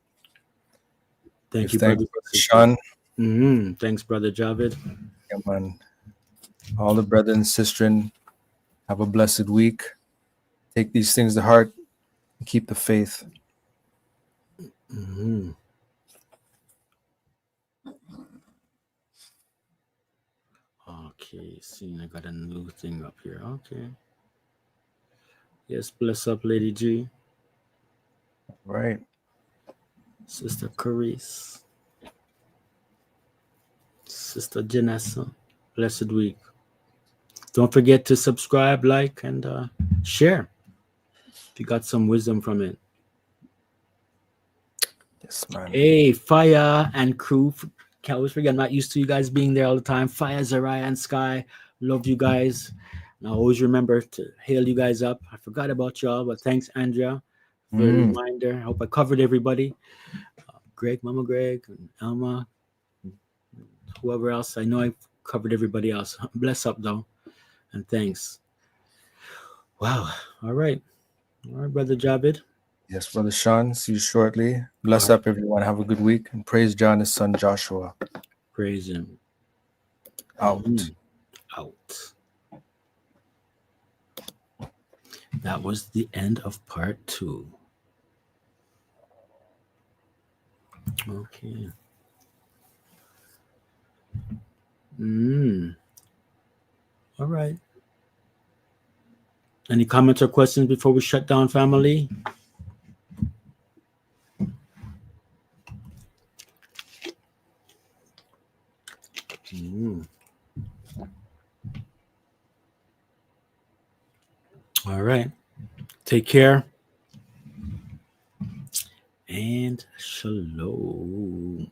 Thank you, thanks, brother Sean. Thanks, brother Javid. Yeah, man. All the brethren and sistren, have a blessed week. Take these things to heart and keep the faith. Okay, see, I got a new thing up here. Okay. Yes, bless up, Lady G. Right. Sister Carice. Sister Janessa. Blessed week. Don't forget to subscribe, like, and share if you got some wisdom from it. Yes, man. Hey, Fire and crew. Can't always forget, I'm not used to you guys being there all the time. Fire, Zariah, and Sky. Love you guys. And I always remember to hail you guys up. I forgot about y'all, but thanks, Andrea, for the reminder. I hope I covered everybody. Greg, Mama Greg, and Elma, whoever else. I know I covered everybody else. Bless up, though. And thanks. Wow. All right, Brother Javid. Yes, Brother Sean. See you shortly. Bless up, everyone. Have a good week. And praise John, his son Joshua. Praise him. Out. Out. That was the end of part 2. Okay. All right. Any comments or questions before we shut down, family? All right. Take care. And shalom.